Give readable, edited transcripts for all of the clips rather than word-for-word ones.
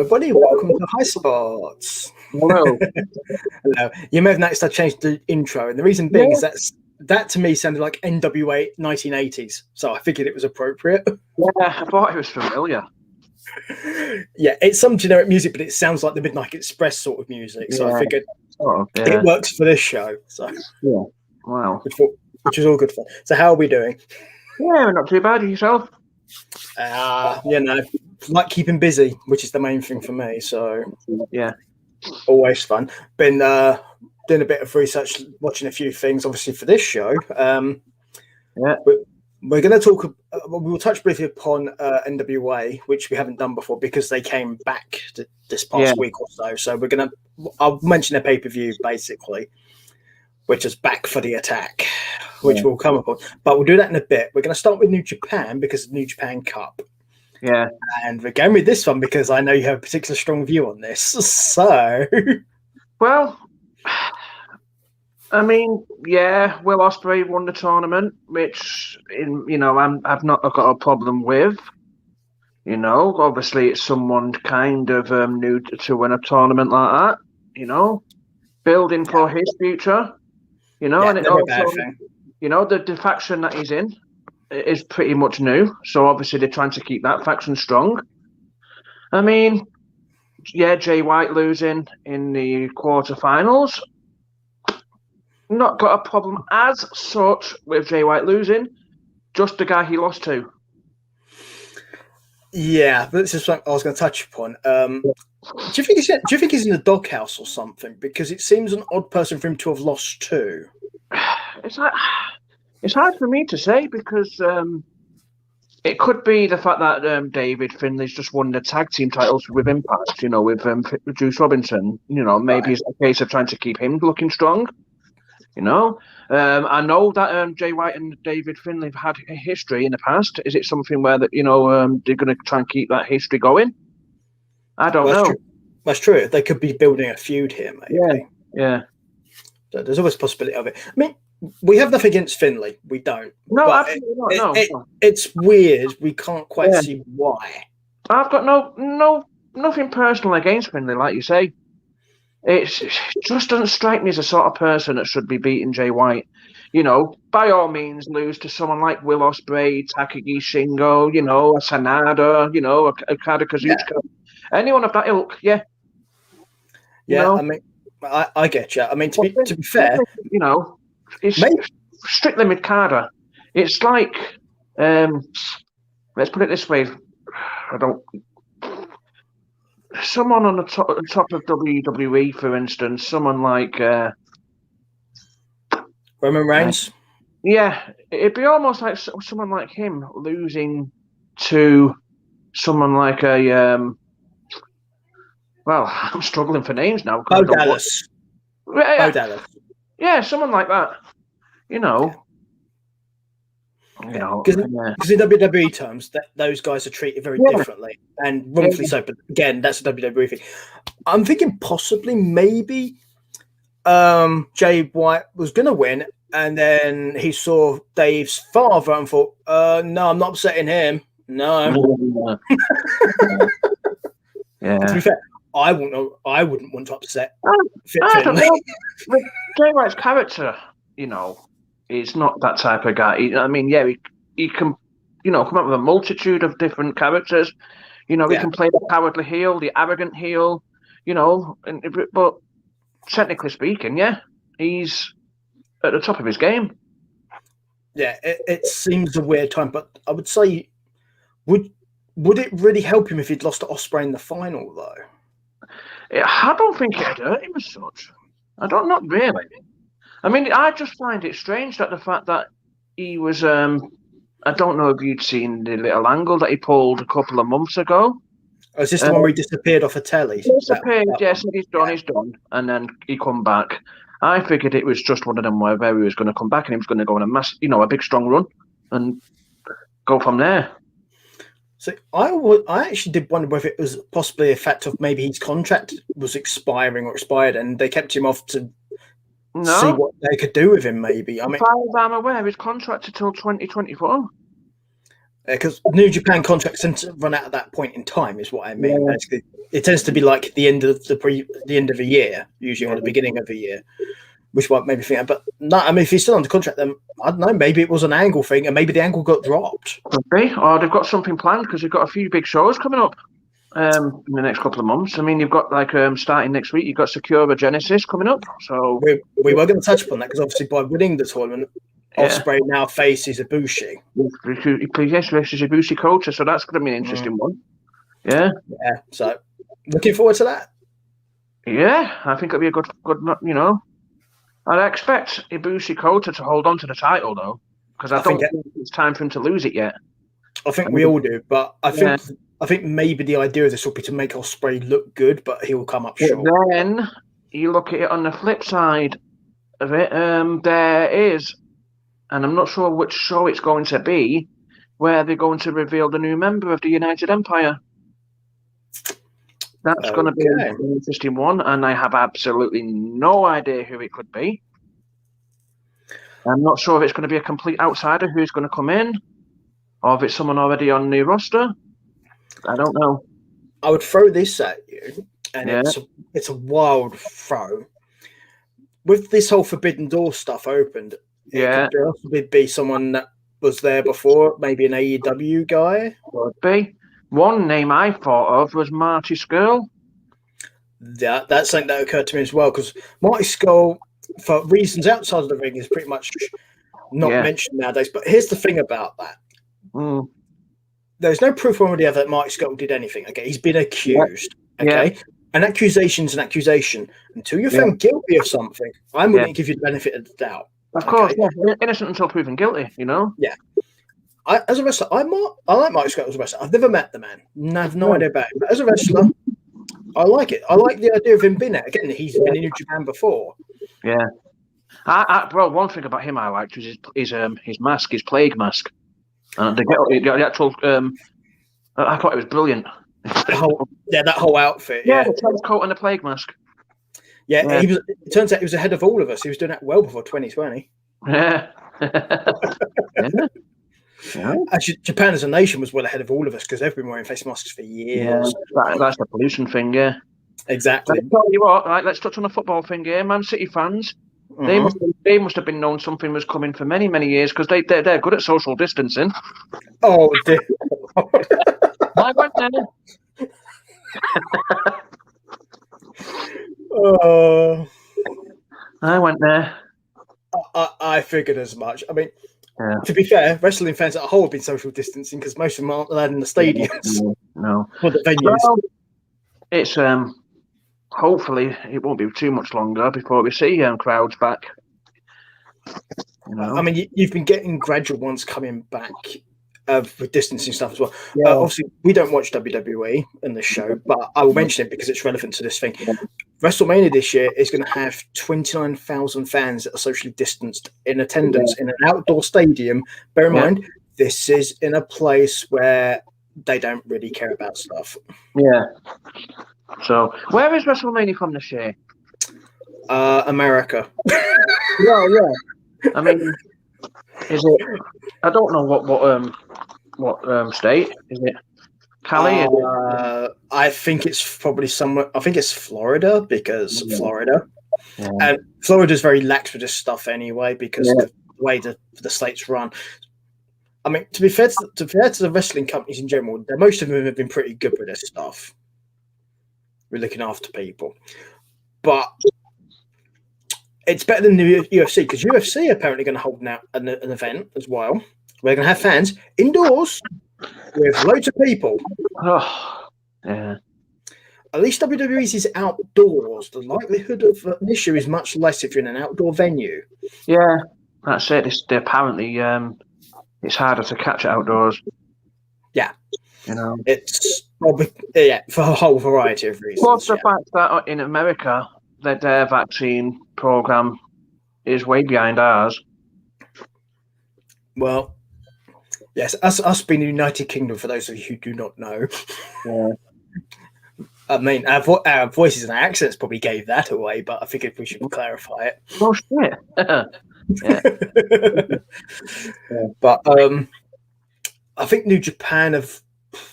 everybody, welcome to High Spots. Hello. Hello. You may have noticed I changed the intro, and the reason being is that to me sounded like NWA 1980s, so I figured it was appropriate. Yeah, I thought it was familiar. Yeah, it's some generic music, but it sounds like the Midnight Express sort of music, so I figured it works for this show. So yeah, wow, which is all good fun. So how are we doing? Yeah, not too bad. Yourself? Like keeping busy, which is the main thing for me. So yeah, always fun. Been doing a bit of research, watching a few things, obviously for this show. We're going to talk. We'll touch briefly upon NWA, which we haven't done before because they came back this past week or so. So we're going to. I'll mention a pay-per-view basically, which is Back for the Attack, which we'll come upon. But we'll do that in a bit. We're going to start with New Japan because of New Japan Cup. Yeah. And we're going with this one because I know you have a particular strong view on this. So. Well, I mean, yeah, Will Ospreay won the tournament, which, I've not got a problem with. You know, obviously it's someone kind of new to win a tournament like that, building for his future, and it also, the faction that he's in is pretty much new. So obviously they're trying to keep that faction strong. I mean, Jay White losing in the quarterfinals. Not got a problem as such with Jay White losing, just the guy he lost to. Yeah, but this is something I was going to touch upon. Do you think he's in the doghouse or something? Because it seems an odd person for him to have lost to. It's hard for me to say because it could be the fact that David Finlay's just won the tag team titles with Impact, with Juice Robinson. Maybe it's a case of trying to keep him looking strong. I know that Jay White and David Finlay have had a history in the past. Is it something where that they're going to try and keep that history going? I don't know. That's true. They could be building a feud here, maybe. Yeah. So there's always a possibility of it. I mean, we have nothing against Finlay. We don't. No, absolutely not. No. It's weird. We can't quite see why. I've got nothing personal against Finlay, like you say. It just doesn't strike me as a sort of person that should be beating Jay White. By all means, lose to someone like Will Ospreay, Takagi Shingo, a Sanada, Okada Kazuchika. Anyone of that ilk, yeah. Yeah, I mean, I get you. I mean, to be fair, it's strictly mid-carder. It's like, let's put it this way. Someone on the top of WWE, for instance, someone like Roman Reigns. It'd be almost like someone like him losing to someone like a. Well, I'm struggling for names now. Bo Dallas. Bo Dallas. Yeah, someone like that. Because in WWE terms, those guys are treated very differently, and wrongfully so. But again, that's a WWE thing. I'm thinking possibly, maybe, Jay White was going to win, and then he saw Dave's father and thought, "No, I'm not upsetting him. No." To be fair, I wouldn't want to upset. I don't know. With Jay White's character, he's not that type of guy. He can, come up with a multitude of different characters. He can play the cowardly heel, the arrogant heel, but technically speaking, he's at the top of his game. Yeah, it seems a weird time, but I would say, would it really help him if he'd lost to Ospreay in the final, though? I don't think it'd hurt him as such. Not really. I mean, I just find it strange that the fact that he was, I don't know if you'd seen the little angle that he pulled a couple of months ago. Oh, is this the one where he disappeared off a telly? He disappeared, yes, he's done, and then he come back. I figured it was just one of them where he was going to come back and he was going to go on a big strong run and go from there. So I actually did wonder whether it was possibly a fact of maybe his contract was expired and they kept him off to see what they could do with him, maybe. I mean, as far as I'm aware, he's contracted till 2024. Because New Japan contracts tend to run out at that point in time, is what I mean. Basically, it tends to be like the end of the end of a year, usually, or the beginning of a year, which might maybe think. But no, I mean, if he's still under contract, then I don't know. Maybe it was an angle thing, and maybe the angle got dropped. Could be, or they've got something planned because they've got a few big shows coming up in the next couple of months. I mean, you've got like starting next week, you've got Sakura Genesis coming up. So we were going to touch upon that because obviously by winning the tournament, Ospreay now faces Ibushi. Yes, versus Ibushi Kota, so that's going to be an interesting one. Yeah. So looking forward to that. Yeah, I think it'll be a good. You know, I'd expect Ibushi Kota to hold on to the title though, because I don't think it's time for him to lose it yet. I think we all do, but I think maybe the idea of this will be to make Ospreay look good, but he will come up short. Then you look at it on the flip side of it. There is, and I'm not sure which show it's going to be, where they're going to reveal the new member of the United Empire. That's going to be an interesting one, and I have absolutely no idea who it could be. I'm not sure if it's going to be a complete outsider who's going to come in, or if it's someone already on the roster. I don't know. I would throw this at you, and it's a wild throw. With this whole Forbidden Door stuff opened, it could possibly be someone that was there before, maybe an AEW guy. Would be. One name I thought of was Marty Scurll. Yeah, that's something that occurred to me as well, because Marty Scurll, for reasons outside of the ring, is pretty much not mentioned nowadays. But here's the thing about that. There's no proof one way or the other that Marty Scurll did anything. Okay, he's been accused. Okay, an accusation's an accusation. Until you're found guilty of something, I'm willing to give you the benefit of the doubt. Of course, innocent until proven guilty. You know. Yeah. As a wrestler, I like Marty Scurll as a wrestler. I've never met the man. I have no idea about him. But as a wrestler, I like it. I like the idea of him being there. Again, he's been in New Japan before. Yeah. Bro, one thing about him I liked was his mask, his plague mask. The actual, I thought it was brilliant. That whole outfit. Yeah, the trench coat and the plague mask. Yeah, it turns out he was ahead of all of us. He was doing that well before 2020. Yeah. Actually, Japan as a nation was well ahead of all of us because they've been wearing face masks for years. Yeah, that's the pollution thing, yeah. Exactly. I'll tell you what, right, let's touch on the football thing here. Man City fans, they must have been known something was coming for many, many years because they're good at social distancing. Oh, dear. I went there. I went there. I figured as much. I mean, to be fair, wrestling fans as a whole have been social distancing because most of them aren't allowed in the stadiums. No. Or the venues. Well, it's hopefully it won't be too much longer before we see crowds back. You know? I mean, you've been getting gradual ones coming back with distancing stuff as well. Yeah. Obviously, we don't watch WWE in the show, but I will mention it because it's relevant to this thing. Yeah. WrestleMania this year is going to have 29,000 fans that are socially distanced in attendance in an outdoor stadium. Bear in mind, this is in a place where they don't really care about stuff. Yeah. So, where is WrestleMania from this year? America. Yeah. I mean, is it? I don't know what state is it? Cali? I think it's probably somewhere. I think it's Florida because Florida, and Florida's very lax with this stuff anyway because of the way the states run. I mean, to be fair to the wrestling companies in general, most of them have been pretty good with this stuff. We're looking after people, but it's better than the UFC because UFC are apparently going to hold now an event as well. We're going to have fans indoors with loads of people. Oh, yeah. At least WWE's is outdoors. The likelihood of an issue is much less if you're in an outdoor venue. Yeah, that's it. Apparently, it's harder to catch outdoors. Yeah. You know, it's probably for a whole variety of reasons. Plus the fact that in America, their vaccine program is way behind ours. Well, yes, us being the United Kingdom, for those of you who do not know. Yeah. I mean, our voices and our accents probably gave that away, but I figured we should clarify it. Oh, shit. But I think New Japan have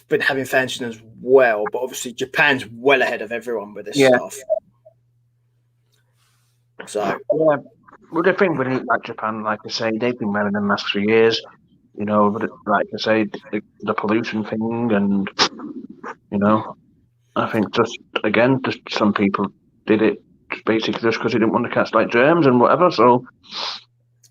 been having fans as well, but obviously Japan's well ahead of everyone with this stuff. So yeah, well, the thing with like Japan, like I say, they've been well in the last 3 years. You know, but like I say, the pollution thing, and you know, I think just some people did it basically just because they didn't want to catch like germs and whatever. So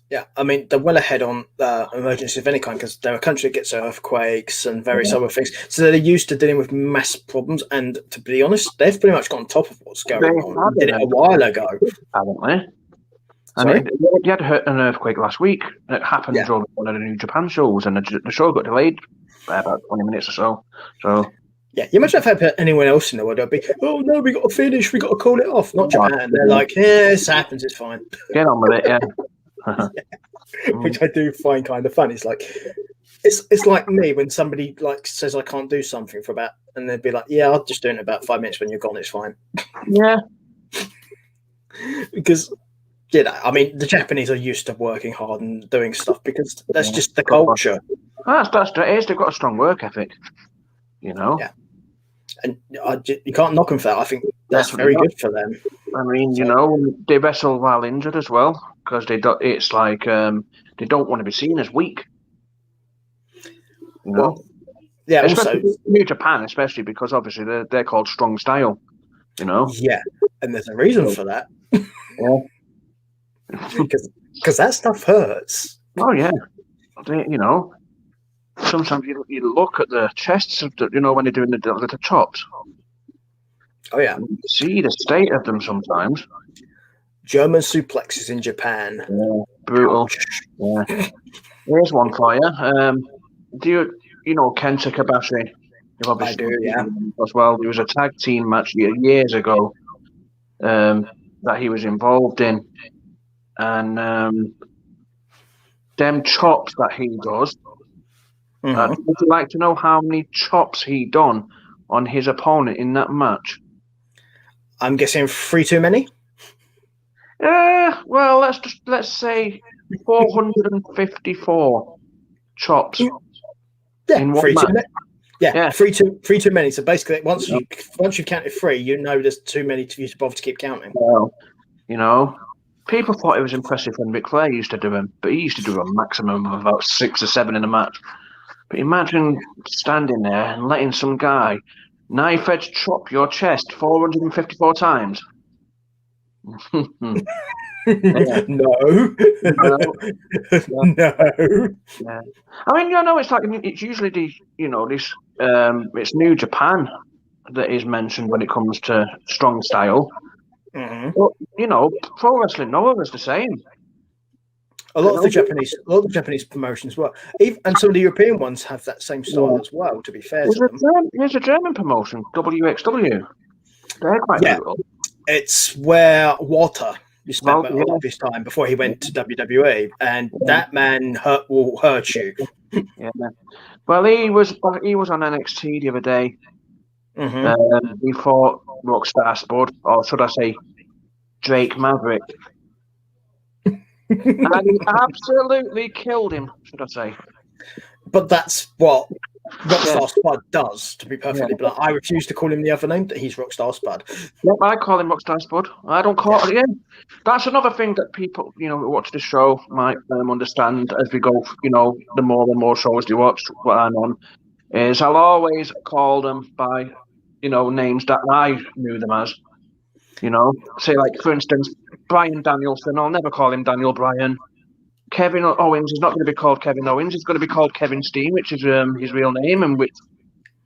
yeah, I mean they're well ahead on emergencies of any kind because they're a country that gets earthquakes and various other things. So they're used to dealing with mass problems. And to be honest, they've pretty much got on top of what's going on. They did it a while ago, haven't they? Sorry? And you had an earthquake last week. It happened during one of the New Japan shows, and the show got delayed by about 20 minutes or so. So yeah, you imagine if anyone else in the world would be, oh no, we got to finish, we got to call it off. Not Japan. They're like, yeah, this happens, it's fine. Get on with it, yeah. Which I do find kind of fun. It's like it's like me when somebody like says I can't do something for about, and they'd be like, yeah, I'll just do it in about 5 minutes. When you're gone, it's fine. Yeah, because. I mean, the Japanese are used to working hard and doing stuff because that's just the culture. That's it is. They've got a strong work ethic, you know. Yeah, and you can't knock them for that. I think that's very good for them. I mean, you know, they wrestle while injured as well because it's like they don't want to be seen as weak. You know. Well, yeah, especially also New Japan, especially because obviously they're called strong style. You know. Yeah, and there's a reason for that. Yeah. Because that stuff hurts. Oh yeah, you know. Sometimes you look at the chests of the, you know, when they're doing the chops. Oh yeah, you see the state of them sometimes. German suplexes in Japan. Yeah, brutal. Yeah. Here's one for you. Do you know Kenta Kobashi? I do, yeah. As well, there was a tag team match years ago that he was involved in. And them chops that he does, would you like to know how many chops he done on his opponent in that match? I'm guessing 3 too many. Well, let's say 454 chops. Yeah, in one match. Yeah, 3 too many. So basically, once you've counted 3, you know there's too many for you to bother to keep counting. Well, you know. People thought it was impressive when Ric Flair used to do them, but he used to do a maximum of about 6 or 7 in a match. But imagine standing there and letting some guy knife edge chop your chest 454 times. No. Yeah. I mean, you know, it's usually this it's New Japan that is mentioned when it comes to strong style. But, you know, pro wrestling Noah is the same. A lot of the Japanese promotions work, and some of the European ones have that same style as well. To be fair, there's a German promotion, WXW. They're quite brutal. It's where Walter spent a lot of his time before he went to WWE, and that man will hurt you. Yeah. Well, he was on NXT the other day. He fought Rockstar Spud, or should I say, Drake Maverick. And he absolutely killed him, should I say. But that's what Rockstar Spud does, to be perfectly blunt. I refuse to call him the other name, that he's Rockstar Spud. Yep, I call him Rockstar Spud. I don't call it again. That's another thing that people, you know, who watch the show might understand as we go, you know, the more and more shows they watch, what I'm on, is I'll always call them by, you know, names that I knew them as. You know, say like, for instance, Bryan Danielson. I'll never call him Daniel Bryan. Kevin Owens is not going to be called Kevin Owens. He's going to be called Kevin Steen, which is his real name, and which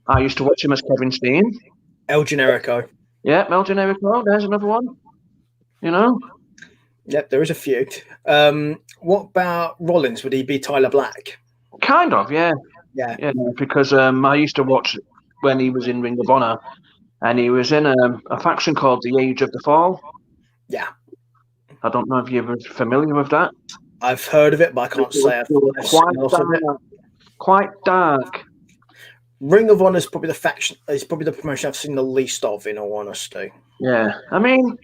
I used to watch him as Kevin Steen. El Generico. Yeah, El Generico. There's another one. You know. Yep, there is a few. What about Rollins? Would he be Tyler Black? Kind of, yeah. Yeah, because I used to watch when he was in Ring of Honor, and he was in a faction called the Age of the Fall. Yeah. I don't know if you're familiar with that. I've heard of it, but I can't say I've seen lots of it. Quite dark. Ring of Honor is probably the faction. It's probably the promotion I've seen the least of, in all honesty. Yeah, I mean,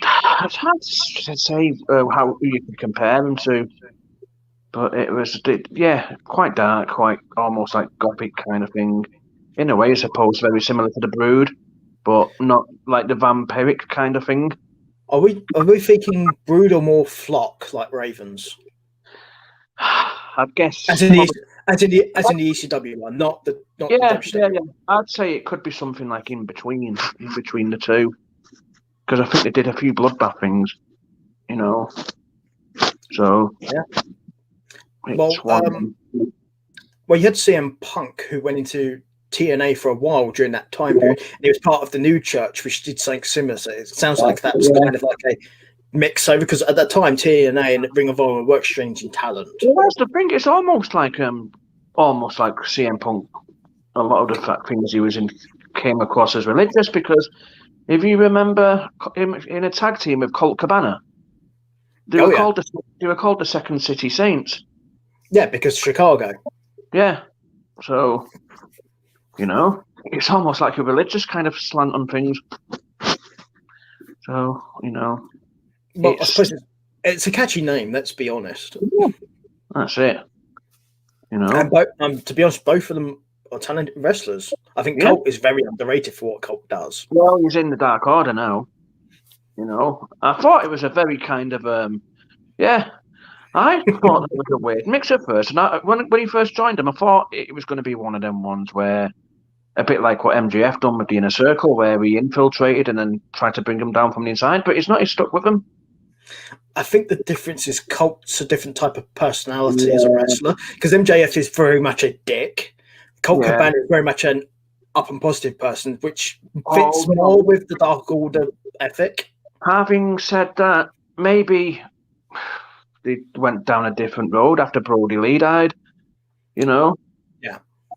it's hard to say how you can compare them to, but it was, quite dark, quite almost like gothic kind of thing. in a way, I suppose, very similar to the Brood, but not like the vampiric kind of thing. Are we thinking Brood or more flock like Ravens? I guess as in the ECW one, not the WCW. Yeah. I'd say it could be something like in between the two, because I think they did a few bloodbath things, you know. So yeah. Well, you had CM Punk, who went into TNA for a while during that time period, and he was part of the New Church, which did something similar. So it sounds like that was kind of like a mix over, because at that time TNA and Ring of Honor were exchanging talent. Well, that's the thing. It's almost like CM Punk. A lot of the things he was in came across as religious, because if you remember him in a tag team with Colt Cabana, they were called the Second City Saints. Yeah, because Chicago. Yeah, so it's almost like a religious kind of slant on things. So well, I suppose it's a catchy name. Let's be honest. Yeah, that's it. And to be honest, both of them are talented wrestlers. I think Colt is very underrated for what Colt does. Well, he's in the Dark Order now. I thought it was a very kind of I thought it was a weird mix at first. And when he first joined him, I thought it was going to be one of them ones where, a bit like what MJF done with the Inner Circle, where he infiltrated and then tried to bring him down from the inside. But he's not. He's stuck with him. I think the difference is Colt's a different type of personality as a wrestler, because MJF is very much a dick. Colt Cabana is very much an up and positive person, which fits more with the Dark Order ethic. Having said that, maybe they went down a different road after Brody Lee died. Yeah.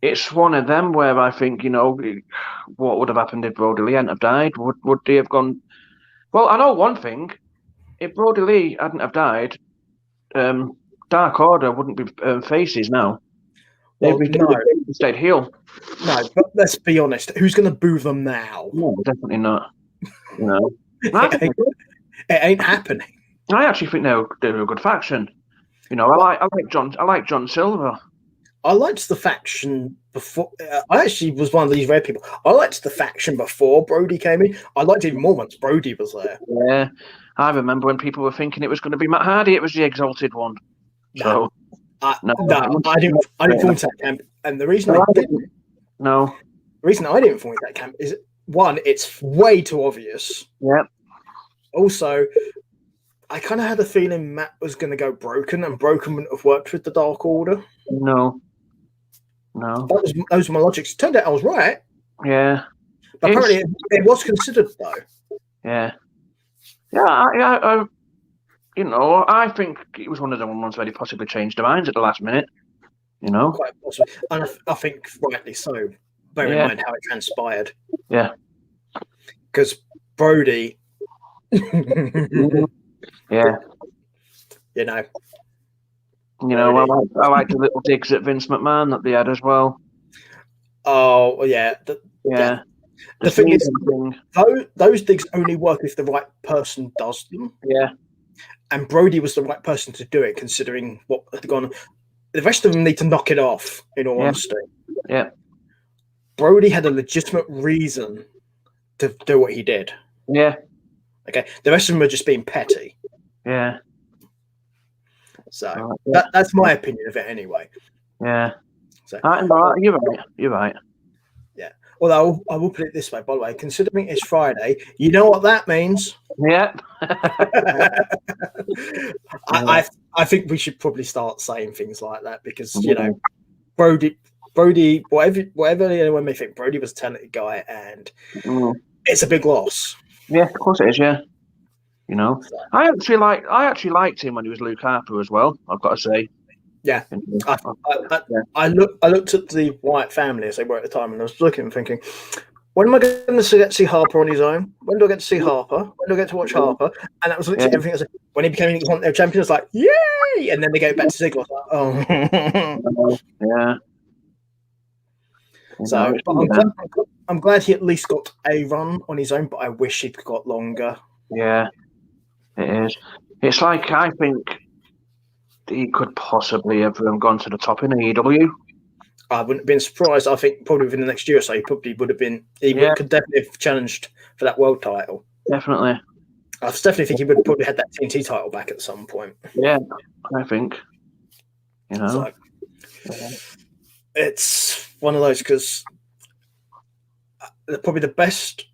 It's one of them where I think, what would have happened if Brody Lee hadn't have died? Would they have gone... Well, I know one thing. If Brody Lee hadn't have died, Dark Order wouldn't be faces now. Well, no. They stayed heel. No, but let's be honest. Who's going to boo them now? No, definitely not. It ain't happening. I actually think they're a good faction. I like John Silver. I liked the faction before. I actually was one of these rare people. I liked the faction before Brody came in. I liked it even more once Brody was there. Yeah, I remember when people were thinking it was going to be Matt Hardy. It was the Exalted One. No, I didn't fall into that camp. And the reason I didn't. No. The reason I didn't fall into that camp is, one, it's way too obvious. Yeah. Also, I kind of had a feeling Matt was going to go Broken, and Broken wouldn't have worked with the Dark Order. No. Those were my logics. Turned out I was right. Yeah. But apparently it was considered, though. Yeah. Yeah, I think it was one of the ones where they possibly changed their minds at the last minute. Quite possibly. And I think rightly so. Bear in mind how it transpired. Yeah. Because Brody... Yeah. I like the little digs at Vince McMahon that they had as well. Oh, yeah. The thing is, those digs only work if the right person does them. Yeah. And Brody was the right person to do it, considering what had gone on. The rest of them need to knock it off, in all honesty. Yeah. Brody had a legitimate reason to do what he did. Yeah. Okay. The rest of them are just being petty. Yeah. So that's my opinion of it anyway. Yeah. So you're right. Yeah. Although I will put it this way, by the way, considering it's Friday, you know what that means. Yeah. I think we should probably start saying things like that, because Brody, whatever anyone may think, Brody was a talented guy, and it's a big loss. Yeah, of course it is. Yeah. I actually liked him when he was Luke Harper as well, I've got to say. Yeah. I looked at the Wyatt family as they were at the time, and I was looking and thinking, when am I going to get to see Harper on his own? When do I get to see Harper? When do I get to watch Harper? And that was literally everything. I was like, when he became their champion, I was like, yay! And then they go back to Ziggler. Oh. Yeah. So I'm glad he at least got a run on his own, but I wish he'd got longer. Yeah. It is. It's like, I think he could possibly have gone to the top in AEW. I wouldn't have been surprised. I think probably within the next year or so, he probably would have been. Could definitely have challenged for that world title. Definitely. I definitely think he would have probably had that TNT title back at some point. Yeah, I think. So, it's one of those because probably the best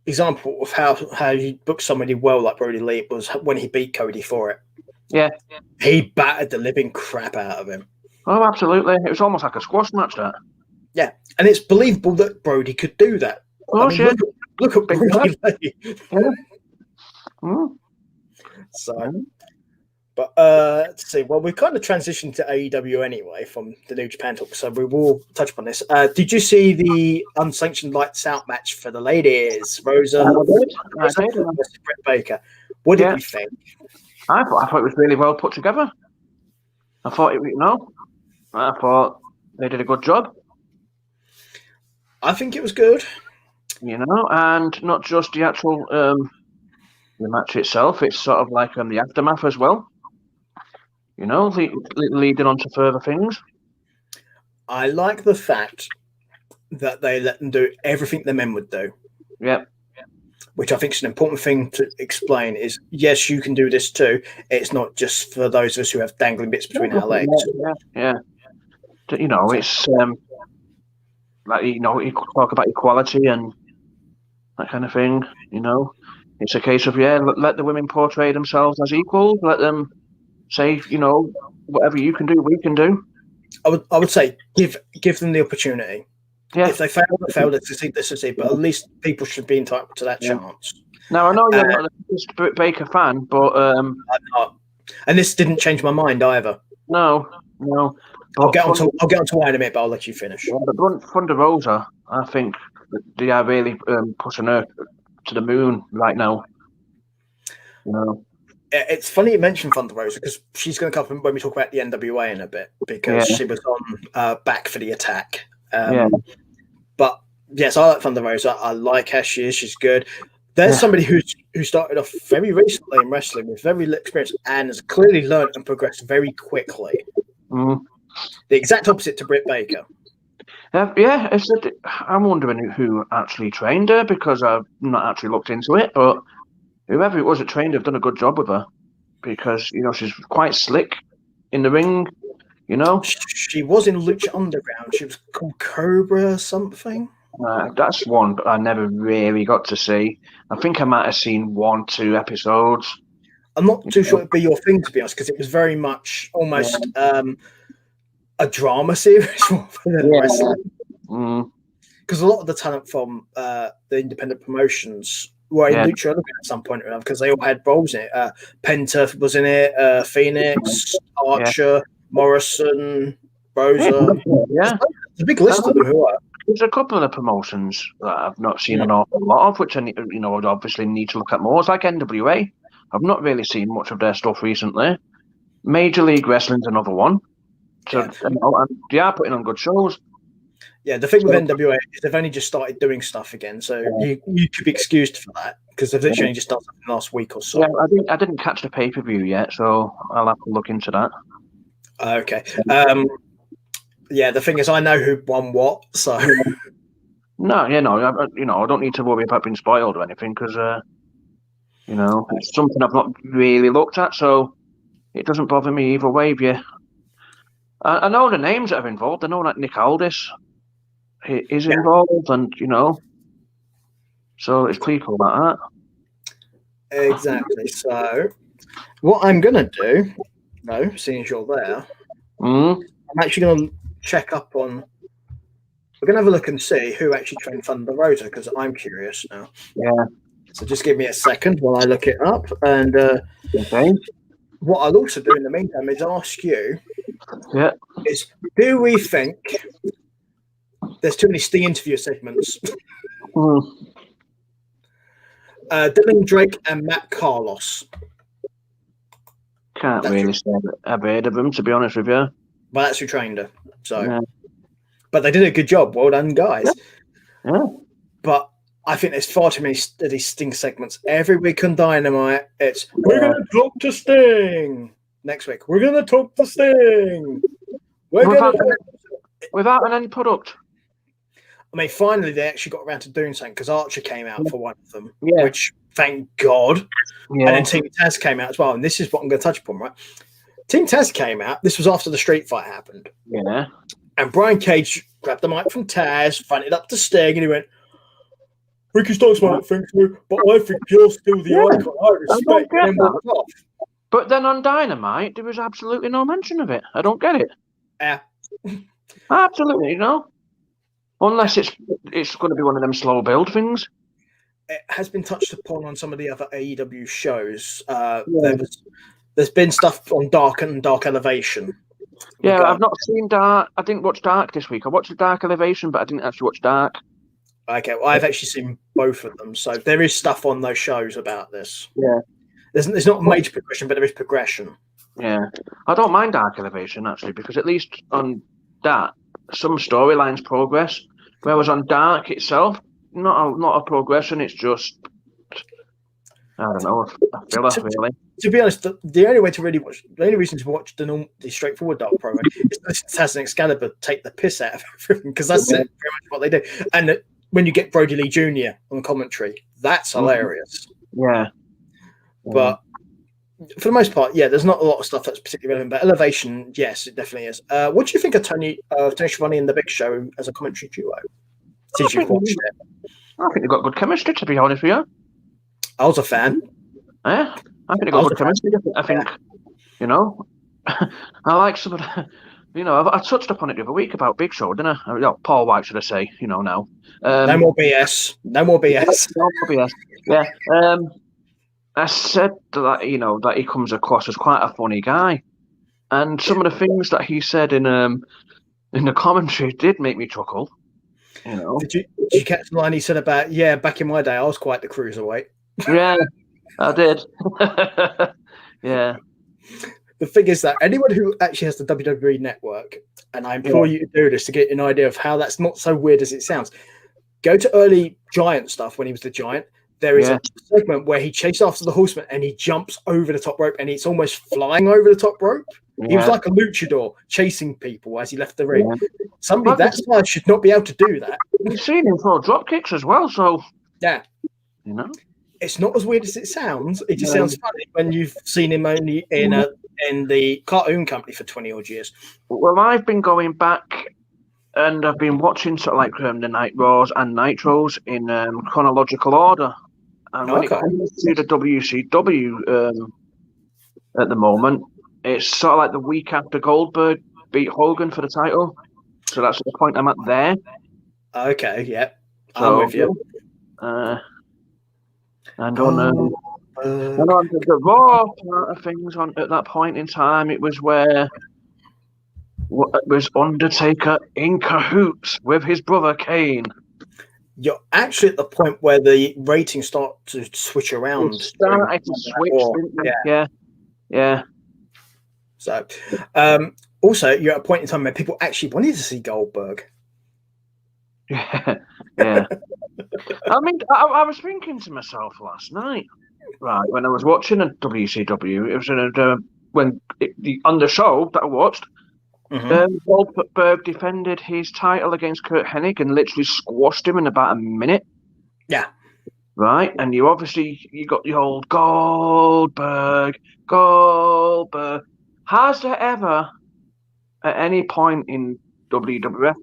example of how you book somebody well like Brody Lee was when he beat Cody for it. Yeah. He battered the living crap out of him. Oh, absolutely. It was almost like a squash match, that. Yeah, and it's believable that Brody could do that. Oh, shit. Look at Brody Lee. Yeah. Mm. So, but let's see. Well, we kind of transitioned to AEW anyway from the New Japan talk, so we will touch upon this. Did you see the unsanctioned lights out match for the ladies? Rosa versus Britt Baker. What did you think? I thought it was really well put together. I thought they did a good job. I think it was good. And not just the actual the match itself. It's sort of like the aftermath as well. Leading on to further things. I like the fact that they let them do everything the men would do. Yep. Which I think is an important thing to explain is, yes, you can do this too. It's not just for those of us who have dangling bits between our legs. Yeah. It's you talk about equality and that kind of thing. It's a case of, let the women portray themselves as equals. Let them say, whatever you can do, we can do. I would say give them the opportunity. Yeah. If they fail, they fail. They succeed. But at least people should be entitled to that chance. Now, I know you're not the biggest Britt Baker fan, but I'm not. And this didn't change my mind either. No. I'll get onto why in a minute, but I'll let you finish. But Thunder Rosa, I think they are really pushing her to the moon right now. It's funny you mentioned Thunder Rosa because she's going to come up when we talk about the NWA in a bit because she was on back for the attack. But yes, I like Thunder Rosa. I like how she is. She's good. There's somebody who started off very recently in wrestling with very little experience and has clearly learned and progressed very quickly. Mm. The exact opposite to Britt Baker. I'm wondering who actually trained her because I've not actually looked into it, but whoever it was that trained her have done a good job with her because, she's quite slick in the ring, She was in Lucha Underground. She was called Cobra or something. That's one but I never really got to see. I think I might have seen 1-2 episodes. I'm not too sure it'd be your thing, to be honest, because it was very much almost a drama series than wrestling. Because a lot of the talent from the independent promotions were in Lucha Underground at some point around because they all had roles in it. Penta was in it, Phoenix, Archer, Morrison, Rosa. Yeah. It's a big list of them who are. There's a couple of the promotions that I've not seen an awful lot of, which I would obviously need to look at more. It's like NWA. I've not really seen much of their stuff recently. Major League Wrestling's another one. So they are putting on good shows. Yeah, the thing with NWA is they've only just started doing stuff again, so you could be excused for that because they've literally just done something last week or so. Yeah, I didn't catch the pay-per-view yet, so I'll have to look into that. Okay. The thing is, I know who won what, so no, I don't need to worry about being spoiled or anything because it's something I've not really looked at, so it doesn't bother me either way. I know the names that are involved. I know that Nick Aldis is involved, and so it's people like that. Exactly. So, what I'm gonna do, seeing as you're there, I'm actually gonna check up on. We're gonna have a look and see who actually trained Thunder Rosa because I'm curious now. Yeah. So just give me a second while I look it up, and what I'll also do in the meantime is ask you. Yeah. Is do we think there's too many Sting interview segments? Dylan Drake and Matt Carlos. Can't really say I've heard of them, to be honest with you. Well, that's who trained her. So, but they did a good job. Well done, guys. Yeah. But I think there's far too many of these Sting segments. Every week on Dynamite, it's we're going to talk to Sting. Next week, we're going to talk to Sting. without an end product. I mean, finally they actually got around to doing something because Archer came out for one of them, which thank God. Yeah. And then Team Taz came out as well, and this is what I'm going to touch upon, right? Team Taz came out. This was after the street fight happened. Yeah. And Brian Cage grabbed the mic from Taz, fronted up to Sting, and he went, Ricky Starks might think so, but I think you're still the icon. I respect you. And walked off. But then on Dynamite, there was absolutely no mention of it. I don't get it. Yeah. Absolutely, unless it's going to be one of them slow build things. It has been touched upon on some of the other AEW shows. There's been stuff on Dark and Dark Elevation. Yeah, I've not seen Dark. I didn't watch Dark this week. I watched the Dark Elevation, but I didn't actually watch Dark. Okay, well, I've actually seen both of them, so there is stuff on those shows about this. Yeah. There's not major progression, but there is progression. Yeah. I don't mind Dark Elevation, actually, because at least on that, some storylines progress, whereas on Dark itself, not a progression, it's just, I don't know, a filler, really. To be honest, the only way to really watch, the only reason to watch the straightforward Dark program is to Taz and Excalibur take the piss out of everything, because that's pretty much what they do. And when you get Brody Lee Jr. on commentary, that's hilarious. Yeah. But for the most part, there's not a lot of stuff that's particularly relevant. But Elevation, yes, it definitely is. What do you think of Tony Schiavone and the Big Show as a commentary duo? Did you watch it? I think they've got good chemistry, to be honest with you. I was a fan. Yeah, I think they've got good chemistry. I think, I like some of the, I touched upon it the other week about Big Show, didn't I? Paul White, should I say, now. No more BS. No more BS. No more BS. Yeah. I said that, that he comes across as quite a funny guy. And some of the things that he said in the commentary did make me chuckle. Did you catch the line he said about, back in my day, I was quite the cruiserweight? Yeah, I did. Yeah. The thing is that anyone who actually has the WWE Network, and I implore you to do this to get an idea of how that's not so weird as it sounds, go to early Giant stuff when he was the Giant. There is a segment where he chases after the Horseman and he jumps over the top rope and it's almost flying over the top rope. Yeah. He was like a luchador chasing people as he left the ring. Yeah. Somebody that size should not be able to do that. You've seen him throw drop kicks as well, so yeah, it's not as weird as it sounds. It just sounds funny when you've seen him only in the cartoon company for 20 odd years. Well, I've been going back and I've been watching sort of like the Night Raws and Nitros in chronological order. And when it comes to the WCW at the moment, it's sort of like the week after Goldberg beat Hogan for the title. So that's the point I'm at there. Okay, yeah. I'm with you. And on the Raw part of things at that point in time, it was where it was Undertaker in cahoots with his brother Kane. You're actually at the point where the ratings start to switch around. It started to switch. Yeah. So, also, you're at a point in time where people actually wanted to see Goldberg. Yeah. I mean, I was thinking to myself last night, right, when I was watching a WCW, it was on the show that I watched, Goldberg defended his title against Kurt Hennig and literally squashed him in about a minute. Yeah. Right? And you got the old Goldberg. Has there ever, at any point in WWF,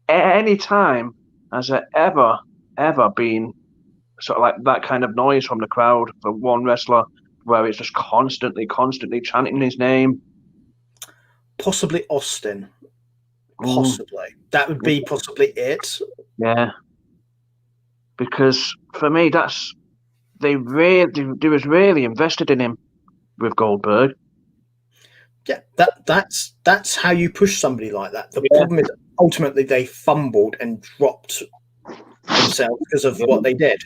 at any time, has there ever been sort of like that kind of noise from the crowd for one wrestler where it's just constantly chanting his name? Possibly Austin. Possibly. That would be possibly it. Yeah. Because for me, they was really invested in him with Goldberg. Yeah, that's how you push somebody like that. The problem is ultimately they fumbled and dropped themselves because of what they did.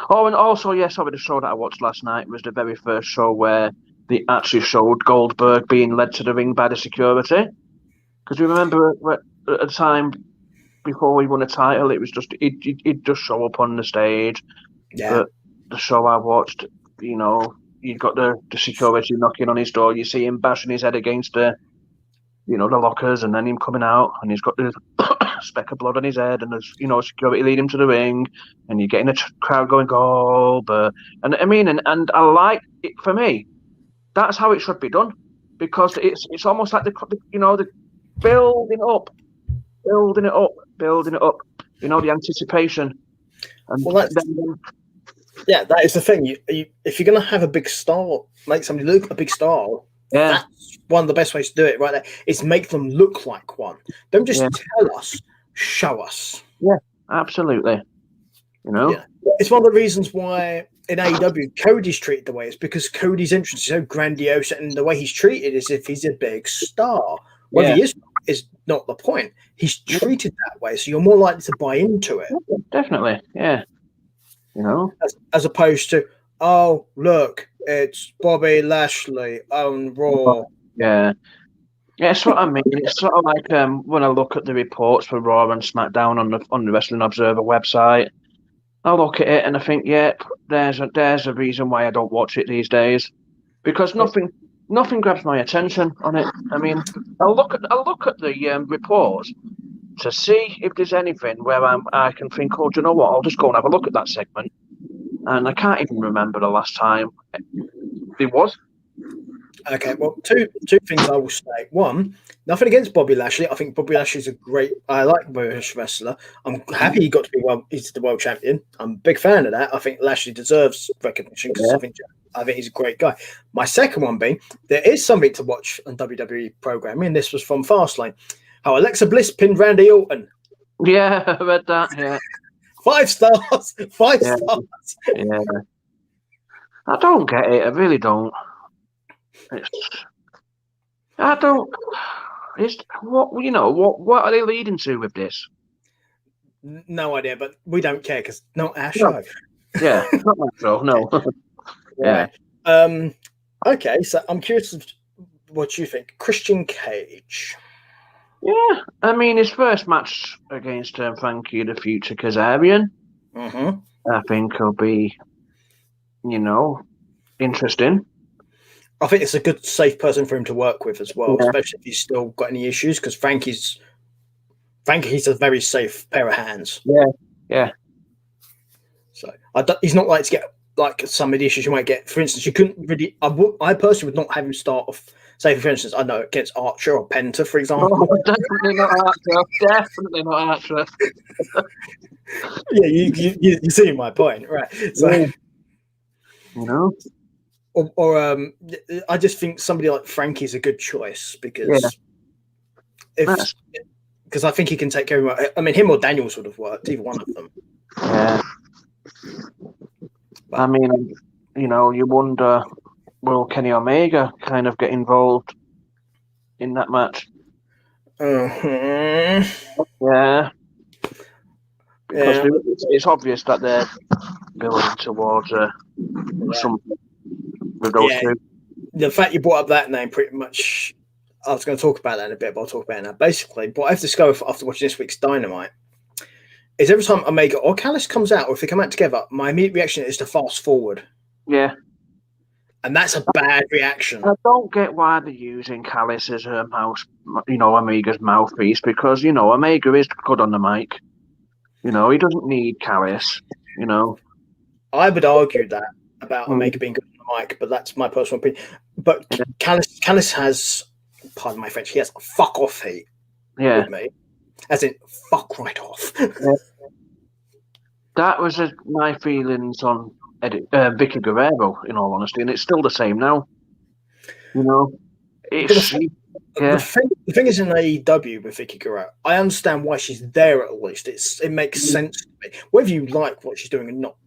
Oh, and also, the show that I watched last night was the very first show where they actually showed Goldberg being led to the ring by the security. Because you remember at the time before he won a title, it was just he'd just show up on the stage. Yeah. But the show I watched, you've got the security knocking on his door. You see him bashing his head against the the lockers, and then him coming out, and he's got the speck of blood on his head, and there's security lead him to the ring, and you're getting a crowd going Goldberg, and I mean, and I like it. For me, that's how it should be done, because it's almost like the building it up, the anticipation. And well, that is the thing. If you're going to have a big star, make somebody look a big star, that's one of the best ways to do it right there, is make them look like one. Don't just tell us, show us. Yeah, absolutely. It's one of the reasons why in AEW Cody's treated the way it's because Cody's entrance is so grandiose, and the way he's treated is if he's a big star. Whether he is not the point. He's treated that way, so you're more likely to buy into it. Definitely, yeah. As opposed to, oh, look, it's Bobby Lashley on Raw. Yeah. Yeah, it's what I mean. It's sort of like when I look at the reports for Raw and SmackDown on the Wrestling Observer website, I look at it and I think, there's a reason why I don't watch it these days, because nothing grabs my attention on it. I mean, I'll look at the reports to see if there's anything where I can think, oh, do you know what? I'll just go and have a look at that segment, and I can't even remember the last time it was. Okay, well, two things I will say. One, nothing against Bobby Lashley. I think Bobby Lashley's I like Bobby Lashley wrestler. I'm happy he got to be he's the world champion. I'm a big fan of that. I think Lashley deserves recognition because I think he's a great guy. My second one being, there is something to watch on WWE programming. This was from Fastlane. How Alexa Bliss pinned Randy Orton. Yeah, I read that, yeah. 5 stars. 5 stars. Yeah. I don't get it. I really don't. What are they leading to with this? No idea, but we don't care because not our show. Yeah, not my show, no. Yeah. Okay, so I'm curious what you think. Christian Cage. Yeah, I mean, his first match against Frankie the Future Kazarian, I think will be, interesting. I think it's a good, safe person for him to work with as well, especially if he's still got any issues, because Frankie's a very safe pair of hands. Yeah. So he's not like to get like some of the issues you might get. For instance, you couldn't really. I personally would not have him start off. Say, for instance, I know against Archer or Penta, for example. Oh, definitely not Archer. Definitely not Archer. Yeah, you see my point, right? So, Or I just think somebody like Frankie's a good choice because I think he can take care of him. I mean, him or Daniels would have worked, either one of them. Yeah. But, I mean, you wonder, will Kenny Omega kind of get involved in that match? Yeah. Because it's obvious that they're building towards something with those two. The fact you brought up that name pretty much, I was going to talk about that in a bit, but I'll talk about it now. Basically, what I have to discover after watching this week's Dynamite is every time Omega or Callis comes out, or if they come out together, my immediate reaction is to fast forward. Yeah. And that's a bad reaction. I don't get why they're using Callis as Omega's mouthpiece, because, Omega is good on the mic. He doesn't need Callis, I would argue that about Omega being good on the mic, but that's my personal opinion. But Callis has, pardon my French, he has fuck off heat with me. As in, fuck right off. That was my feelings on Vicky Guerrero, in all honesty, and it's still the same now. The thing is in AEW with Vicky Guerrero, I understand why she's there at least. It makes sense to me. Whether you like what she's doing or not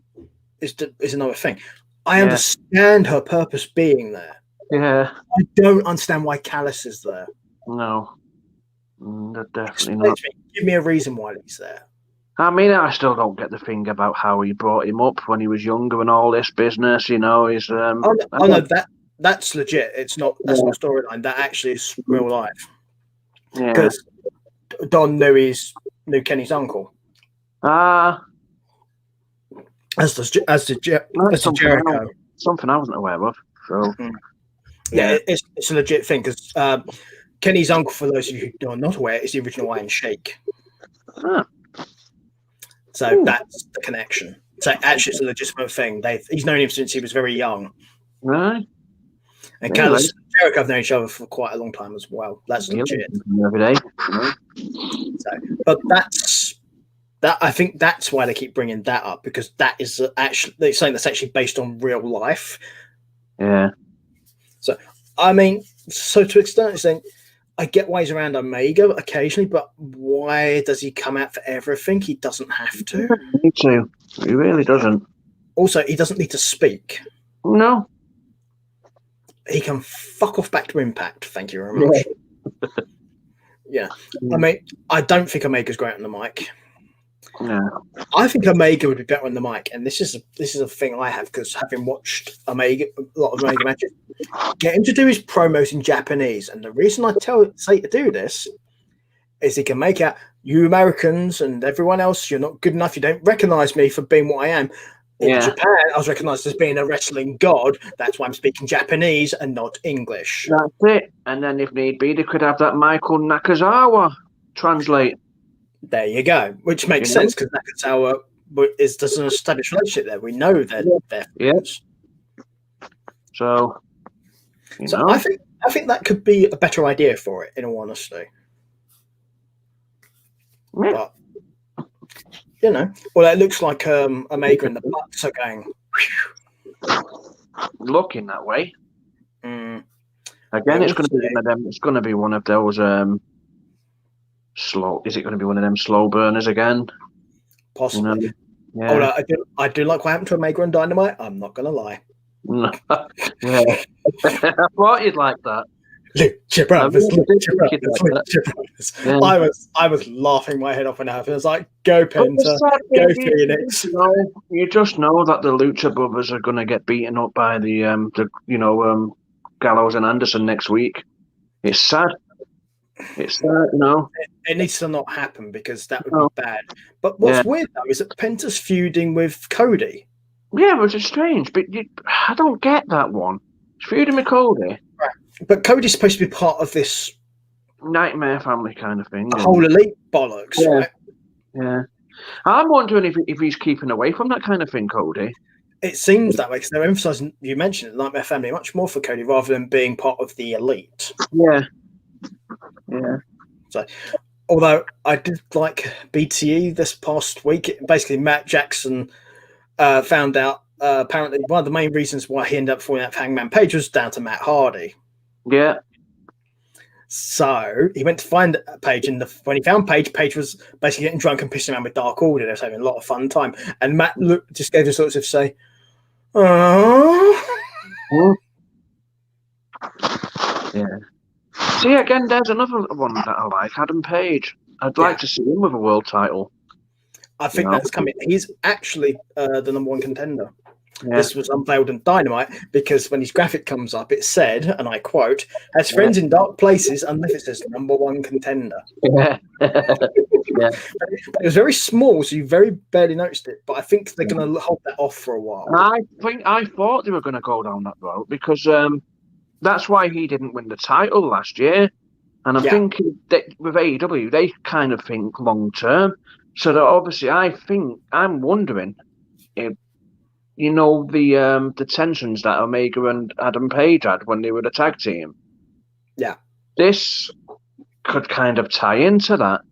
is another thing. I understand her purpose being there. Yeah. I don't understand why Callis is there. No. Definitely not. Give me a reason why he's there. I mean, I still don't get the thing about how he brought him up when he was younger and all this business. He's. That's legit. It's not. That's not storyline. That actually is real life. Yeah. Because Don knew Kenny's uncle. As did Jericho. Something I wasn't aware of. So. Yeah, it's a legit thing because Kenny's uncle, for those of you who are not aware, is the original Iron Sheik. Ah. So that's the connection. So actually, it's a legitimate thing. He's known him since he was very young. Right. And Callis and Jericho have known each other for quite a long time as well. That's legit. Every day. So, but that. I think that's why they keep bringing that up, because that is actually something that's actually based on real life. Yeah. So, I mean, so to extent, I get why he's around Omega occasionally, but why does he come out for everything? He doesn't have to. Me too. He really doesn't. Also, he doesn't need to speak. No. He can fuck off back to Impact. Thank you very much. Yeah. I mean, I don't think Omega's great on the mic. No. I think Omega would be better on the mic, and this is a thing I have, because having watched a lot of Omega matches, get him to do his promos in Japanese, and the reason I say to do this is he can make out, you Americans and everyone else, you're not good enough, you don't recognize me for being what I am. In Japan, I was recognized as being a wrestling god. That's why I'm speaking Japanese and not English. That's it. And then if need be, they could have that Michael Nakazawa translate. There you go, which makes sense, because Nakazawa does an established relationship there. We know that they're friends. So I think that could be a better idea for it, in all honesty. Yeah. But well, it looks like Omega and the Bucks are going. Looking that way. Mm. Again, it's going to be one of them. It's going to be one of those slow. Is it going to be one of them slow burners again? Possibly. Yeah. I do like what happened to Omega and Dynamite. I'm not going to lie. Yeah. I thought you'd like that. Lucha Brothers. Yeah. I was laughing my head off when it happened. I was like, go Penta, go Phoenix. You just know that the Lucha Brothers are going to get beaten up by the Gallows and Anderson next week. It's sad. It's sad, It needs to not happen, because that would be bad. But what's weird though is that Penta's feuding with Cody. Yeah, which is strange, but I don't get that one. He's feuding with Cody. Right. But Cody's supposed to be part of this Nightmare Family kind of thing. The whole elite bollocks, right? Yeah. I'm wondering if he's keeping away from that kind of thing, Cody. It seems that way, because they're emphasizing, you mentioned it, Nightmare Family, much more for Cody rather than being part of the elite. Yeah. So, although I did like BTE this past week, basically Matt Jackson found out apparently one of the main reasons why he ended up falling out of Hangman Page was down to Matt Hardy. Yeah. So he went to find Page, and when he found Page was basically getting drunk and pissing around with Dark Order. They were having a lot of fun time. And Matt just gave a sort of say, "Oh." Yeah. See, again, there's another one that I like, Adam Page. I'd like to see him with a world title. I think that's coming. He's actually the number one contender. Yeah. This was unveiled in Dynamite, because when his graphic comes up, it said, and I quote, "Has friends in dark places unless it says number one contender." Yeah. But it was very small, so you very barely noticed it. But I think they're going to hold that off for a while. I thought they were going to go down that road, because that's why he didn't win the title last year. And I think that with AEW, they kind of think long term. So that obviously, I'm wondering if, the tensions that Omega and Adam Page had when they were the tag team. Yeah. This could kind of tie into that.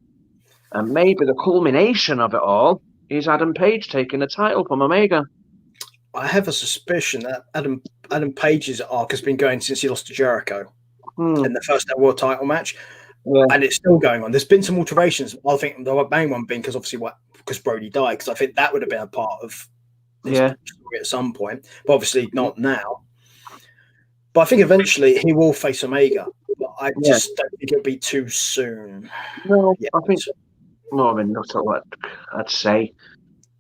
And maybe the culmination of it all is Adam Page taking the title from Omega. I have a suspicion that Adam Page's arc has been going since he lost to Jericho in the first world title match. Yeah. And it's still going on. There's been some alterations. I think the main one being because Brody died, because I think that would have been a part of his story at some point, but obviously not now. But I think eventually he will face Omega. But I just don't think it'll be too soon. No, I think more in what I'd say.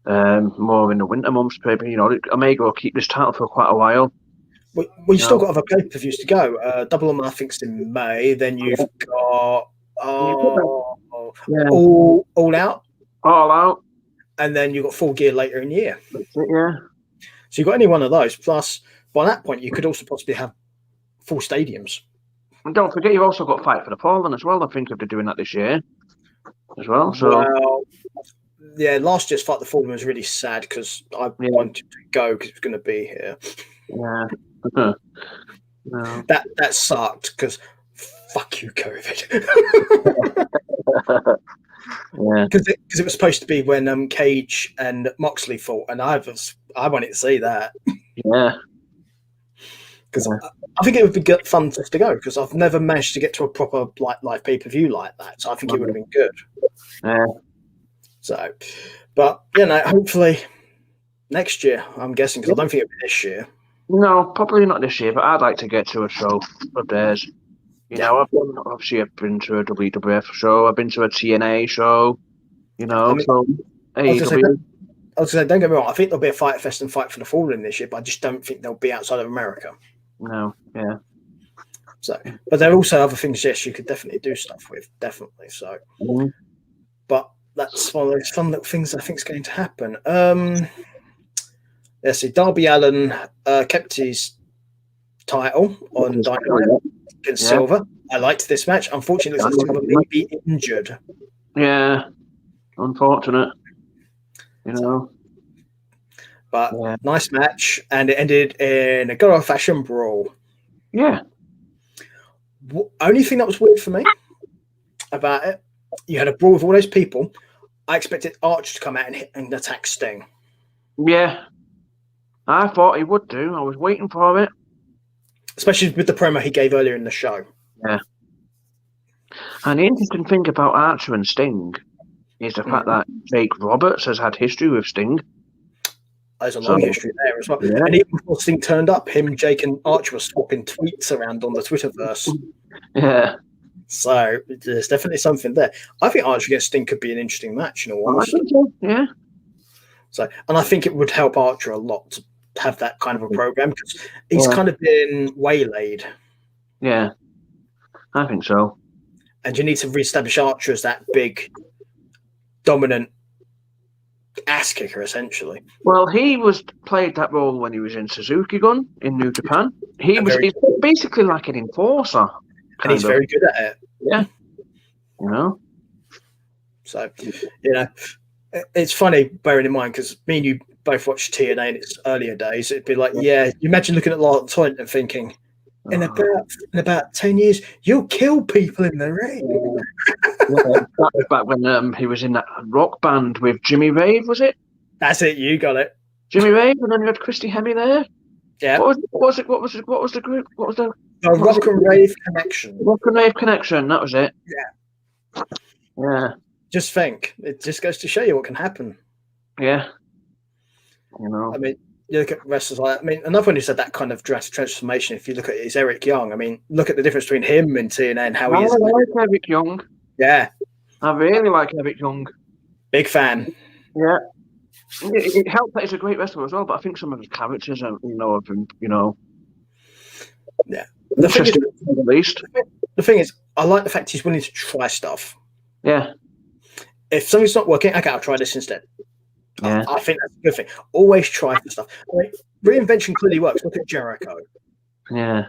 More in the winter months, maybe. Omega will keep this title for quite a while. Well, you've still got other pay-per-views to go. Double or Nothing's in May. Then you've got All Out. All Out. And then you've got Full Gear later in the year. Yeah. So you've got any one of those. Plus, by that point, you could also possibly have full stadiums. And don't forget, you've also got Fight for the Fallen as well. I think they're doing that this year as well. So, well, yeah, last year's Fight the Fallen was really sad because I wanted to go because it was going to be here. Yeah. No. That sucked because fuck you, COVID. Yeah. Because it was supposed to be when Cage and Moxley fought, and I wanted to see that. Yeah. Because I think it would be good, fun just to go because I've never managed to get to a proper live pay-per-view like that. So I think it would have been good. Yeah. So, but hopefully next year. I'm guessing because I don't think it'll be this year. No, probably not this year. But I'd like to get to a show of theirs. You know, I've been to a WWF show. I've been to a TNA show. You know, so AEW. I was going to say, don't get me wrong. I think there'll be a Fight Fest and Fight for the Fallen this year, but I just don't think they'll be outside of America. No, yeah. So, but there are also other things. Yes, you could definitely do stuff with, definitely. So, but that's one of those fun little things I think is going to happen. Let's see. Darby Allin kept his title on Dynamite against Silver. I liked this match. Unfortunately, it looks like Silver may be injured. Yeah, unfortunate. You know, but nice match, and it ended in a good old-fashioned brawl. Yeah. Only thing that was weird for me about it, you had a brawl with all those people. I expected Archer to come out and attack Sting. Yeah, I thought he would do. I was waiting for it, especially with the promo he gave earlier in the show. Yeah. And the interesting thing about Archer and Sting is the fact that Jake Roberts has had history with Sting. There's a long history there as well. Yeah. And even before Sting turned up, him, Jake, and Archer were swapping tweets around on the Twitterverse. Yeah. So there's definitely something there. I think Archer against Sting could be an interesting match, in all honesty. I think so, yeah. So, and I think it would help Archer a lot to have that kind of a program because he's kind of been waylaid. Yeah, I think so. And you need to reestablish Archer as that big, dominant ass kicker, essentially. Well, he played that role when he was in Suzuki Gun in New Japan. He's basically like an enforcer. And he's very good at it. Yeah. You know? So, it's funny, bearing in mind, because me and you both watched TNA in its earlier days. It'd be like, you imagine looking at Lord Toint and thinking, in about 10 years, you'll kill people in the ring. That was back when he was in that rock band with Jimmy Rave, was it? That's it. You got it. Jimmy Rave, and then you had Christy Hemme there. Yeah. What was the group? What was the Rock and Rave Connection? Rock and Rave Connection. That was it. Yeah. Yeah. Just think, it just goes to show you what can happen. Yeah. You know. I mean, you look at wrestlers like that. I mean, another one who's had that kind of drastic transformation, if you look at it, is Eric Young. I mean, look at the difference between him and TNA and how he is. I like Eric Young. Yeah. I really like Eric Young. Big fan. Yeah. It helped that he's a great wrestler as well, but I think some of his characters, have been, Yeah. The thing is, I like the fact he's willing to try stuff. Yeah. If something's not working, okay, I'll try this instead. Yeah. I think that's a good thing. Always try for stuff. I mean, reinvention clearly works. Look at Jericho. Yeah.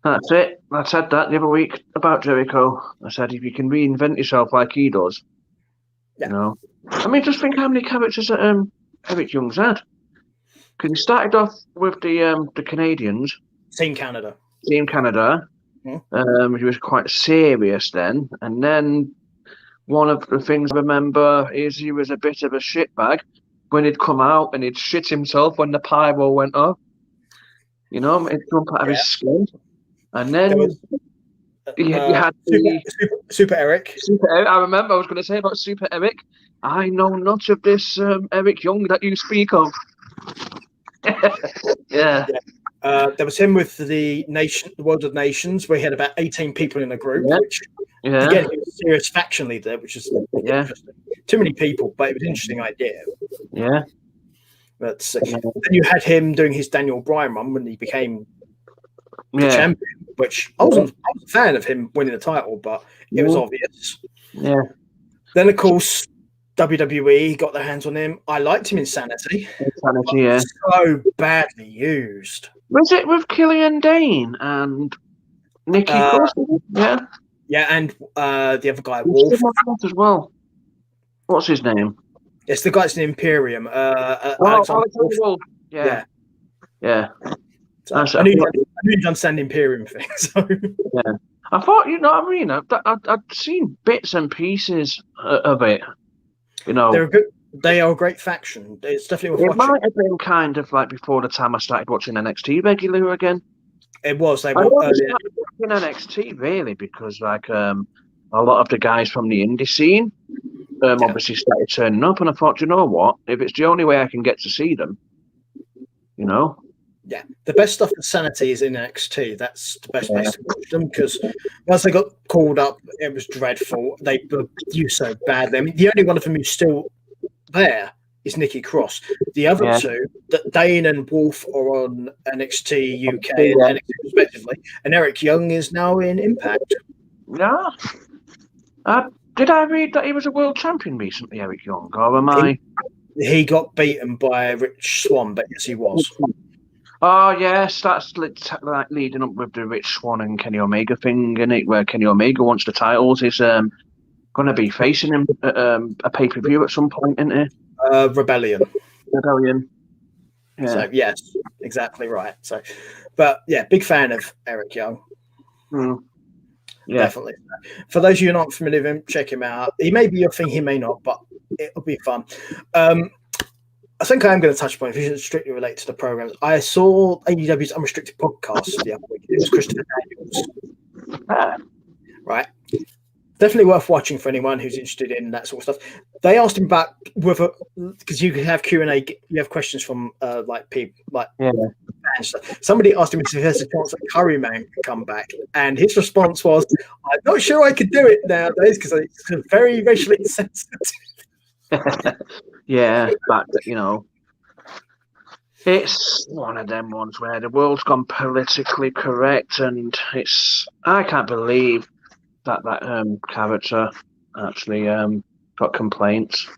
That's it. I said that the other week about Jericho. I said, if you can reinvent yourself like he does, I mean, just think how many characters that Eric Young's had. Because he started off with the Canadians. Team Canada. He was quite serious then. And then one of the things I remember is he was a bit of a shitbag when he'd come out and he'd shit himself when the pyro went off. He'd jump out of his skin. And then you had Super Eric. I remember I was going to say about Super Eric. I know not of this Eric Young that you speak of. Yeah. There was him with the World of Nations, where he had about 18 people in a group. Which, again, he was a serious faction leader, which is interesting. Too many people, but it was an interesting idea. Yeah. But then you had him doing his Daniel Bryan run when he became the champion, which I was a fan of him winning the title, but it was obvious. Yeah. Then, of course, WWE got their hands on him. I liked him in Sanity. So badly used. Was it with Killian Dane and Nikki Cross, yeah. Yeah, and the other guy, Wolf. As well. What's his name? It's the guy's in Imperium. Alexander Wolf. Yeah. So I knew you'd understand the Imperium thing. So. Yeah. I thought, you know what I mean? I'd seen bits and pieces of it. You know, they are a great faction. It's definitely worth watching. Might have been kind of like before the time I started watching NXT regularly again. It was. I started watching NXT really because like a lot of the guys from the indie scene obviously started turning up, and I thought, you know what? If it's the only way I can get to see them, you know. Yeah, the best stuff in Sanity is in NXT. That's the best place to watch them because once they got called up, it was dreadful. They were used so badly. I mean, the only one of them who's still there is Nikki Cross. The other two, Dane and Wolf, are on NXT UK and NXT respectively, and Eric Young is now in Impact. Yeah. Did I read that he was a world champion recently, Eric Young, or am I? He got beaten by Rich Swann, but yes, he was. Oh yes, that's like leading up with the Rich Swann and Kenny Omega thing, isn't it? Where Kenny Omega wants the titles. Is going to be facing him at a pay-per-view at some point, isn't it? Rebellion. Yeah. So yes, exactly right. So, but yeah, big fan of Eric Young. Yeah, definitely. For those of you who are not familiar with him, check him out. He may be your thing, he may not, but it'll be fun. I think I am going to touch upon it. If it's strictly related to the programs. I saw AEW's Unrestricted podcast the other week. It was Christopher Daniels. Right. Definitely worth watching for anyone who's interested in that sort of stuff. They asked him about whether, because you can have Q&A, you have questions from people, fans. Somebody asked him if there's a chance that Curry Man could come back, and his response was, "I'm not sure I could do it nowadays because it's very racially insensitive." Yeah, but you know, it's one of them ones where the world's gone politically correct, and I can't believe that character actually got complaints.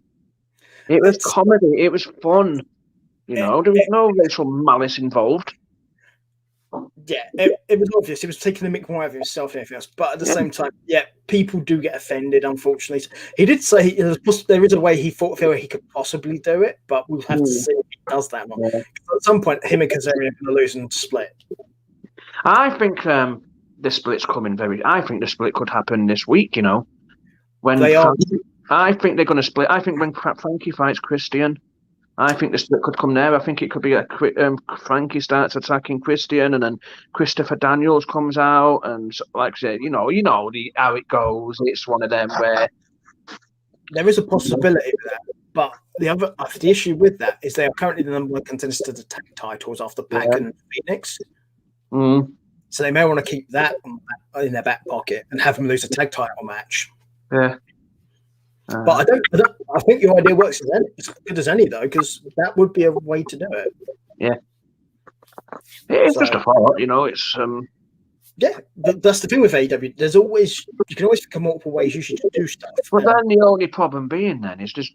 It was comedy, it was fun, you know, there was no racial malice involved. Yeah, it was obvious. He was taking the mick more of himself than anything else. But at the same time, people do get offended, unfortunately. He did say there is a way he feel he could possibly do it, but we'll have to see if he does that or not. At some point, him and Kazarian are going to lose and split. I think the split's coming I think the split could happen this week, you know. I think they're going to split. I think when Frankie fights Christian, I think the split could come there. I think it could be Frankie starts attacking Christian, and then Christopher Daniels comes out, and like I said, you know how it goes. It's one of them where there is a possibility of that, but the issue with that is they are currently the number one contenders to the tag titles after Pac and Phoenix. So they may want to keep that in their back pocket and have them lose a tag title match. Yeah. But I think your idea works as good as any, though, because that would be a way to do it. Yeah. It's just a thought, you know. It's yeah, that's the thing with AEW. You can always think of multiple ways you should do stuff. But then the only problem being then is just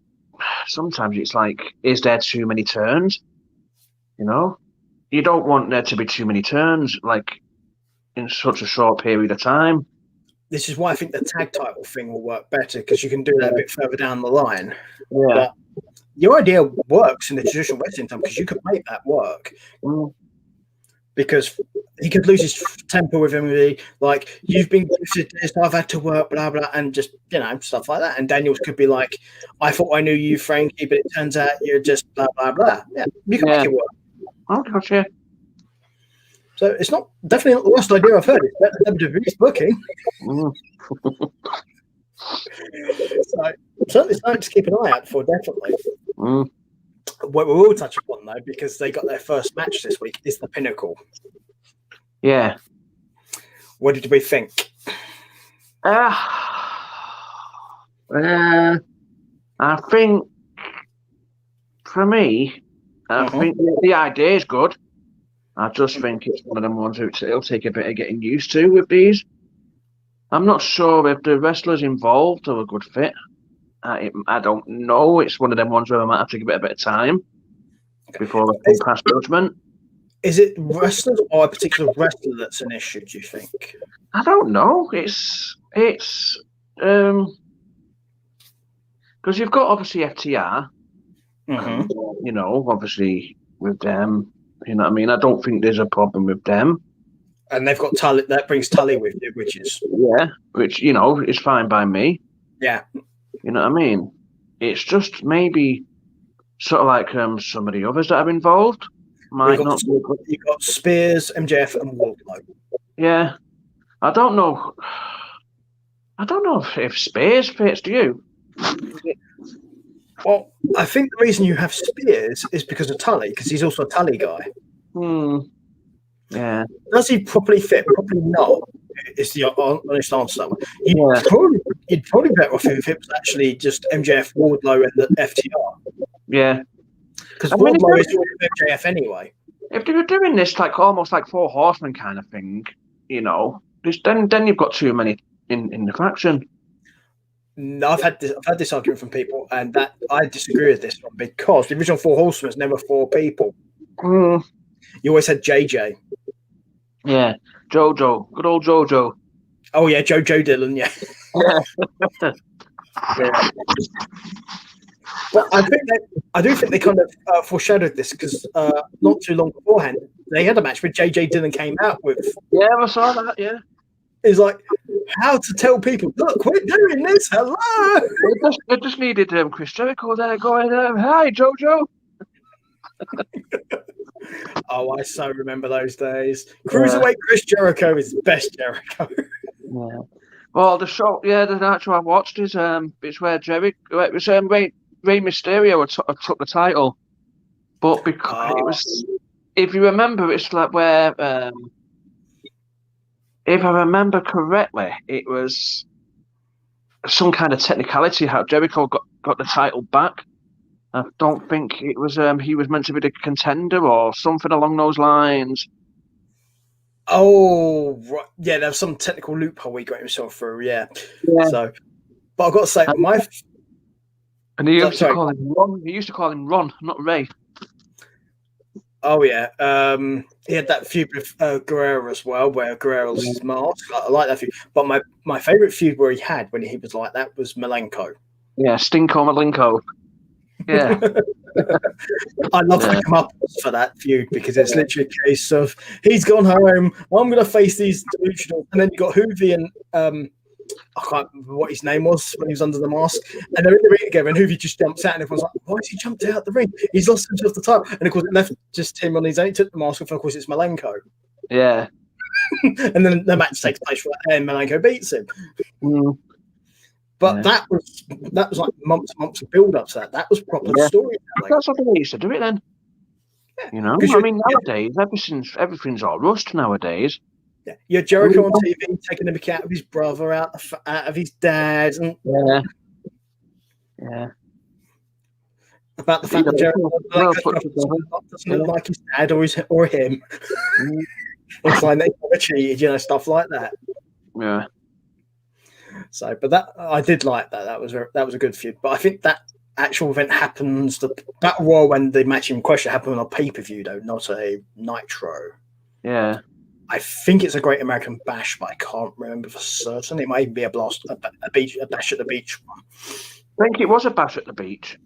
sometimes it's like, is there too many turns? You know, you don't want there to be too many turns, like in such a short period of time. This is why I think the tag title thing will work better, because you can do that a bit further down the line. Yeah. But your idea works in the traditional wrestling time because you could make that work. Because he could lose his temper with him, like, you've been gifted this, I've had to work, blah, blah, and just, you know, stuff like that. And Daniels could be like, I thought I knew you, Frankie, but it turns out you're just blah, blah, blah. Yeah, you can make it work. Oh, gosh, yeah. So it's definitely not the worst idea I've heard. It's better than WWE's booking. So certainly something to keep an eye out for, definitely. What we will touch upon, though, because they got their first match this week, is the Pinnacle. Yeah. What did we think? I think, for me, I think the idea is good. I just think it's one of them ones it'll take a bit of getting used to with these. I'm not sure if the wrestlers involved are a good fit. I don't know. It's one of them ones where I might have to give it a bit of time before I can pass judgment. Is it wrestlers or a particular wrestler that's an issue, do you think? I don't know. It's because you've got obviously FTR, and, you know, obviously with them, you know what I mean? I don't think there's a problem with them. And they've got Tully, that brings Tully with you, which is... Yeah, which, you know, is fine by me. Yeah. You know what I mean? It's just maybe sort of like some of the others that are involved might not be. You've got Spears, MJF, and Wardlow. Yeah. I don't know if Spears fits, do you? Well, I think the reason you have Spears is because of Tully, because he's also a Tully guy. Yeah. Does he properly fit? Probably not. Is the honest answer. You'd probably be better off if it was actually just MJF, Wardlow, and the FTR. Yeah. Because Wardlow is MJF anyway. If they were doing this like almost like Four Horsemen kind of thing, you know, then you've got too many in the faction. No, I've had this argument from people, and that I disagree with this one because the original Four Horsemen was never 4 people. You always had JJ. Yeah, JoJo, good old JoJo. Oh yeah, Joe Dillon. Yeah. Yeah. But I do think they kind of foreshadowed this because not too long beforehand they had a match where JJ Dillon came out with. Yeah, I saw that. Yeah. It's like how to tell people, look, we're doing this. Hello. It just needed Chris Jericho there going, hi, JoJo. Oh, I so remember those days. Cruiserweight Chris Jericho is best Jericho. Yeah. Well, the show, the actual I watched is it's where it was Rey Mysterio took the title, but because it was, if you remember, it's like where, if I remember correctly, it was some kind of technicality how Jericho got the title back. I don't think it was he was meant to be the contender or something along those lines. Oh, right. Yeah, there was some technical loophole he got himself through. Yeah. So, but I've got to say, and he used to call him Ron. He used to call him Ron, not Ray. Oh yeah, he had that feud with Guerrero as well, where Guerrero lost his mask. I like that feud. But my favorite feud where he had when he was like that was Malenko. Yeah, Stinko Malenko. Yeah. I love to come up for that feud because it's literally a case of he's gone home, I'm going to face these delusional, and then you got Hoovy and I can't remember what his name was when he was under the mask, and they're in the ring together, and Hoovy just jumps out, and everyone's like, "Why has he jumped out the ring? He's lost himself the time." And of course, it left just him on his own. He took the mask off, and of course, it's Malenko. Yeah. And then the match takes place, and Malenko beats him. But that was like months of build up to that. That was proper storytelling. That's how they used to do it then. Yeah. You know, I mean, nowadays everything's all rushed nowadays. Yeah, you had Jericho on TV taking the mick out of his brother, out of his dad, and about the fact that Jericho doesn't look like his dad or him. It's like they cheated, you know, stuff like that. Yeah. So, but that I did like that. That was a good feud. But I think that actual event happens. The Battle Royal, when the match in question happened on a pay-per-view, though, not a Nitro. Yeah. I think it's a Great American Bash, but I can't remember for certain. It might be a Bash at the Beach one. I think it was a Bash at the Beach.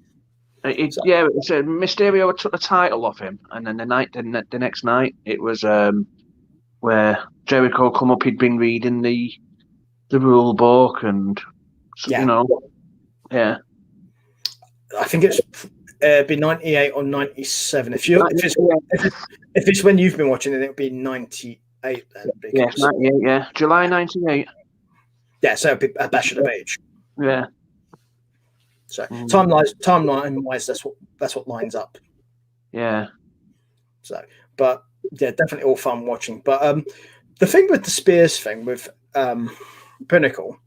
It's Mysterio took the title off him, and then the next night it was where Jericho come up. He'd been reading the rule book, and you know, I think it's be 98 or 97. If it's when you've been watching it, it'll be 98 then. Yes, 98. Yeah, July 98. Yeah, so it'll be a Bash at the Beach. Yeah. So timeline wise, that's what lines up. Yeah. So, but yeah, definitely all fun watching. But the thing with the Spears thing with Pinnacle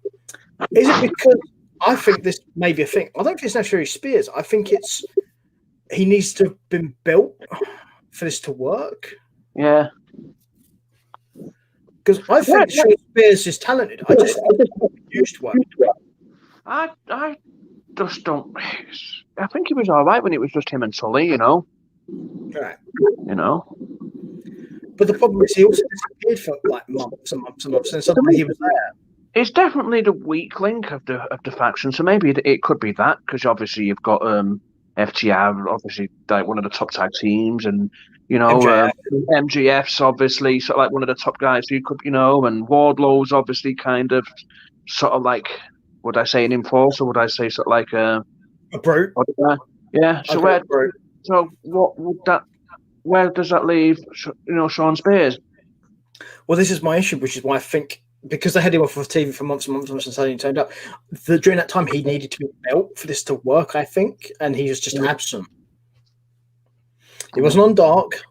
is it because I think this may be a thing. I don't think it's necessarily Spears. I think it's he needs to have been built for this to work. Yeah. Because I think Spears is talented. I just used to work. I just don't. I think he was all right when it was just him and Tully, you know. Right. You know. But the problem is he also disappeared for like months and months and months, and suddenly he was there. It's definitely the weak link of the faction, so maybe it could be that, because obviously you've got FTR, obviously like one of the top tag teams, and MJF's obviously sort of like one of the top guys who could, and Wardlow's obviously kind of sort of like, would I say an enforcer? Would I say sort of like a brute? Yeah. So what would that? Where does that leave? Sean Spears. Well, this is my issue, which is why I think because they had him off of TV for months and months and months and suddenly he turned up. During that time, he needed to be built for this to work, I think, and he was just absent. He wasn't on Dark.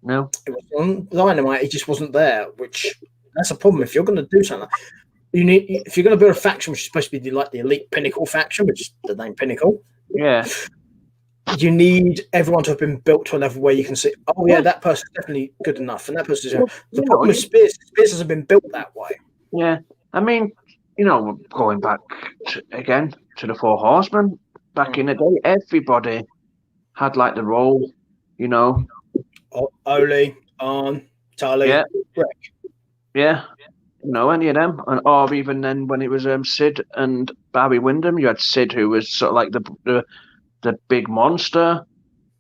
No. It was on Dynamite. He just wasn't there, which that's a problem. If you're going to do something, if you're going to build a faction which is supposed to be like the Elite Pinnacle faction, which is the name Pinnacle. Yeah. You need everyone to have been built to a level where you can see, oh yeah, that person's definitely good enough, and that person's. The problem with Spears hasn't been built that way. Yeah, I mean, going back to the Four Horsemen back in the day, everybody had like the role, Ole, Arn, Tully, Rick. Yeah, any of them, or even then when it was Sid and Barry Windham, you had Sid who was sort of like the big monster,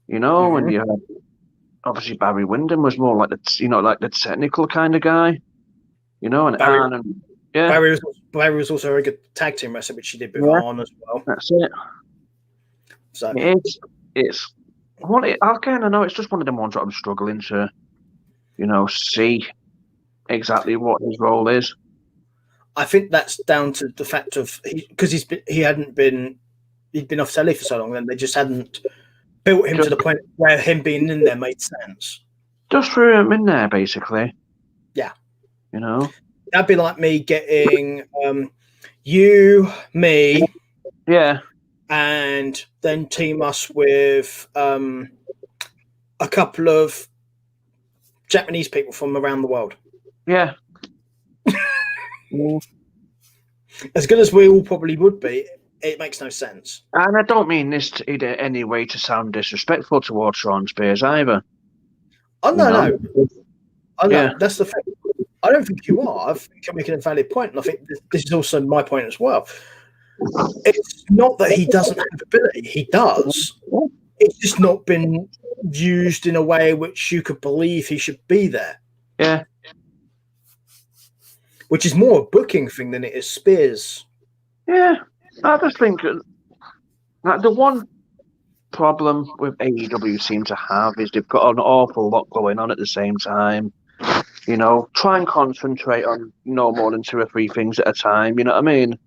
and you had obviously Barry Windham was more like the technical kind of guy, and Barry was also a very good tag team wrestler, which she did with Arn as well. That's it. So it's I kind of know it's just one of them ones that I'm struggling to, see exactly what his role is. I think that's down to the fact of because he'd been off telly for so long, then they just hadn't built him to the point where him being in there made sense. Just threw him in there, basically. Yeah. That'd be like me getting you, me, and then team us with a couple of Japanese people from around the world. Yeah. As good as we all probably would be, it makes no sense. And I don't mean this in any way to sound disrespectful towards Sean Spears either. Oh, no. That's the thing. I don't think you are. I think you're making a valid point, and I think this is also my point as well. It's not that he doesn't have ability. He does. It's just not been used in a way which you could believe he should be there. Yeah. Which is more a booking thing than it is Spears. Yeah. I just think the one problem with AEW seem to have is they've got an awful lot going on at the same time. Try and concentrate on no more than 2 or 3 things at a time. You know what I mean?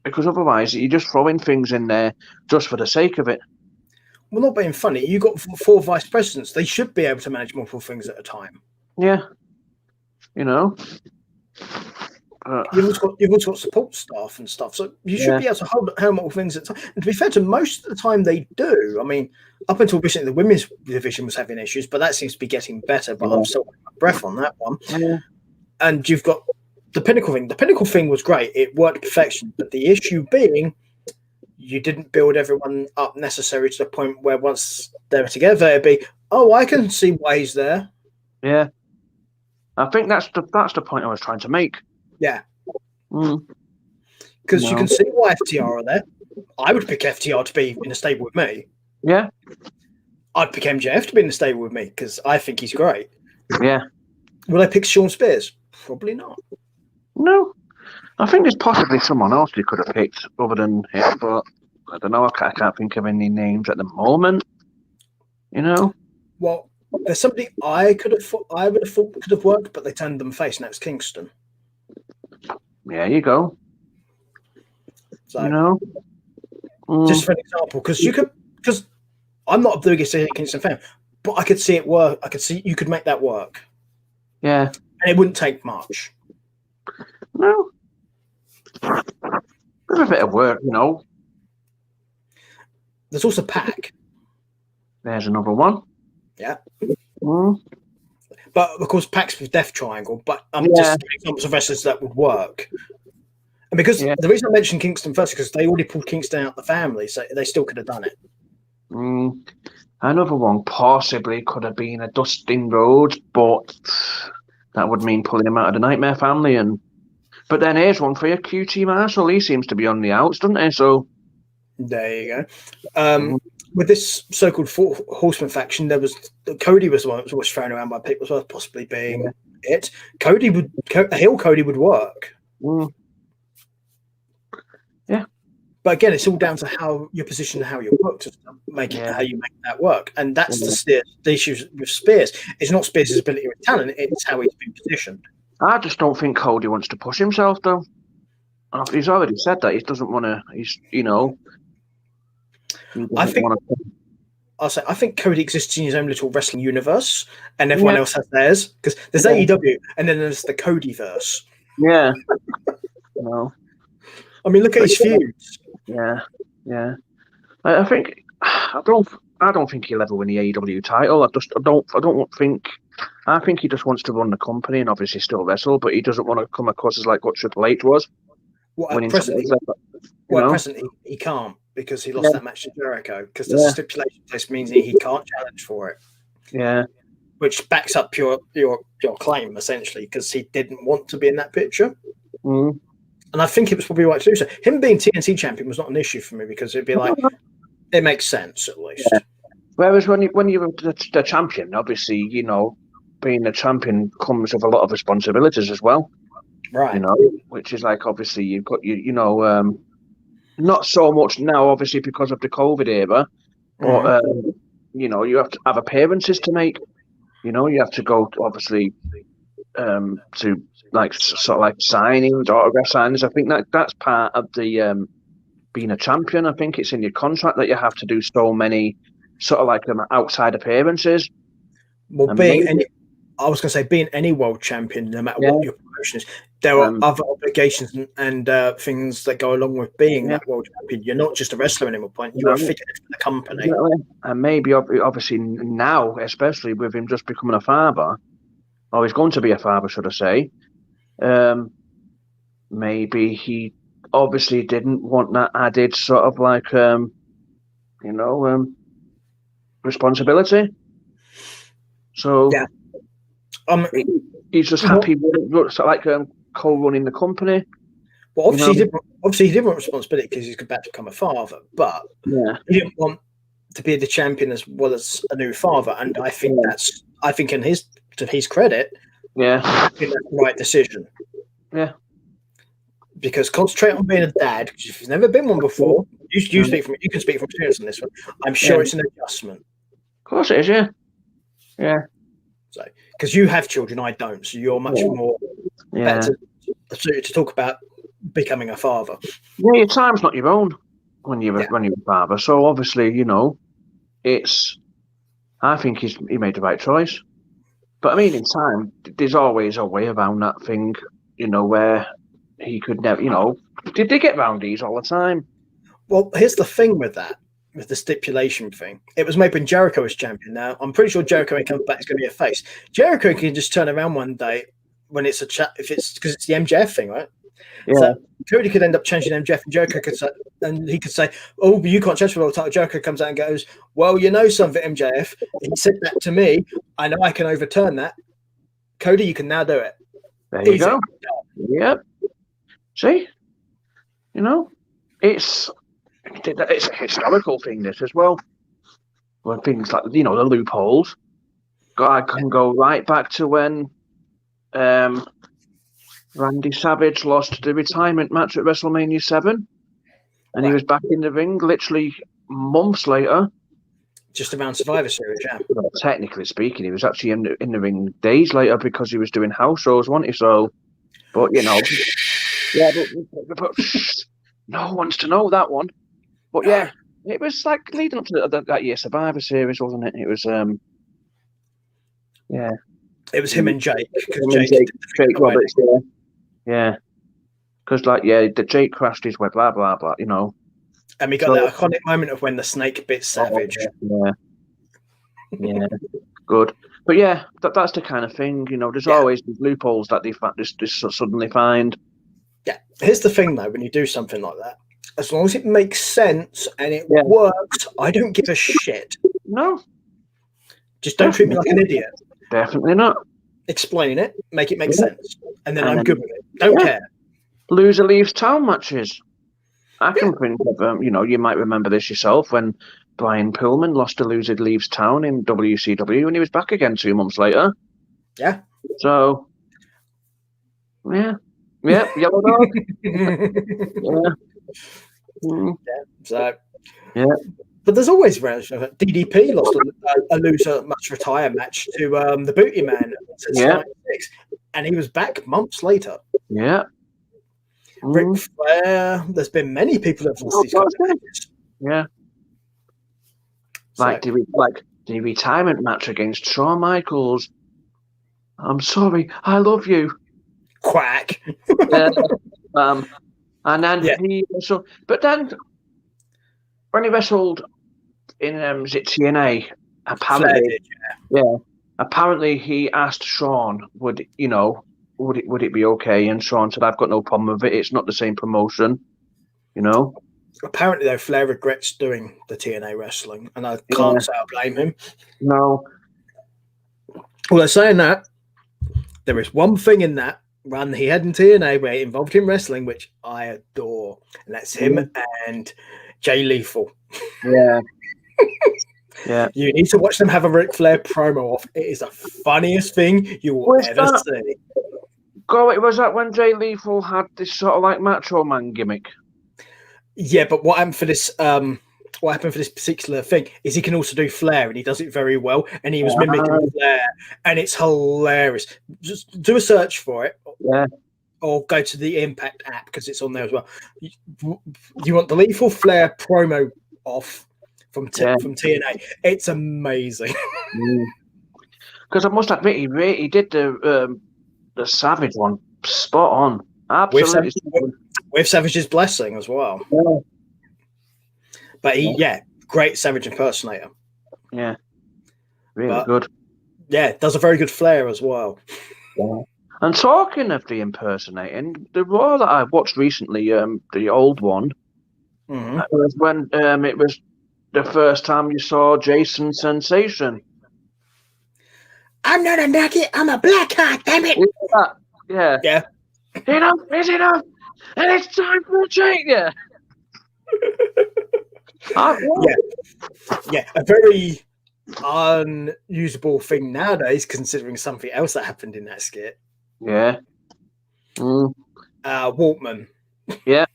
Because otherwise you're just throwing things in there just for the sake of it. Well, not being funny, you got 4 vice presidents. They should be able to manage multiple things at a time. Yeah. You've also got support staff and stuff, so you should be able to hold multiple things at a time. And to be fair, to most of the time they do. I mean, up until recently, the women's division was having issues, but that seems to be getting better. But I'm still holding my breath on that one. Yeah. And you've got the Pinnacle thing. The Pinnacle thing was great; it worked perfection. But the issue being, you didn't build everyone up necessarily to the point where once they were together, it'd be, oh, I can see why he's there. Yeah, I think that's the point I was trying to make. Yeah. Because you can see why FTR are there. I would pick FTR to be in a stable with me. Yeah. I'd pick MJF to be in a stable with me because I think he's great. Yeah. Will I pick Sean Spears? Probably not. No. I think there's possibly someone else you could have picked other than him, but I don't know. I can't think of any names at the moment. Well, there's somebody I would have thought could have worked, but they turned them face, and that's Kingston. There you go. So, just for an example, because I'm not the biggest Kingston fan, but I could see it work. I could see you could make that work. Yeah, and it wouldn't take much. No, there's a bit of work, There's also Pac. There's another one. Yeah. But of course, Pac's with Death Triangle. But just examples of wrestlers that would work. And because the reason I mentioned Kingston first is because they already pulled Kingston out of the family, so they still could have done it. Another one possibly could have been a Dustin Rhodes, but that would mean pulling him out of the Nightmare family. But then here's one for you, QT Marshall. He seems to be on the outs, doesn't he? So there you go. With this so-called Horseman faction, there was Cody was the one that was thrown around by people as well, possibly being it. Cody would work. Yeah. But again, it's all down to how your position and how you work to make it, how you make that work. And that's the issue with Spears. It's not Spears' ability or talent, it's how he's been positioned. I just don't think Cody wants to push himself, though. He's already said that he doesn't want to. I think Cody exists in his own little wrestling universe, and everyone else has theirs. Because there's AEW, and then there's the Codyverse. Yeah. No. I mean, look at his feuds. Yeah. I don't think he'll ever win the AEW title. I think he just wants to run the company and obviously still wrestle, but he doesn't want to come across as like what Triple H was. At present, he can't because he lost that match to Jericho because the stipulation place means he can't challenge for it. Yeah. Which backs up your claim, essentially, because he didn't want to be in that picture. Mm. And I think it was probably right to do so. Him being TNT champion was not an issue for me because it'd be like, it makes sense at least. Yeah. Whereas when you're the champion, obviously, being the champion comes with a lot of responsibilities as well. Right. Which is like, obviously, you've got, not so much now, obviously, because of the COVID era, but, you have to have appearances to make. You have to go, obviously, to like sort of like signings, autograph signings. I think that's part of the being a champion. I think it's in your contract that you have to do so many sort of like outside appearances. Well, being any world champion, no matter what your promotion is, there are other obligations and things that go along with being that world champion. You're not just a wrestler anymore. You're a figure for the company. And maybe, obviously, now, especially with him just becoming a father, or he's going to be a father, should I say, maybe he obviously didn't want that added sort of like, responsibility. So he's just happy with sort of like co-running the company. Well, obviously he didn't want responsibility because he's about to become a father, but he didn't want to be the champion as well as a new father. And I think to his credit, I think that's the right decision. Yeah. Because concentrate on being a dad, because if you've never been one before, you can speak from experience on this one. I'm sure it's an adjustment. Of course it is, yeah. Yeah. So, because you have children, I don't, so you're much more better to talk about becoming a father. Yeah, your time's not your own when you're a father. So obviously, I think he made the right choice. But I mean, in time, there's always a way around that thing, where he could never, did they get round these all the time? Well, here's the thing with that. With the stipulation thing, it was made when Jericho was champion. Now, I'm pretty sure Jericho, when he comes back, is going to be a face. Jericho can just turn around one day when it's if it's because it's the MJF thing, right? Yeah. So Cody could end up changing MJF, and Jericho could say, "Oh, but you can't change for the title." Jericho comes out and goes, "Well, you know something, MJF. He said that to me. I know I can overturn that. Cody, you can now do it." There you go. Yep. See, it's a historical thing, this as well. When things like the loopholes, I can go right back to when Randy Savage lost the retirement match at WrestleMania 7, and he was back in the ring literally months later. Just around Survivor Series, yeah. Well, technically speaking, he was actually in the ring days later because he was doing house shows, wasn't he? So, but but no one wants to know that one. But yeah, it was like leading up to that year Survivor Series, wasn't it? It was It was him and Jake. Jake Roberts, yeah. Because the Jake crashed his way, blah blah blah, And we got that iconic moment of when the snake bit Savage. Yeah, good. But yeah, that's the kind of thing, there's always these loopholes that they just suddenly find. Yeah, here's the thing though, when you do something like that, as long as it makes sense and it works, I don't give a shit. No. Just don't treat me like an idiot. Definitely not. Explain it, make it make sense, and then I'm good with it. Don't care. Loser leaves town matches. I can think of, you might remember this yourself when Brian Pillman lost to Loser Leaves Town in WCW and he was back again 2 months later. Yeah. So, yellow dog. Yeah. So, yeah. But there's always DDP lost a loser must retire match to the Booty Man since 96, and he was back months later. Yeah. Ric Flair. There's been many people that have lost these kinds of matches. Yeah. Like the retirement match against Shawn Michaels. I'm sorry, I love you. Quack. And then he wrestled, but then when he wrestled in is it TNA, apparently, apparently he asked Shawn, would it be okay? And Shawn said, I've got no problem with it. It's not the same promotion, Apparently, though, Flair regrets doing the TNA wrestling, and I can't say I blame him. No. Well, saying that, there is one thing in that run he had in TNA where it involved him wrestling, which I adore, and that's him and Jay Lethal. Yeah. Yeah. You need to watch them have a Ric Flair promo off. It is the funniest thing you will ever see. Was that when Jay Lethal had this sort of like Macho Man gimmick? Yeah, but what happened for this particular thing is he can also do Flair, and he does it very well. And he was mimicking Flair, and it's hilarious. Just do a search for it, or go to the Impact app because it's on there as well. You want the Lethal Flair promo off from TNA? It's amazing. Because I must admit, he did the Savage one spot on, absolutely. With Savage's blessing as well. Yeah. But great Savage impersonator. Yeah. Really good. Yeah, does a very good Flair as well. Yeah. And talking of the impersonating, the Raw that I watched recently, the old one, was when it was the first time you saw Jason Sensation. I'm not a nugget, I'm a black heart, damn it. Yeah. Yeah. Enough is enough. And it's time for a change. Yeah. A very unusable thing nowadays, considering something else that happened in that skit. Yeah. Waltman. Yeah.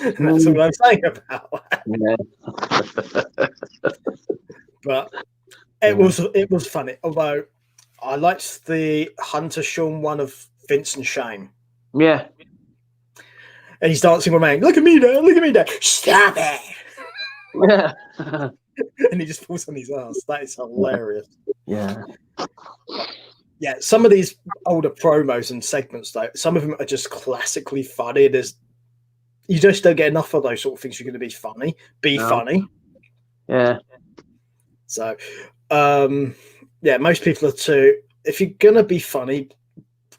And that's what I'm saying about that. Yeah. But it was funny. Although I liked the Hunter Sean one of Vince and Shane. Yeah. And he's dancing with a man. Look at me, Dad. Look at me, Dad. Stop it. Yeah. And he just falls on his ass. That is hilarious. Yeah. Yeah. Some of these older promos and segments, though, some of them are just classically funny. You just don't get enough of those sort of things. You're going to be funny. Funny. Yeah. So, most people are too. If you're going to be funny,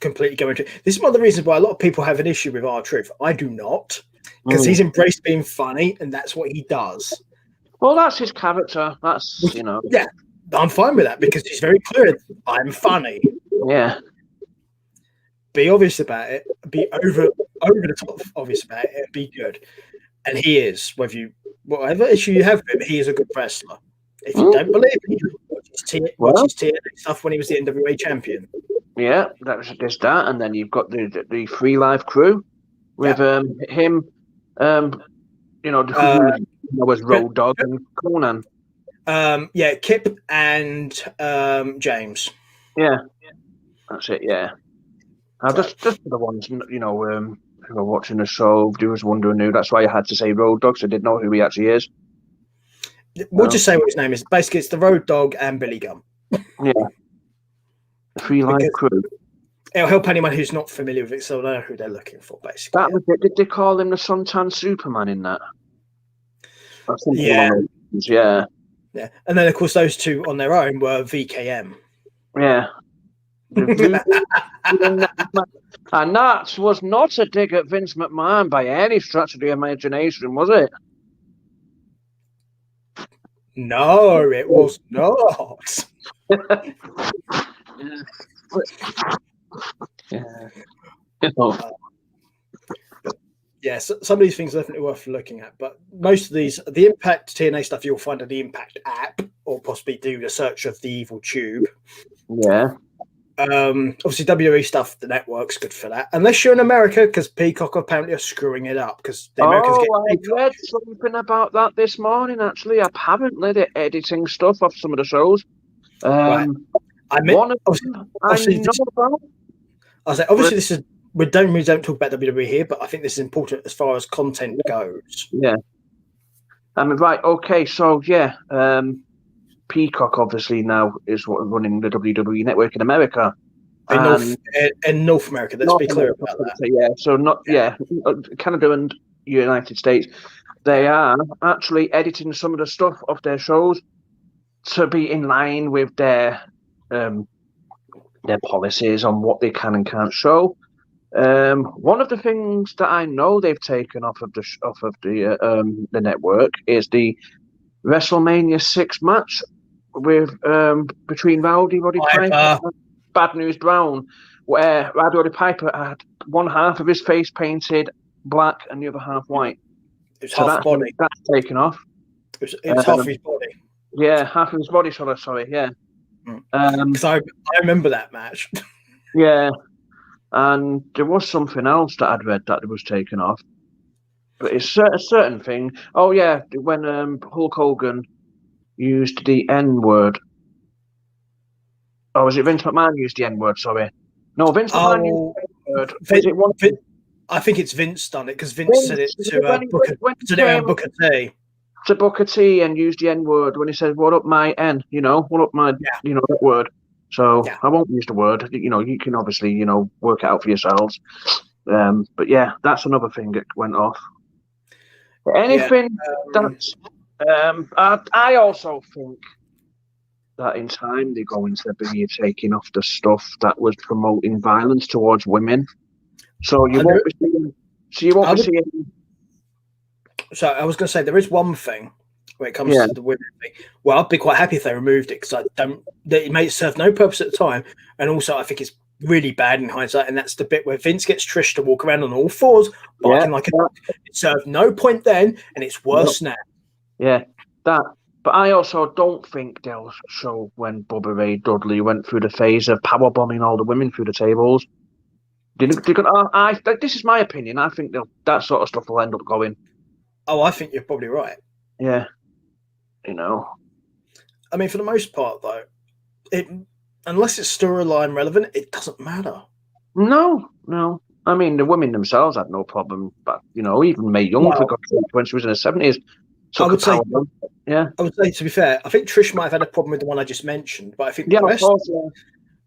completely go into it. This is one of the reasons why a lot of people have an issue with R-Truth. I do not, because he's embraced being funny, and that's what he does. Well, that's his character. That's, Yeah, I'm fine with that because he's very clear. I'm funny. Yeah. Be obvious about it. Be over the top obvious about it. Be good. And he is. Whatever issue you have with him, he is a good wrestler. If you don't believe me, watch his TNA stuff when he was the NWA champion. Yeah, there's that, and then you've got the Free Life crew with him. Was Road Dogg and Conan. Kip and James. Yeah, that's it. Yeah, just for the ones who are watching the show, who was wondering who. That's why I had to say Road Dogg, so I didn't know who he actually is. We'll just say what his name is. Basically, it's the Road Dogg and Billy Gunn. Yeah. Free Life crew. It'll help anyone who's not familiar with it, so they know who they're looking for, basically. That was it. Did they call him the Suntan Superman in that? Yeah. Yeah. Yeah. And then, of course, those two on their own were VKM. Yeah. And that was not a dig at Vince McMahon by any stretch of the imagination, was it? No, it was not. Yeah. Yeah, so some of these things are definitely worth looking at, but most of these, the Impact TNA stuff, you'll find on the Impact app, or possibly do the search of the Evil Tube. Yeah. Obviously, WWE stuff, the network's good for that, unless you're in America, because Peacock apparently are screwing it up because the Americans get Peacock. I read something about that this morning. Actually, apparently they're editing stuff off some of the shows. Right. One of them I know about. I was like, obviously, this is we don't talk about WWE here, but I think this is important as far as content goes. Yeah. I mean, right. Okay. So yeah, Peacock obviously now is running the WWE network in America. In North America, let's be clear about that. Yeah. So Canada and United States, they are actually editing some of the stuff of their shows to be in line with their policies on what they can and can't show. One of the things that I know they've taken off of the network is the WrestleMania 6 match with between Roddy Piper and Bad News Brown, where Roddy Piper had one half of his face painted black and the other half white. It's half body. That's taken off. It's half of his body. Yeah, half of his body. Sorry. Yeah. Because I remember that match. Yeah. And there was something else that I'd read that was taken off. But it's a certain thing. Oh, yeah, when Hulk Hogan used the N-word. Oh, was it Vince McMahon used the N-word? Sorry. No, Vince McMahon used the N-word. I think it's Vince done it, because Vince said it to Booker T. To Booker T and used the N-word when he said, "What up my N?" What up my, that word. So I won't use the word. You can obviously, work it out for yourselves. But yeah, that's another thing that went off. Anything that's I also think that in time they're going to be taking off the stuff that was promoting violence towards women. So you won't be seeing. So I was going to say there is one thing when it comes to the women thing. Well, I'd be quite happy if they removed it, because it may serve no purpose at the time, and also I think it's really bad in hindsight, and that's the bit where Vince gets Trish to walk around on all fours barking like a dog. It served no point then, and it's worse now. Yeah, that. But I also don't think they'll show when Bubba Ray Dudley went through the phase of powerbombing all the women through the tables. This is my opinion. I think that sort of stuff will end up going. Oh, I think you're probably right. Yeah. I mean, for the most part, though, unless it's storyline relevant, it doesn't matter. No. I mean, the women themselves had no problem, but even Mae Young got when she was in her 70s. I would say, to be fair, I think Trish might have had a problem with the one I just mentioned, but I think the rest,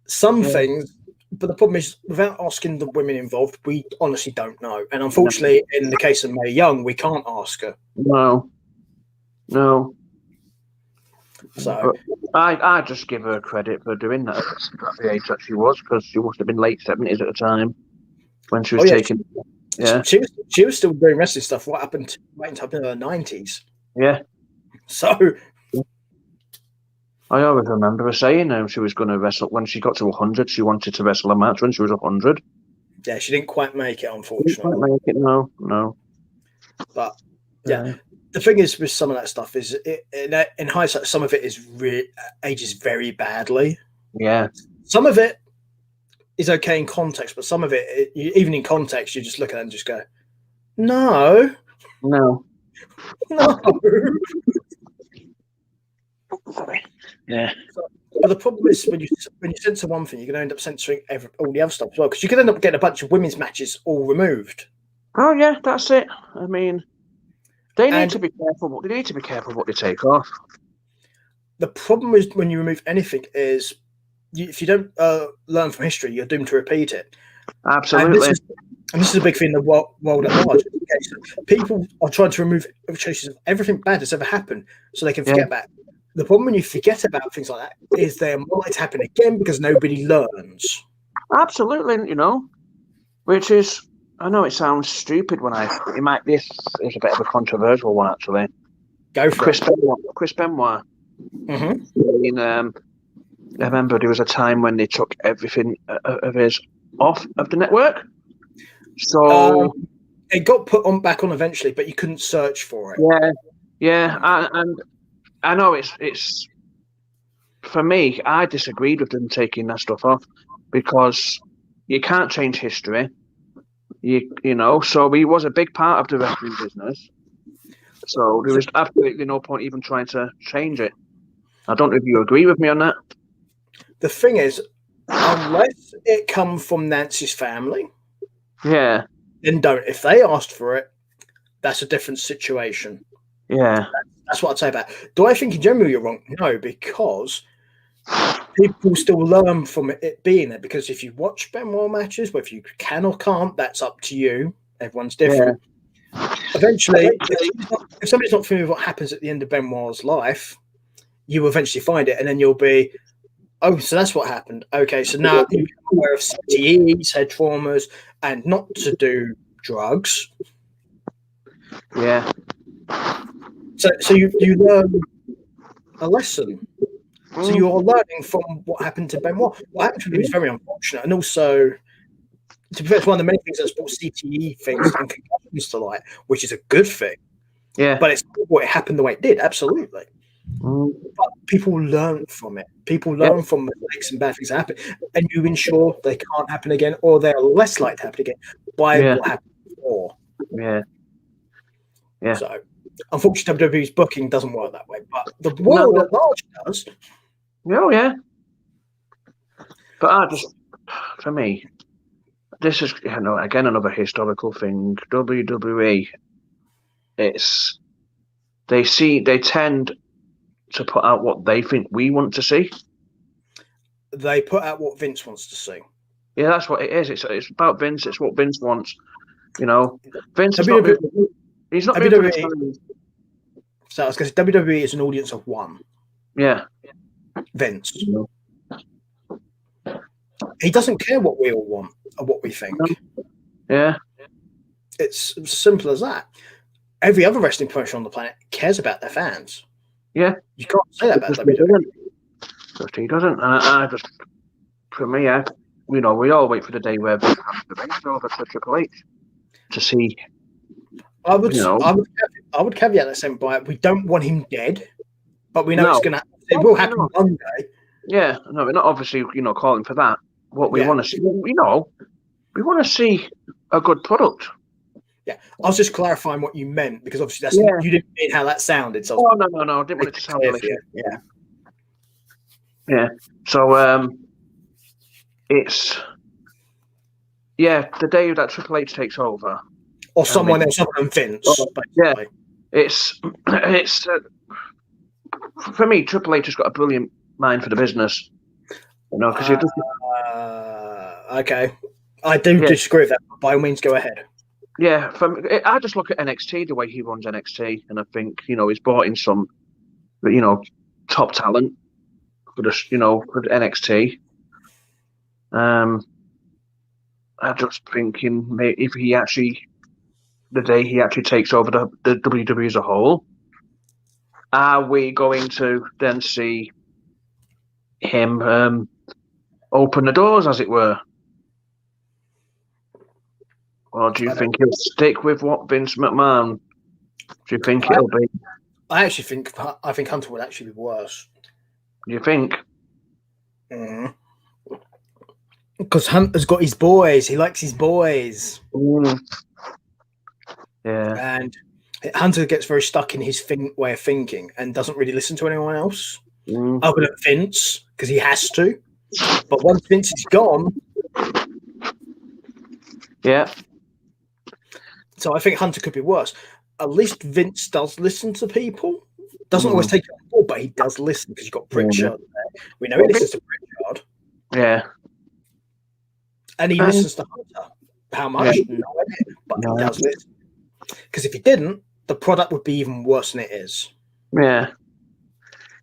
some things. But the problem is, without asking the women involved, we honestly don't know. And unfortunately, in the case of Mae Young, we can't ask her. No. So I just give her credit for doing that at the age that she was, because she must have been late 70s at the time when she was taking. She was still doing wrestling stuff. What happened right up in her 90s? Yeah. So I always remember her saying she was going to wrestle when she got to 100. She wanted to wrestle a match when she was 100. Yeah, she didn't quite make it, unfortunately. Didn't quite make it, no. But the thing is with some of that stuff is, in hindsight, some of it is ages very badly. Yeah. Some of it is okay in context, but some of it, even in context, you just look at it and just go, no. Yeah. But the problem is when you censor one thing, you're going to end up censoring all the other stuff as well, because you could end up getting a bunch of women's matches all removed. Oh yeah, that's it. I mean, they need to be careful. They need to be careful what they take off. The problem is when you remove anything is, if you don't learn from history, you're doomed to repeat it. Absolutely. And this is a big thing in the world at large. People are trying to remove traces of everything bad that's ever happened so they can forget about it. The problem when you forget about things like that is they might happen again because nobody learns. Absolutely, which is, I know it sounds stupid this is a bit of a controversial one, actually. Go for Chris Benoit. Chris Benoit. Mm-hmm. I remember there was a time when they took everything of his off of the network. So it got put on back on eventually, but you couldn't search for it. Yeah, and I know it's for me. I disagreed with them taking that stuff off because you can't change history. You know, so he was a big part of the wrestling business. So there was absolutely no point even trying to change it. I don't know if you agree with me on that. The thing is, unless it come from Nancy's family, then don't. If they asked for it, that's a different situation. Yeah. That's what I'd say about it. Do I think in general you're wrong? No, because people still learn from it being there. Because if you watch Benoit matches, whether you can or can't, that's up to you. Everyone's different. Eventually, if somebody's not familiar with what happens at the end of Benoit's life, you will eventually find it, and then you'll be, oh, so that's what happened. Okay, so now you're aware of CTEs, head traumas, and not to do drugs. Yeah. So you learn a lesson. So you're learning from what happened to Benoit. What happened to him is very unfortunate, and also, to be fair, it's one of the many things that's brought CTE things and concussions to light, which is a good thing. Yeah. But it's what it happened the way it did, absolutely. But people learn from it. People learn from mistakes and bad things that happen, and you ensure they can't happen again, or they're less likely to happen again by what happened before. Yeah. So, unfortunately, WWE's booking doesn't work that way, but the world at large does. Oh yeah. But for me, this is again another historical thing. WWE, they tend to put out what they think we want to see. They put out what Vince wants to see. Yeah, that's what it is. It's about Vince. It's what Vince wants. Vince is he's not WWE. So I was going to say WWE is an audience of one. Yeah. Vince. He doesn't care what we all want or what we think. Yeah. It's as simple as that. Every other wrestling promotion on the planet cares about their fans. Yeah. You can't say that about WWE. He doesn't. I just, for me, we all wait for the day where Vince has the reins over to Triple H to see. I would caveat that saying by we don't want him dead, but we know it will happen one day. Yeah, no, we're not obviously calling for that. What we want to see, we want to see a good product. Yeah, I was just clarifying what you meant because obviously you didn't mean how that sounded. So no, I didn't want it to sound like it. Yeah. So it's the day that Triple H takes over, or someone else other than Vince. It's for me. Triple H has got a brilliant mind for the business. Because you just okay. I do disagree with that. By all means, go ahead. Yeah, I just look at NXT, the way he runs NXT, and I think he's brought in some, top talent for NXT. I just thinking if the day he actually takes over the WWE as a whole, are we going to then see him open the doors, as it were? Or do you think he'll stick with what Vince McMahon? Do you think it'll be? I think Hunter would actually be worse. You think? Because Hunter's got his boys. He likes his boys. Yeah. And Hunter gets very stuck in his way of thinking and doesn't really listen to anyone else other than Vince because he has to. But once Vince is gone, so I think Hunter could be worse. At least Vince does listen to people. Doesn't always take it on board, but he does listen because you've got Pritchard there. We know he listens to Pritchard. Yeah. And he listens to Hunter. How much? No idea. But he does listen. Because if he didn't, the product would be even worse than it is. Yeah.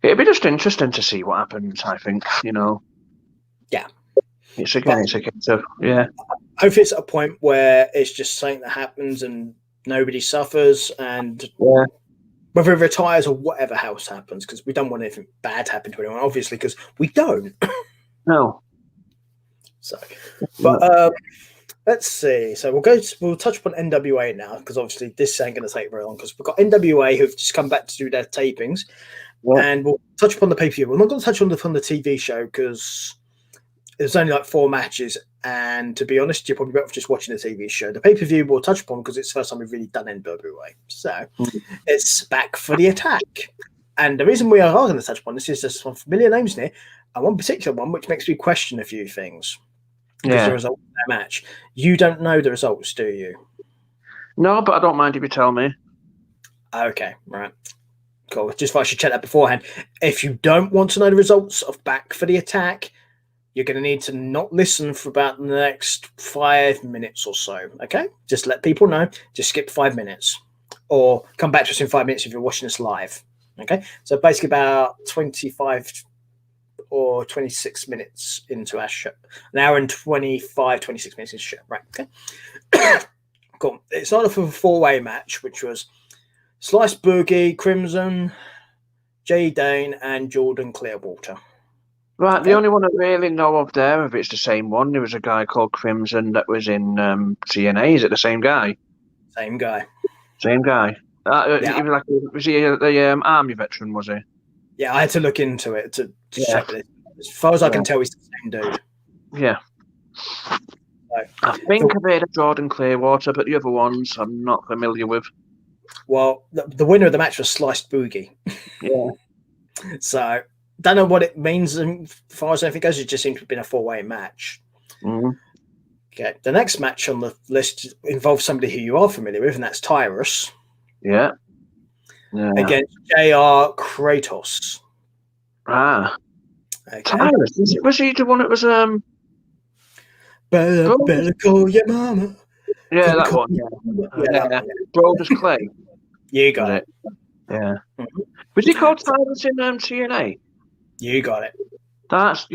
It'd be just interesting to see what happens, I think, Yeah. It's a case of, Hopefully it's at a point where it's just something that happens and nobody suffers and whether it retires or whatever else happens, because we don't want anything bad happen to anyone, obviously, because we don't. No. So, but let's see. So we'll touch upon NWA now, because obviously this ain't going to take very long, because we've got NWA who've just come back to do their tapings, and we'll touch upon the pay-per-view. We're not going to touch on the TV show because there's only like 4 matches, and to be honest, you're probably better off just watching the TV show. The pay-per-view we'll touch upon because it's the first time we've really done NWA. So it's back for the attack. And the reason we are going to touch upon this is there's some familiar names in here, and one particular one which makes me question a few things. Because the result of that match. You don't know the results, do you? No, but I don't mind if you tell me. Okay, right. Cool. Just thought I should check that beforehand. If you don't want to know the results of Back for the Attack, you're going to need to not listen for about the next 5 minutes or so, okay? Just let people know. Just skip 5 minutes. Or come back to us in 5 minutes if you're watching us live, okay? So basically about 25 or 26 minutes into our show. An hour and 25, 26 minutes into the show. Right, okay. Cool. It started off with a 4-way match, which was Slice Boogie, Crimson, Jay Dane, and Jordan Clearwater. Right, okay. The only one I really know of there, if it's the same one, there was a guy called Crimson that was in TNA. Is it the same guy? Same guy. Same guy. Was he the Army veteran, was he? Yeah, I had to look into it to check it. As far as I can tell, he's the same dude. Yeah. So, I think I've heard of Jordan Clearwater, but the other ones I'm not familiar with. Well, the winner of the match was Sliced Boogie. Yeah. So, don't know what it means as far as anything goes. It just seems to have been a 4-way match. Mm-hmm. Okay. The next match on the list involves somebody who you are familiar with, and that's Tyrus. Yeah. Against JR Kratos. Ah. Okay. Tyrus. Was he the one that was better call your mama. Yeah, that one. Yeah. Brodus Clay. You got it. Yeah. Mm-hmm. Was he called Tyrus in TNA? You got it. That's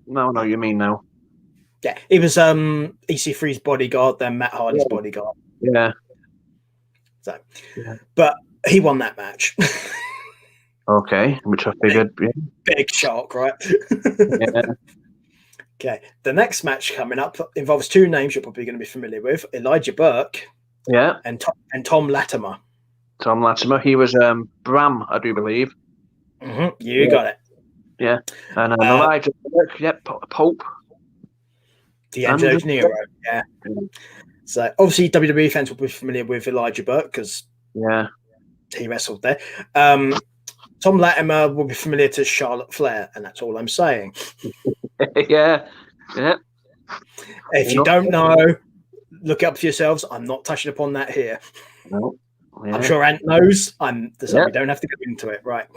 No, you mean now. Yeah, he was EC3's bodyguard, then Matt Hardy's bodyguard. Yeah. So, but he won that match. Okay, which I figured. Big shock, right? Yeah. Okay, the next match coming up involves 2 names you're probably going to be familiar with: Elijah Burke. Yeah. And Tom Latimer. Tom Latimer. He was Bram, I do believe. Mm-hmm. You got it. Yeah. And Elijah Burke. Yep. Pope. D'Angelo Nero. Yeah. So obviously WWE fans will be familiar with Elijah Burke because he wrestled there. Tom Latimer will be familiar to Charlotte Flair, and that's all I'm saying. Yeah. If you don't know, look it up for yourselves. I'm not touching upon that here. No. Yeah. I'm sure Ant knows. So we don't have to go into it. Right.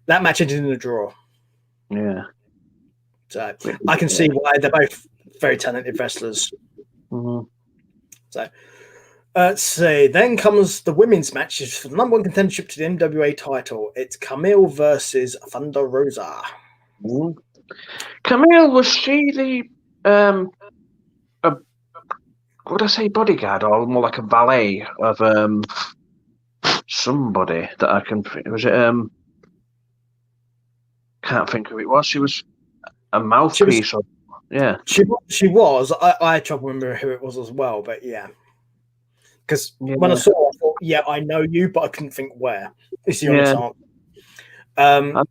That match ended in a draw. Yeah. So I can see why they're both very talented wrestlers. Mm-hmm. So let's see. Then comes the women's matches for the number 1 contendership to the NWA title. It's Camille versus Thunder Rosa. Mm-hmm. Camille, was she the would I say bodyguard or more like a valet of somebody that I can? Was it can't think who it was. She was a mouthpiece. She was. I had trouble remembering who it was as well, but yeah. Because when I saw her, I thought, I know you, but I couldn't think where. It's the honest answer.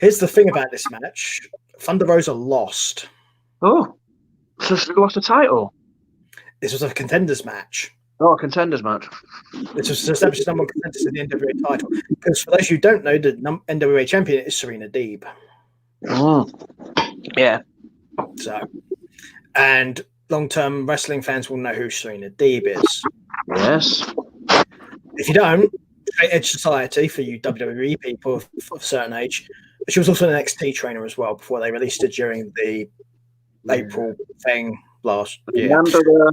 Here's the thing about this match. Thunder Rosa lost. Oh, so she lost the title? This was a contenders match. Oh, a contenders match. This was established number 1 contenders to the NWA title. Because for those who don't know, the NWA champion is Serena Deeb. Yeah. So, and long-term wrestling fans will know who Serena Deeb is. Yes. If you don't, Straight Edge Society, for you WWE people of a certain age, she was also an NXT trainer as well before they released her during the April thing last year. I remember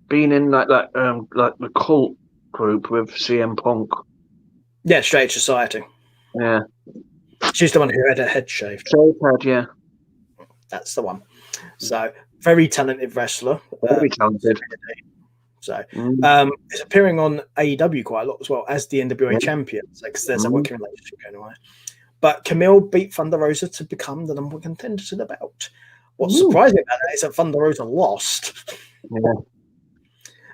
being in like the cult group with CM Punk. Yeah, Straight Edge Society. Yeah. She's the one who had her head shaved. Shaved head, yeah. That's the one. So, very talented wrestler. Very talented. So it's appearing on AEW quite a lot as well as the NWA champion, because there's a working relationship going on. But Camille beat Thunder Rosa to become the number one contender to the belt. What's surprising about that is that Thunder Rosa lost. Yeah.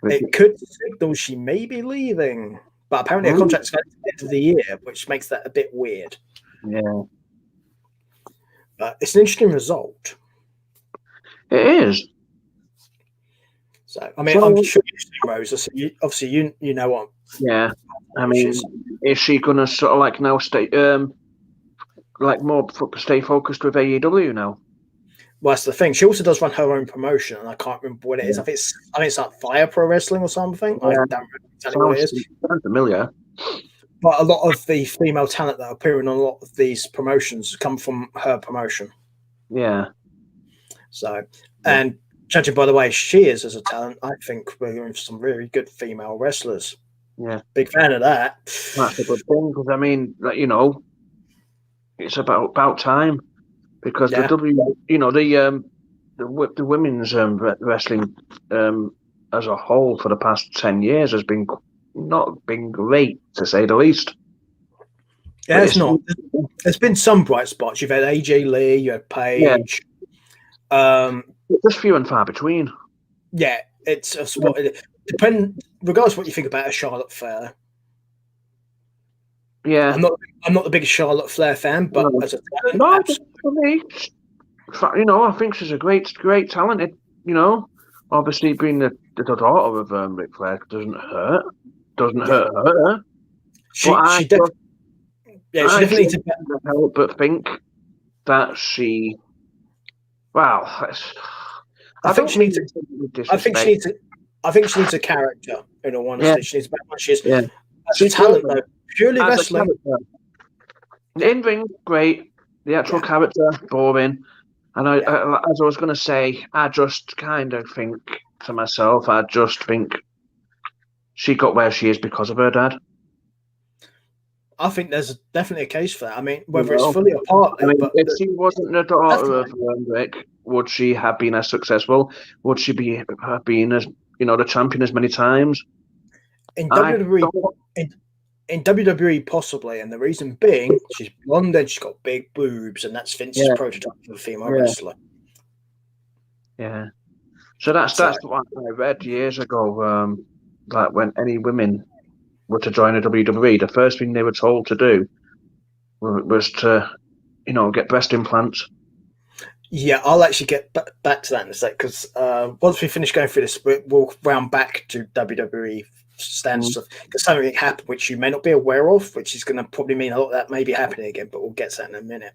It could signal she may be leaving, but apparently her contract's going to the end of the year, which makes that a bit weird. Yeah. But it's an interesting result. It is. So, I mean, I'm sure you've seen Rosa, so obviously you know what. Yeah. I mean, is she going to sort of like now stay focused with AEW now? Well, that's the thing. She also does run her own promotion, and I can't remember what it is. I think it's like Fire Pro Wrestling or something. I don't remember exactly what it is. Sounds familiar. But a lot of the female talent that are appearing on a lot of these promotions come from her promotion. Yeah. So, and judging by the way she is as a talent, I think we're going for some really good female wrestlers. Yeah. Big fan of that. That's a good thing, because I mean, it's about time, because the women's wrestling as a whole for the past 10 years has not been great, to say the least. Yeah, it's not. There's been some bright spots. You've had AJ Lee, you had Paige. Yeah. Just few and far between. Yeah, it's a spot. Regardless of what you think about Charlotte Flair. Yeah, I'm not the biggest Charlotte Flair fan, but as a talent, for me, I think she's a great talented. Obviously being the daughter of Ric Flair doesn't hurt. Doesn't hurt her. She definitely needs to help but think that she. Wow, I think she needs a character. In all honesty, she needs about what she is. Yeah. As a talent, though, purely wrestling. In ring, great. The actual character, boring. And as I was going to say, I just kind of think to myself, she got where she is because of her dad. I think there's definitely a case for that. I mean, whether it's fully or partly. But if she wasn't the daughter of Rick, would she have been as successful? Would she have been as the champion as many times? In WWE, possibly, and the reason being, she's blonde and she's got big boobs, and that's Vince's prototype of a female wrestler. Yeah. So that's what I read years ago. Like when any women were to join a WWE, the first thing they were told to do was to, get breast implants. Yeah, I'll actually get back to that in a sec, because once we finish going through this, we'll round back to WWE standard stuff, because something happened which you may not be aware of, which is going to probably mean a lot of that may be happening again, but we'll get to that in a minute.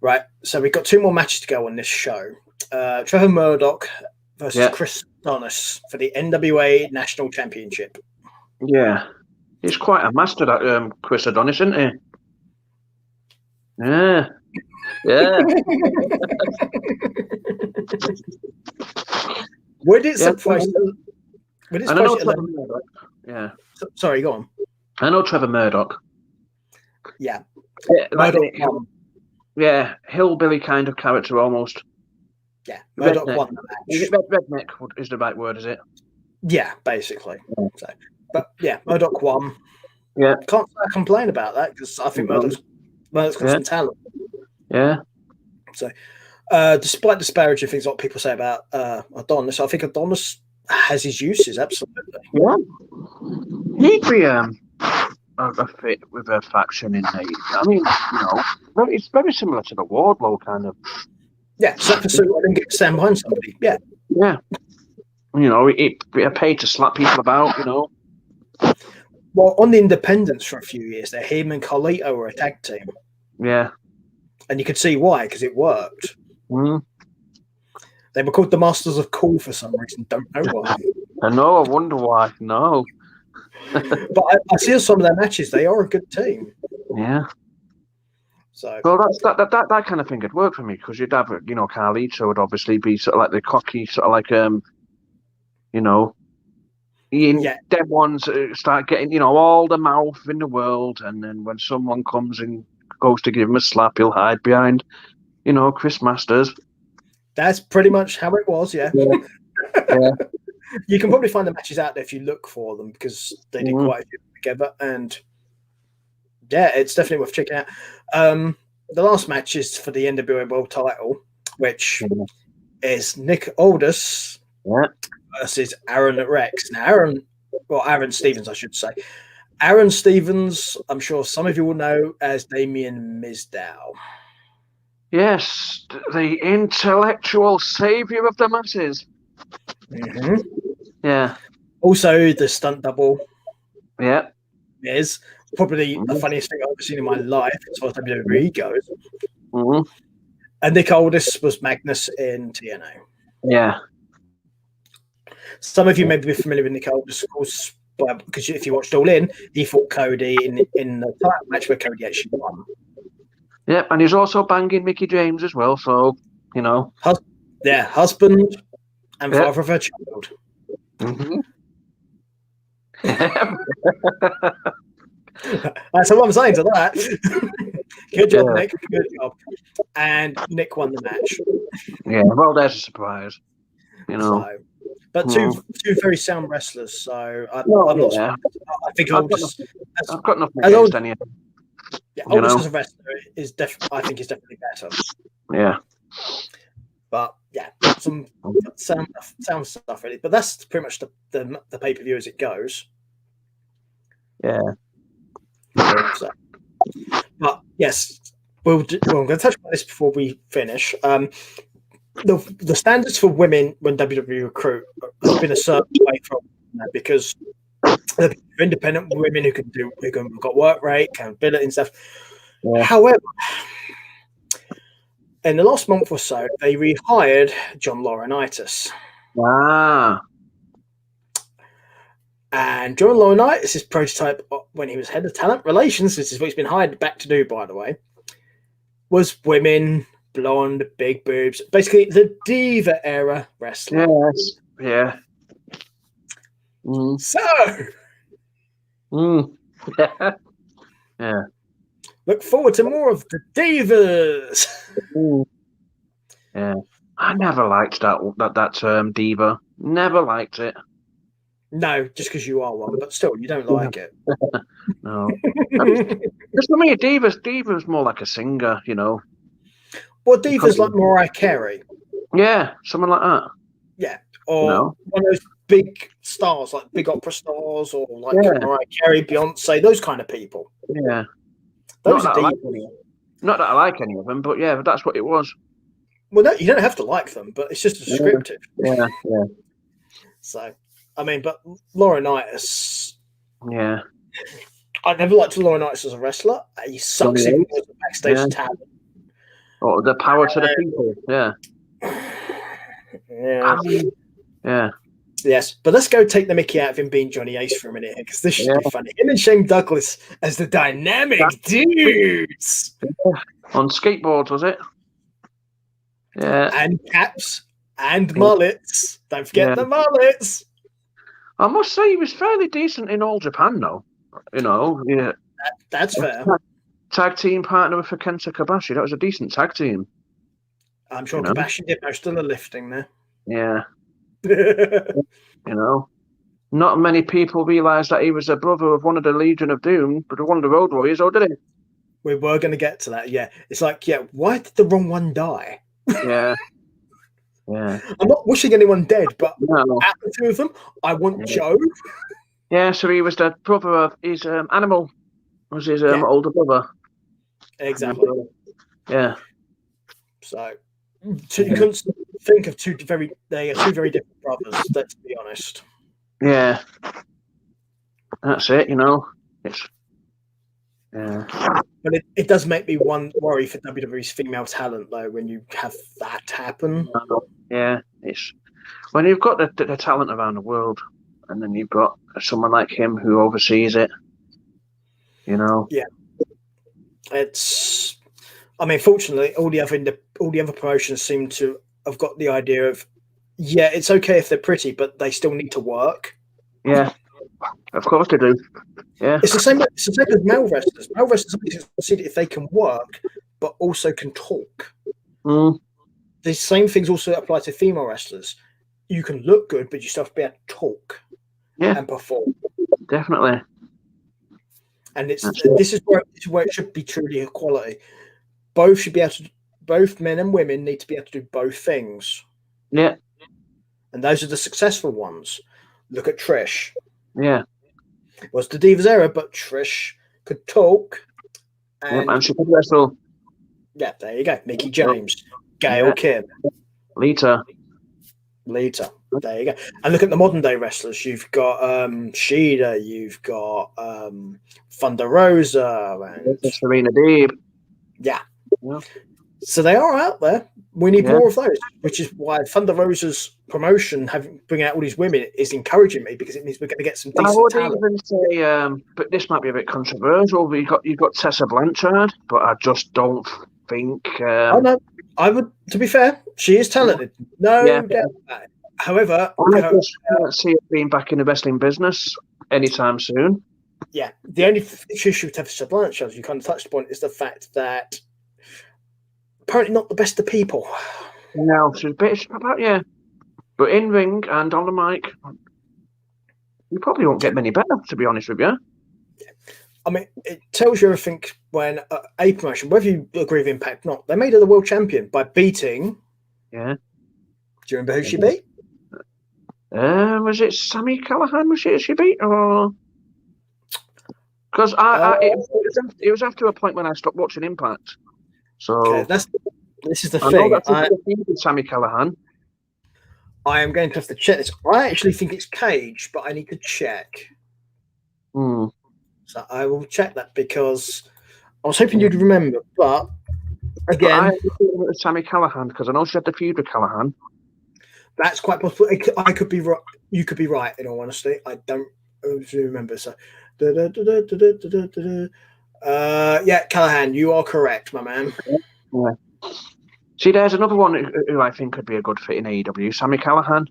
Right, so we've got 2 more matches to go on this show. Trevor Murdoch versus Chris Adonis for the NWA National Championship. Yeah, he's quite a master, that Chris Adonis, isn't he? Yeah. Yeah. Would it surprise you? Yeah. Sorry, go on. I know Trevor Murdoch. Yeah. Hillbilly kind of character almost. Yeah, Murdoch won the match. Is it redneck is the right word, is it? Yeah, basically. Yeah. So, but yeah, Murdoch won. Yeah. Can't complain about that, because I think Murdoch's got some talent. Yeah. So, despite disparaging things like people say about Adonis, I think Adonis has his uses, absolutely. Yeah. He'd be a fit with a faction in the. I mean, it's very similar to the Wardlow kind of. Yeah, so and get stand behind somebody. Yeah. Yeah. He'd be paid to slap people about, Well, on the independents for a few years there, him and Carlito were a tag team. Yeah. And you could see why, because it worked. Mm. They were called the Masters of Cool for some reason. Don't know why. I know. I wonder why. No. But I see some of their matches. They are a good team. Yeah. So. Well, that kind of thing would work for me, because you'd have, Carlito would obviously be sort of like the cocky, sort of like, dead ones start getting, all the mouth in the world, and then when someone comes and goes to give him a slap, he'll hide behind, Chris Masters. That's pretty much how it was, yeah. Yeah. You can probably find the matches out there if you look for them because they did quite a few together, and yeah, it's definitely worth checking out. The last match is for the NWA World Title, which is Nick Aldis versus Aaron Rex. Now, Aaron Stevens, I should say. Aaron Stevens, I'm sure some of you will know as Damien Mizdow. Yes, the intellectual savior of the masses. Mm-hmm. Yeah. Also, the stunt double. Yeah. Is probably the funniest thing I've ever seen in my life as far as WWE goes. Mm-hmm. And Nick Aldis was Magnus in TNA. Yeah. Some of you may be familiar with Nick Aldis, of course, because if you watched All In, he fought Cody in the title match where Cody actually won. Yeah, and he's also banging Mickey James as well, so, you know. Husband and father of a child. Mm-hmm. That's what I'm saying to that. Good job, Nick. Good job. And Nick won the match. Yeah, well, there's a surprise. You know. So, but two very sound wrestlers, so I'm not surprised. I think Aldis. I've got nothing against any of them. Yeah, Aldis as a wrestler is definitely better. Yeah. But yeah, some sound stuff really. But that's pretty much the pay-per-view as it goes. Yeah. So, but yes, I'm going to touch on this before we finish. The standards for women when WWE recruit have been a certain way from that because they're independent women who got work rate, accountability and stuff. Yeah. However, in the last month or so, they rehired John Laurinaitis. And John Laurinaitis' prototype when he was head of talent relations, this is what he's been hired back to do, by the way, was women, blonde, big boobs, basically the diva era wrestler. Yes. Yeah. So. Yeah. Look forward to more of the divas. Yeah. I never liked that term diva. Never liked it. No, just because you are one, but still, you don't like it. No. Because for me, diva's more like a singer, you know. Well, diva's like Mariah Carey. Yeah, someone like that. Yeah, or one of those big stars, like big opera stars, or like Mariah Carey, Beyonce, those kind of people. Yeah. Those are divas. Not that I like any of them, but yeah, but that's what it was. Well, no, you don't have to like them, but it's just descriptive. Yeah. So, I mean, but Laurinaitis. Yeah. I never liked Laurinaitis as a wrestler. He sucks in as a backstage talent. Oh, the power to the people. Yeah. Yeah. Yes, but let's go take the mickey out of him being Johnny Ace for a minute because this should be funny. Him and Shane Douglas as the dynamic dudes. On skateboards, was it? Yeah. And caps and mullets. Don't forget the mullets. I must say he was fairly decent in All Japan, though. You know, yeah. That's fair. Tag team partner for Kenta Kobashi. That was a decent tag team. I'm sure Kobashi did most of the lifting there. Yeah. You know, not many people realise that he was a brother of one of the Legion of Doom, but one of the Road Warriors, did he? We were going to get to that, yeah. It's like, why did the wrong one die? Yeah. Yeah. I'm not wishing anyone dead, but out of the two of them, I want Joe. Yeah, so he was the brother of his Animal, was his older brother. Exactly. Yeah. So you couldn't think of two very different brothers, let's be honest. Yeah. That's it, you know. But it does make me worry for WWE's female talent, though, when you have that happen. Yeah, it's when you've got the talent around the world, and then you've got someone like him who oversees it. You know. Yeah. It's. I mean, fortunately, all the other promotions seem to have got the idea of, it's okay if they're pretty, but they still need to work. Yeah, of course they do. Yeah, it's the same with male wrestlers. Male wrestlers see if they can work, but also can talk. The same things also apply to female wrestlers. you can look good, but you still have to be able to talk and perform. Definitely. And this is where it should be truly equality. Both should be able to. Both men and women need to be able to do both things. Yeah. And those are the successful ones. Look at Trish. Yeah. It was the Divas era, but Trish could talk. And she could wrestle. Yeah, there you go. Mickey James, Gail Kim, Lita. There you go. And look at the modern day wrestlers. You've got Shida, you've got Thunder Rosa, and Serena Deeb. Yeah. So they are out there. We need more of those, which is why Thunder Rosa's promotion, bringing out all these women, is encouraging me, because it means we're going to get some decent talent. I would even say, but this might be a bit controversial. You've got Tessa Blanchard, but I just don't think. Oh no, I would. To be fair, she is talented. No doubt about it. However, I just can't see it being back in the wrestling business anytime soon. Yeah, the only issue with Tessa Blanchard, as you kind of touched upon, is the fact that apparently not the best of people. No, she's a bit about but in ring and on the mic, you probably won't get many better, to be honest with you. I mean, it tells you everything when a promotion, whether you agree with Impact or not, they made her the world champion by beating. Yeah. Do you remember who she beat? Was it Sami Callihan? Was she beat? Or because it was after a point when I stopped watching Impact. So this is the thing. Sami Callihan. I am going to have to check this. I actually think it's Cage, but I need to check. So I will check that, because I was hoping you'd remember. But again, it was Sami Callihan, because I know she had the feud with Callihan. That's quite possible. I could be right. You could be right. In all honesty, I don't remember. So, Callahan, you are correct, my man. Yeah. See, there's another one who I think could be a good fit in AEW, Sami Callihan.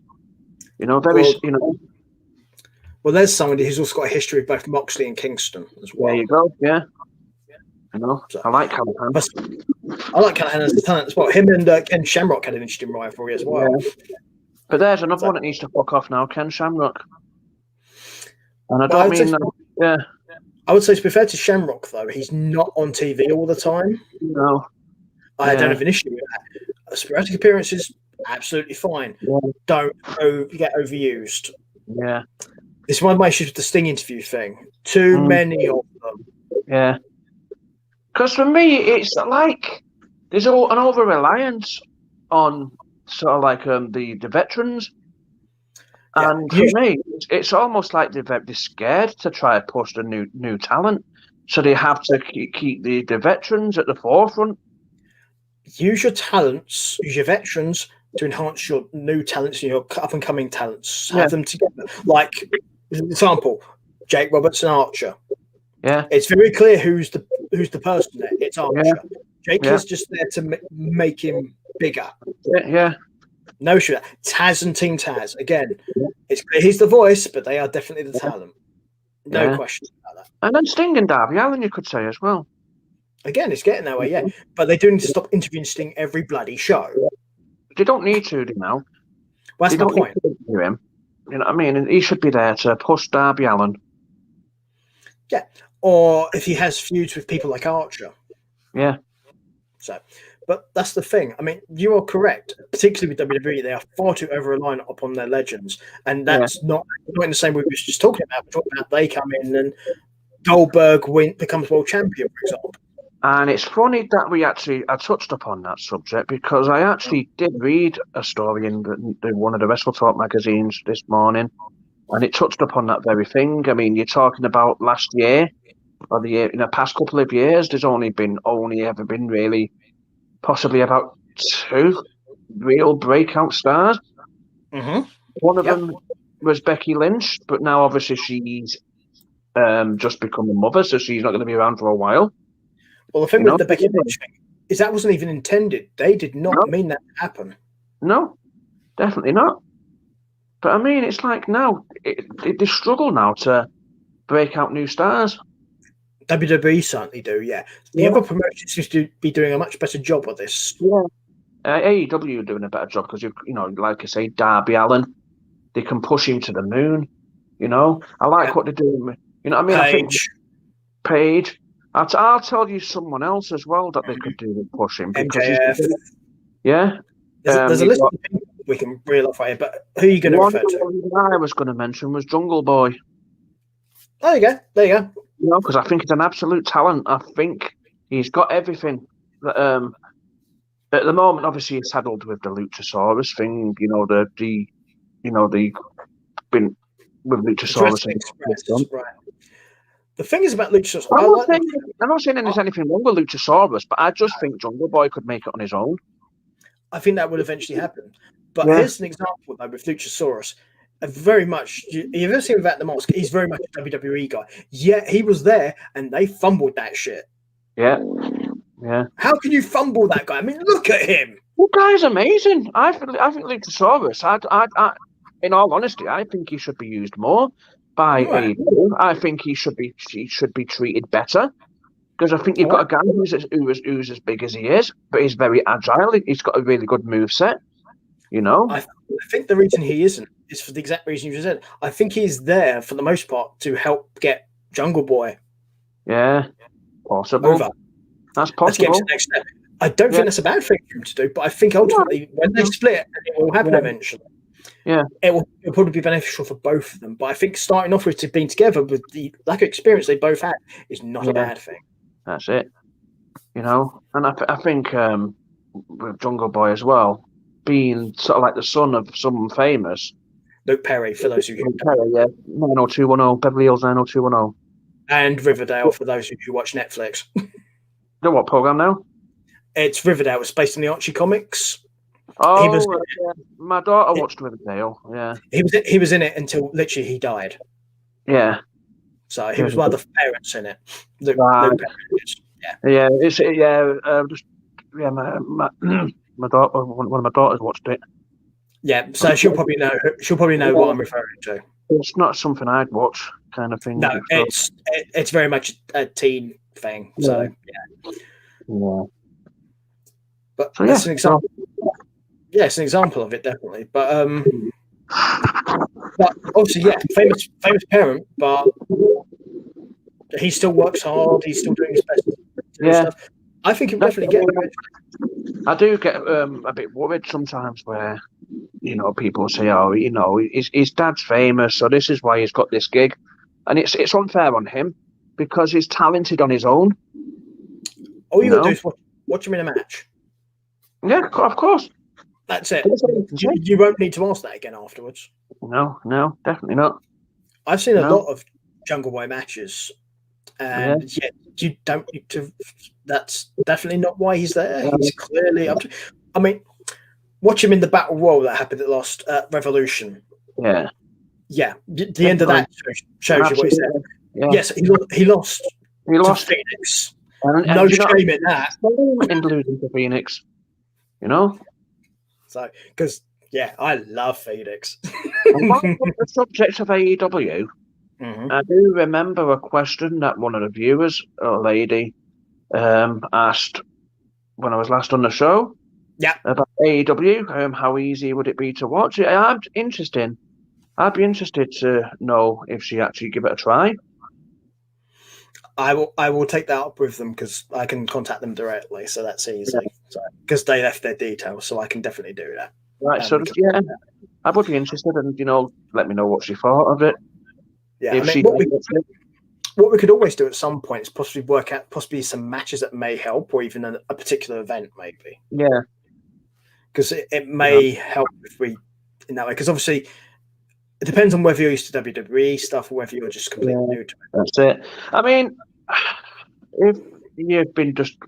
Well, there's somebody who's also got a history of both Moxley and Kingston as well. There you go. Yeah. I like Callihan. I like Callahan as a talent as well. Him and Ken Shamrock had an interesting rivalry as well. Yeah. But there's another one that needs to fuck off now, Ken Shamrock. And I don't mean that. I would say, to be fair to Shamrock, though, he's not on TV all the time. No. I don't have an issue with that. Sporadic appearances, absolutely fine. Yeah. Don't get overused. Yeah. This is one of my issues with the Sting interview thing. Too many of them. Yeah. Because for me, it's like there's an over-reliance on sort of like the veterans. And for me, it's almost like they're scared to try to push the new talent. So they have to keep the veterans at the forefront. Use your talents, use your veterans to enhance your new talents and your up-and-coming talents. Have them together. Like, as an example, Jake Roberts and Archer. Yeah. It's very clear who's the person there. It's Archer. Yeah. Jake is just there to make him bigger. Yeah. No shit. Taz and Team Taz. Again, it's clear he's the voice, but they are definitely the talent. No questions about that. And then Sting and Darby Allin, you could say as well. Again, it's getting that way, But they do need to stop interviewing Sting every bloody show. They don't need to, now. Well, that's my point. Him. You know what I mean? And he should be there to push Darby Allin. Yeah. Or if he has feuds with people like Archer. Yeah. So, but that's the thing. I mean, you are correct. Particularly with WWE, they are far too over-reliant upon their legends. And that's not in the same way we were just talking about. We're talking about they come in and Goldberg becomes world champion, for example. And it's funny that I touched upon that subject, because I actually did read a story in one of the Wrestle Talk magazines this morning, and it touched upon that very thing. I mean, you're talking about last year, or the year, in the past couple of years, there's only ever been really possibly about 2 real breakout stars. Mm-hmm. One of them was Becky Lynch, but now obviously she's just become a mother, so she's not going to be around for a while. Well, the thing with the Becky Lynch thing is that wasn't even intended. They did not mean that to happen. No, definitely not. But I mean, it's like now they struggle now to break out new stars. WWE certainly do, The other promotions seems to be doing a much better job of this. Yeah. AEW are doing a better job because, like I say, Darby Allin, they can push him to the moon. I like what they're doing. You know what I mean? I think Paige. I'll tell you someone else as well that they could do with pushing because MJF. There's a list of people we can reel off here, but who are you going to refer to? I was going to mention was Jungle Boy. There you go. Because I think he's an absolute talent. I think he's got everything. At the moment, obviously, he's saddled with the Luchasaurus thing. The been with Luchasaurus. Right. The thing is about Luchasaurus. I'm not saying there's anything wrong with Luchasaurus, but I just think Jungle Boy could make it on his own. I think that will eventually happen. But here's an example, though, with Luchasaurus. Very much, you've ever seen Without the Mask, he's very much a WWE guy. Yeah, he was there, and they fumbled that shit. Yeah. How can you fumble that guy? I mean, look at him. The guy's amazing. I think Luchasaurus, I in all honesty, I think he should be used more by AEW. I think he should be treated better. Because I think you've got a guy who's as big as he is, but he's very agile. He's got a really good moveset, I think the reason he isn't is for the exact reason you just said. I think he's there for the most part to help get Jungle Boy. Yeah, possible. Over. That's possible. Let's get to the next step. I don't think that's a bad thing for him to do, but I think ultimately when they split, it will happen eventually. Yeah, it'll probably be beneficial for both of them. But I think starting off with being together with the lack of experience they both had is not a bad thing. That's it. And I think with Jungle Boy as well, being sort of like the son of someone famous. Luke Perry, for those of you who Perry, 90210, Beverly Hills 90210. And Riverdale, for those of you who watch Netflix. The what program now? It's Riverdale. It's based on the Archie comics. Oh, my daughter watched Riverdale. Yeah, he was in it until literally he died. Yeah. So he was one of the parents in it. Luke my daughter, one of my daughters watched it. Yeah, so she'll probably know what I'm referring to. It's not something I'd watch, kind of thing. No, it's very much a teen thing. So yeah. But that's an example. Yeah, it's an example of it, definitely. But obviously, famous parent, but he still works hard. He's still doing his best. Stuff. I think he'll definitely get it. I do get a bit worried sometimes where, people say, "Oh, his dad's famous, so this is why he's got this gig," and it's unfair on him because he's talented on his own. All you got to do is watch him in a match. Yeah, of course. That's it. You won't need to ask that again afterwards. No, definitely not. I've seen a lot of Jungle Boy matches, and you don't need to. That's definitely not why he's there. He's clearly up to. I mean, watch him in the Battle Royal that happened at last Revolution. Yeah. The end of that shows you what he's there. Yeah. Yes, he lost. He lost to Phoenix. No shame in that. In losing to Phoenix, So, because I love Phoenix. On the subject of AEW, I do remember a question that one of the viewers, a lady, asked when I was last on the show. Yeah. About AEW, how easy would it be to watch? I'd be interested to know if she actually give it a try. I will take that up with them because I can contact them directly, so that's easy. Because they left their details, so I can definitely do that. Right. I would be interested, and let me know what she thought of it. Yeah. What we could always do at some point is possibly work out some matches that may help, or even a particular event, maybe. Yeah. Because it may help if we in that way. Because obviously, it depends on whether you're used to WWE stuff or whether you're just completely new to it. That's it. I mean, if you've been just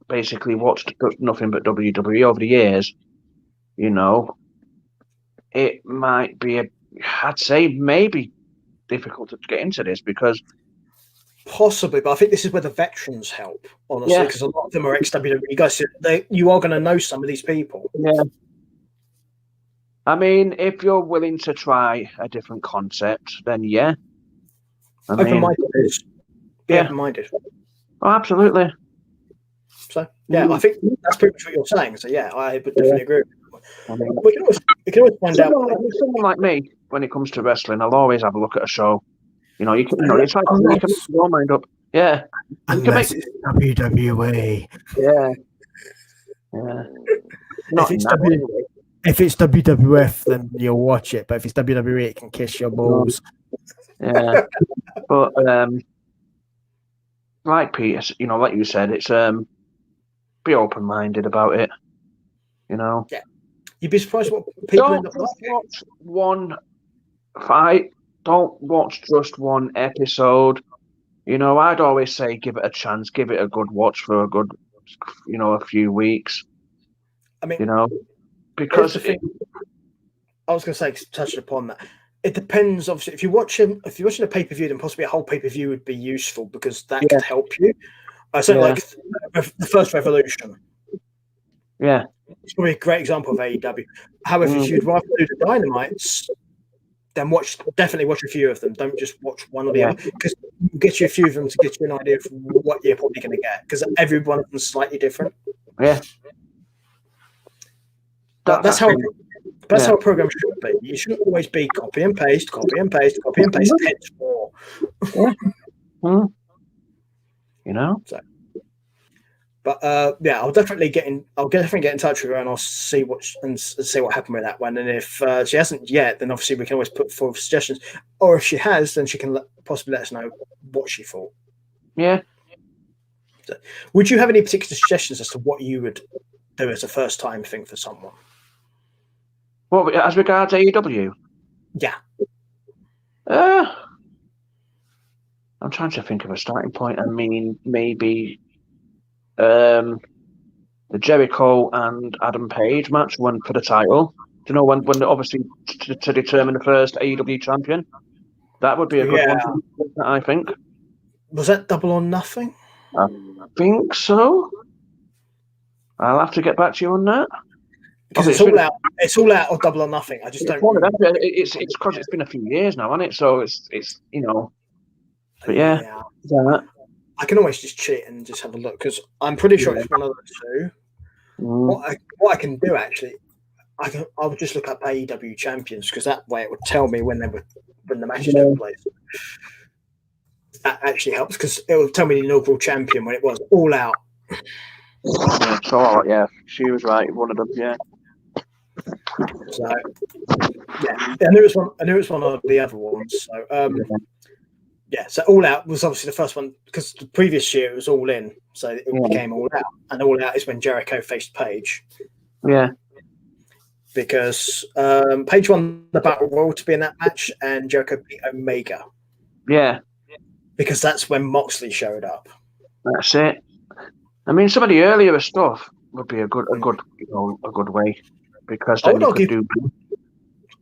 basically watched nothing but WWE over the years, it might be I'd say maybe difficult to get into this because possibly, but I think this is where the veterans help, honestly, because a lot of them are ex-WWE guys. You are going to know some of these people. Yeah. I mean, if you're willing to try a different concept, then open-minded. Yeah. Open-minded. Oh, absolutely. So yeah, I think that's pretty much what you're saying. So yeah, I would definitely agree. We can always find out. Someone like me, when it comes to wrestling, I'll always have a look at a show. It's like you can make your mind up. Yeah, unless it's WWE. Yeah. If it's WWF, then you'll watch it. But if it's WWE, it can kiss your balls. Yeah, but like Peter, like you said, it's be open-minded about it. Yeah, you'd be surprised what people end up like. Watch one fight. Don't watch just one episode. I'd always say give it a chance, give it a good watch for a good, a few weeks. I mean, because I was going to say, touching upon that, it depends. Obviously, if you're watching a pay-per-view, then possibly a whole pay-per-view would be useful because that could help you. Like the first Revolution. Yeah, it's probably a great example of AEW. However, if you'd rather do the Dynamites, then definitely watch a few of them. Don't just watch one or the other, because it'll get you a few of them to get you an idea of what you're probably going to get, because every one of them is slightly different. Yeah. That's how a program should be. You shouldn't always be copy and paste, hence more. So, but I'll definitely get in touch with her, and I'll see what happened with that one. And if she hasn't yet, then obviously we can always put forward suggestions. Or if she has, then she can possibly let us know what she thought. Yeah. So, would you have any particular suggestions as to what you would do as a first time thing for someone? What, as regards AEW? Yeah. I'm trying to think of a starting point. I mean, maybe the Jericho and Adam Page match, one for the title. Do you know when obviously to determine the first AEW champion? That would be a good one, I think. Was that Double or Nothing? I think so. I'll have to get back to you on that. Because it's all out of Double or Nothing. I just don't. It's because it's been a few years now, hasn't it? So it's But yeah. I can always just cheat and just have a look, because I'm pretty sure it's one of those two. What I can do actually, I'll just look up AEW champions, because that way it would tell me when the matches took place. That actually helps, because it will tell me the inaugural champion when it was All Out. She was right. One of them, yeah. So I knew it was one of the other ones. So so All Out was obviously the first one, because the previous year it was All In, so it became All Out, and All Out is when Jericho faced Page. Yeah. Because Page won the Battle Royal to be in that match, and Jericho beat Omega. Yeah. Because that's when Moxley showed up. That's it. I mean, some of the earlier stuff would be a good way, because then you could do.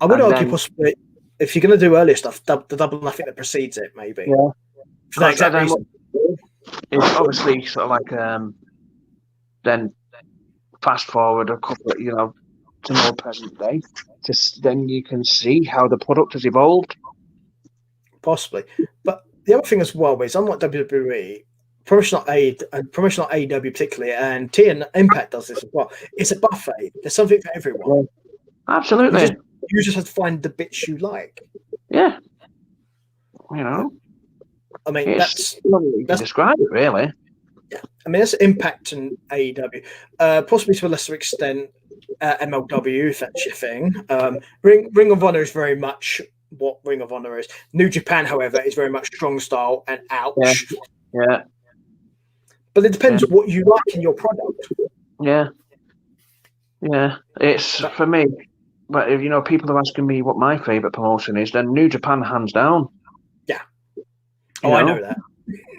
I would argue possibly, if you're going to do earlier stuff, the Double Nothing that precedes it, maybe. Yeah. For that exact reason. It's obviously sort of like then fast forward a couple of, to more present day, just then you can see how the product has evolved. Possibly, but the other thing as well is, unlike WWE, promotional AEW particularly, and TN Impact does this as well. It's a buffet. There's something for everyone. Yeah. Absolutely. You just have to find the bits you like. Yeah. I mean, that's describe it, really. Yeah. I mean, that's Impact and AEW. Possibly to a lesser extent, MLW, if that's your thing. Ring of Honor is very much what Ring of Honor is. New Japan, however, is very much strong style and ouch. Yeah. But it depends on what you like in your product. Yeah. Yeah. It's for me. But if people are asking me what my favourite promotion is, then New Japan, hands down. Yeah. I know that.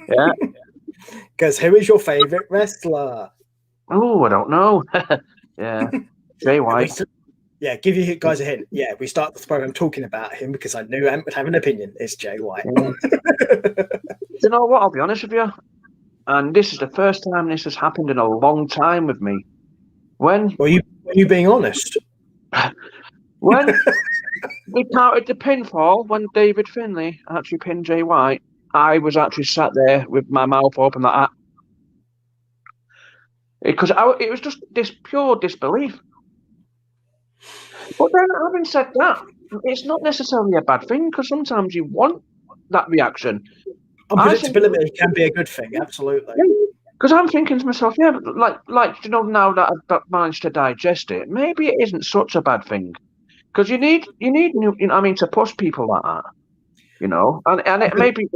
Yeah. Because who is your favourite wrestler? Oh, I don't know. Yeah. Jay White. Yeah, give you guys a hint. Yeah, we start the program talking about him because I knew Ant would have an opinion. It's Jay White. Yeah. You know what? I'll be honest with you. And this is the first time this has happened in a long time with me. When? Were you being honest? When we counted the pinfall, when David Finlay actually pinned Jay White, I was actually sat there with my mouth open like that. Because it was just this pure disbelief. But then, having said that, it's not necessarily a bad thing because sometimes you want that reaction. Unpredictability can be a good thing, absolutely. Because I'm thinking to myself, yeah, but now that I've managed to digest it, maybe it isn't such a bad thing. Because you need new, to push people like that, and it maybe,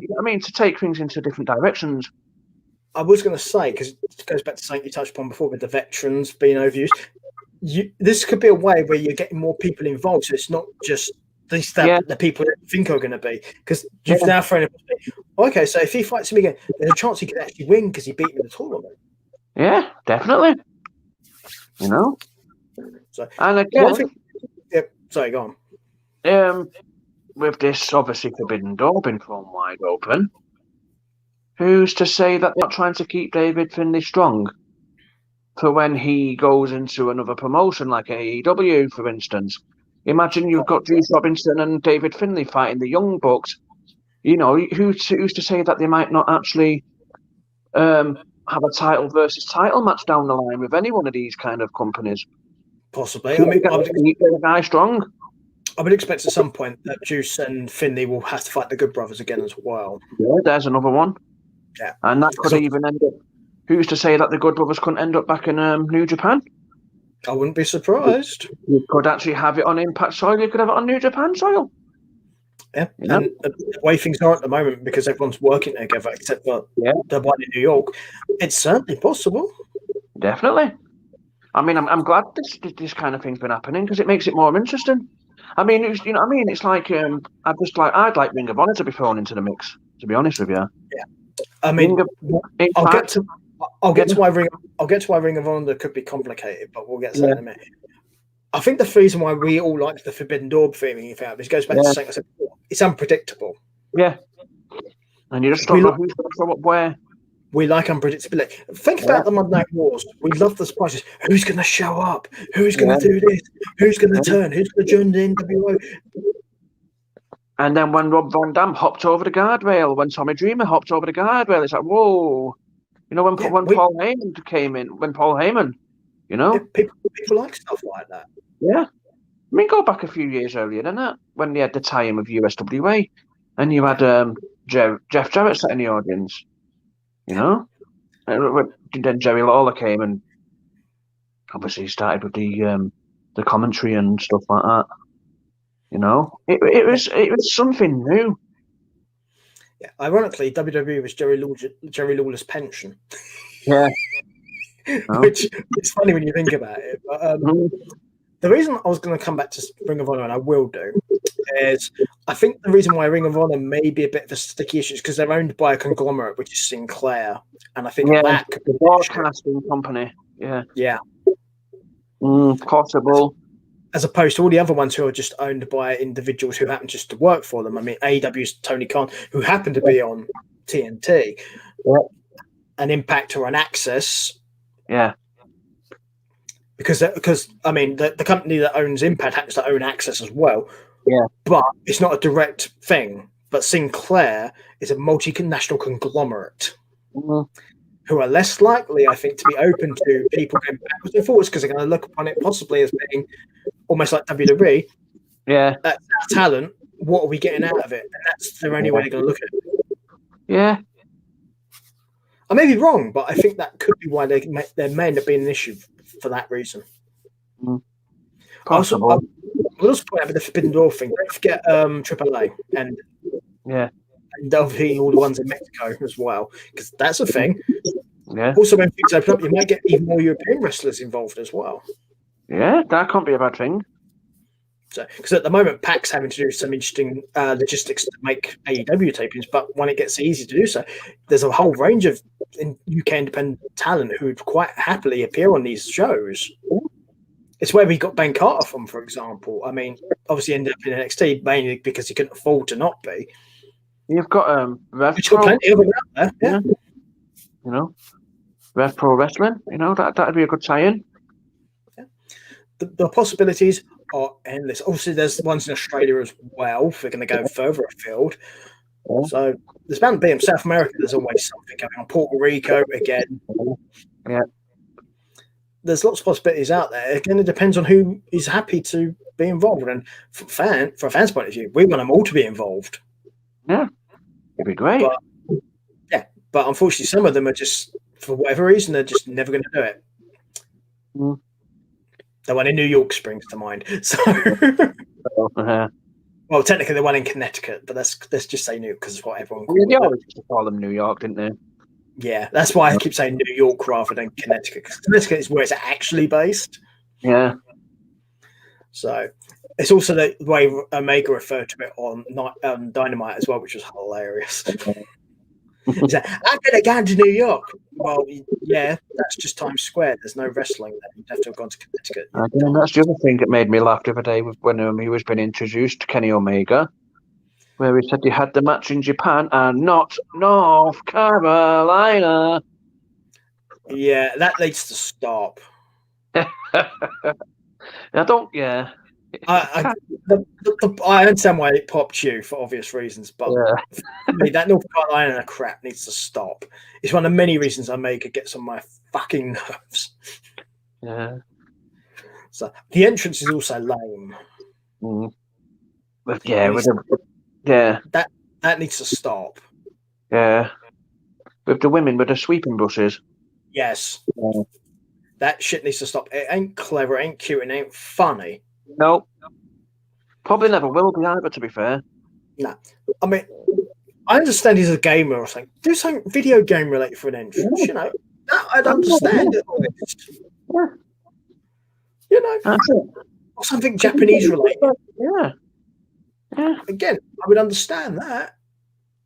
to take things into different directions. I was going to say, because it goes back to something you touched upon before with the veterans being overused. This could be a way where you're getting more people involved, so it's not just the people that think are going to be. Because you've now thrown it. Okay, so if he fights him again, there's a chance he could actually win because he beat him in the tournament. Yeah, definitely. So, and again, sorry, go on. With this obviously forbidden door being thrown wide open, who's to say that they're not trying to keep David Finlay strong for when he goes into another promotion like AEW, for instance? Imagine you've got Juice Robinson and David Finlay fighting the Young Bucks. Who's to say that they might not actually have a title versus title match down the line with any one of these kind of companies? Possibly. Keep the guy strong. I would expect at some point that Juice and Finlay will have to fight the Good Brothers again as well. Yeah, there's another one. Yeah. And that could even end up... Who's to say that the Good Brothers couldn't end up back in New Japan? I wouldn't be surprised. You could actually have it on Impact soil. You could have it on New Japan soil. Yeah, and the way things are at the moment, because everyone's working together, except for the one in New York, it's certainly possible. Definitely. I mean, I'm glad this kind of thing's been happening because it makes it more interesting. I mean, it's like I'd like Ring of Honor to be thrown into the mix. To be honest with you. Yeah. I mean, I'll get to why Ring of Honor could be complicated, but we'll get to that in a minute. I think the reason why we all like the Forbidden Door theme, this goes back to something I said before. It's unpredictable. Yeah. And you just don't know who's going to show up where. We like unpredictability. Think about the Monday Night Wars. We love the surprises. Who's going to show up? Who's going to do this? Who's going to turn? Who's going to join the NWO? And then when Rob Van Dam hopped over the guardrail, when Tommy Dreamer hopped over the guardrail, it's like, whoa. When Paul Heyman came in, People like stuff like that. Yeah. I mean, go back a few years earlier than that, when they had the tie-in with USWA, and you had Jeff Jarrett sat in the audience, And then Jerry Lawler came and obviously started with the commentary and stuff like that. It was something new. Yeah, ironically, WWE was Jerry Lawler's pension. Yeah. Which is funny when you think about it. But the reason I was going to come back to Ring of Honor, and I will do, is I think the reason why Ring of Honor may be a bit of a sticky issue is because they're owned by a conglomerate, which is Sinclair. And I think that could be the broadcasting company. Yeah. Yeah. Possible. As opposed to all the other ones who are just owned by individuals who happen just to work for them. I mean, AEW's Tony Khan, who happened to be on TNT, an Impact or an Access. Yeah. Because I mean, the company that owns Impact happens to own Access as well. Yeah. But it's not a direct thing. But Sinclair is a multinational conglomerate who are less likely, I think, to be open to people going backwards and forwards because they're going to look upon it possibly as being almost like WWE. Yeah. That's our talent. What are we getting out of it? And that's the only way they're going to look at it. Yeah. I may be wrong, but I think that could be why there may end up being an issue for that reason. Possible. Also, I'll also point out with the Forbidden Door thing, don't forget AAA and obviously all the ones in Mexico as well, because that's a thing. Yeah. Also, when things open up, you might get even more European wrestlers involved as well. Yeah, that can't be a bad thing. So, because at the moment, PAC's having to do some interesting logistics to make AEW tapings, but when it gets easy to do so, there's a whole range of UK independent talent who would quite happily appear on these shows. It's where we got Ben Carter from, for example. I mean, obviously ended up in NXT mainly because he couldn't afford to not be. You've got Rev Which got plenty of them out there. Yeah. Rev Pro Wrestling. That'd be a good tie-in. Yeah. The possibilities are endless. Obviously, there's the ones in Australia as well. If we're going to go further afield. Yeah. So there's bound to be in South America. There's always something going on. Puerto Rico again. Yeah. there's lots of possibilities out there. Again, it depends on who is happy to be involved. And for a fan's point of view, we want them all to be involved. Yeah, it'd be great. But unfortunately, some of them are just, for whatever reason, they're just never going to do it. Mm. The one in New York springs to mind. So, well, technically the one in Connecticut, but let's just say New York because it's what everyone calls they always used to call them New York, didn't they? Yeah, that's why I keep saying New York rather than Connecticut, because Connecticut is where it's actually based. Yeah. So it's also the way Omega referred to it on Dynamite as well, which was hilarious. He's like, I'm going to go to New York. Well, yeah, that's just Times Square. There's no wrestling there. You'd have to have gone to Connecticut. Again, that's the other thing that made me laugh the other day when he was being introduced, Kenny Omega, where he said he had the match in Japan and not North Carolina. Yeah, that needs to stop. I understand why it popped you for obvious reasons, but for me, that North Carolina crap needs to stop. It's one of many reasons Omega gets on my fucking nerves. Yeah. So the entrance is also lame. Mm. That needs to stop. Yeah. With the women with the sweeping brushes. Yes. Yeah. That shit needs to stop. It ain't clever, it ain't cute, it ain't funny. No. Probably never will be either, to be fair. No. I mean, I understand he's a gamer or something. Do something video game related for an entrance, you know. I'd understand it. Yeah. You know. Or something Japanese related. Yeah. Yeah. Again, I would understand that.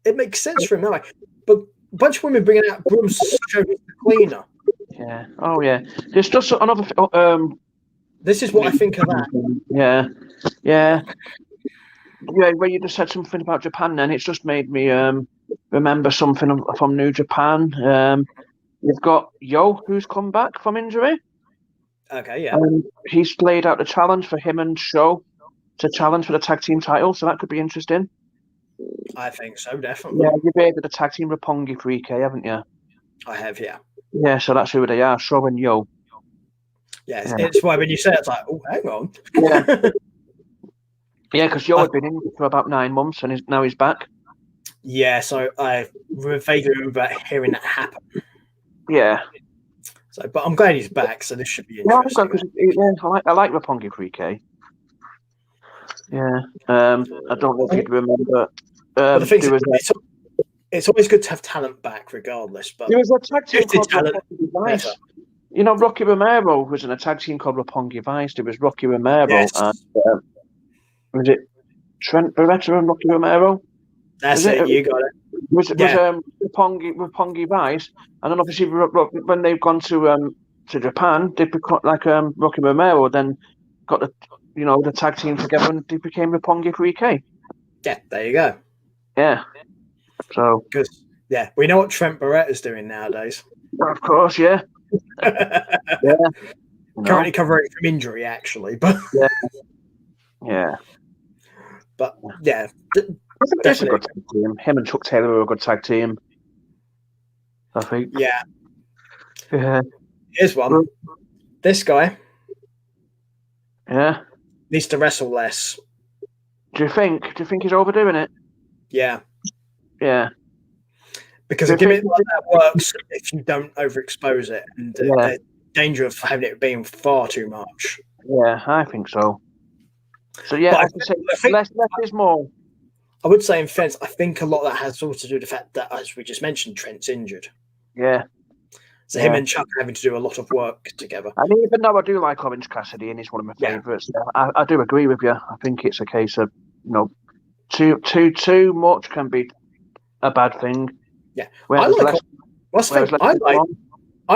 It makes sense for him. Like, but a bunch of women bringing out brooms to show who's the cleaner. Yeah. Oh, yeah. There's just another... this is what I think of that. Yeah. Yeah. Yeah, when you just said something about Japan then, it's just made me remember something from New Japan. You've got Yo, who's come back from injury. Okay, yeah. He's laid out the challenge for him and Sho to challenge for the tag team title, so that could be interesting. I think so, definitely. Yeah, you've made the tag team Roppongi 3K, haven't you? I have, yeah. Yeah, so that's who they are, Sho and Yo. Yeah, it's why when you say it, it's like, oh, hang on. Yeah. Yeah, because Yo had been injured for about 9 months, and now he's back. Yeah, so I vaguely remember hearing that happen. Yeah. So, but I'm glad he's back, so this should be interesting. I like Roppongi 3K. Yeah. I don't know if you'd remember. Well, the thing is, it's always good to have talent back, regardless. But there was a tag team called Roppongi Vice. You know, Rocky Romero was in a tag team called Roppongi Vice. There was Rocky Romero and was it Trent Beretta and Rocky Romero? That's it. You got it. Was Roppongi Vice, and then obviously when they've gone to Japan, they become like Rocky Romero. Then got the tag team together, and they became Roppongi 3K. Yeah, there you go. Yeah. So good. Yeah, we know what Trent Beretta's doing nowadays. Of course, yeah. Yeah. Currently covering from injury, actually, but yeah. But yeah, that's a good tag team. Him and Chuck Taylor were a good tag team, I think. Yeah. Yeah. Here's one. This guy. Yeah. Needs to wrestle less. Do you think he's overdoing it? Yeah. Yeah. Because a gimmick like that works if you don't overexpose it, and the danger of having it being far too much. Yeah, I think so. So yeah, I think less is more. I would say, in fairness, I think a lot of that has also to do with the fact that, as we just mentioned, Trent's injured. Yeah. So him and Chuck are having to do a lot of work together. And even though I do like Orange Cassidy and he's one of my favourites, I do agree with you. I think it's a case of too much can be a bad thing. Yeah, I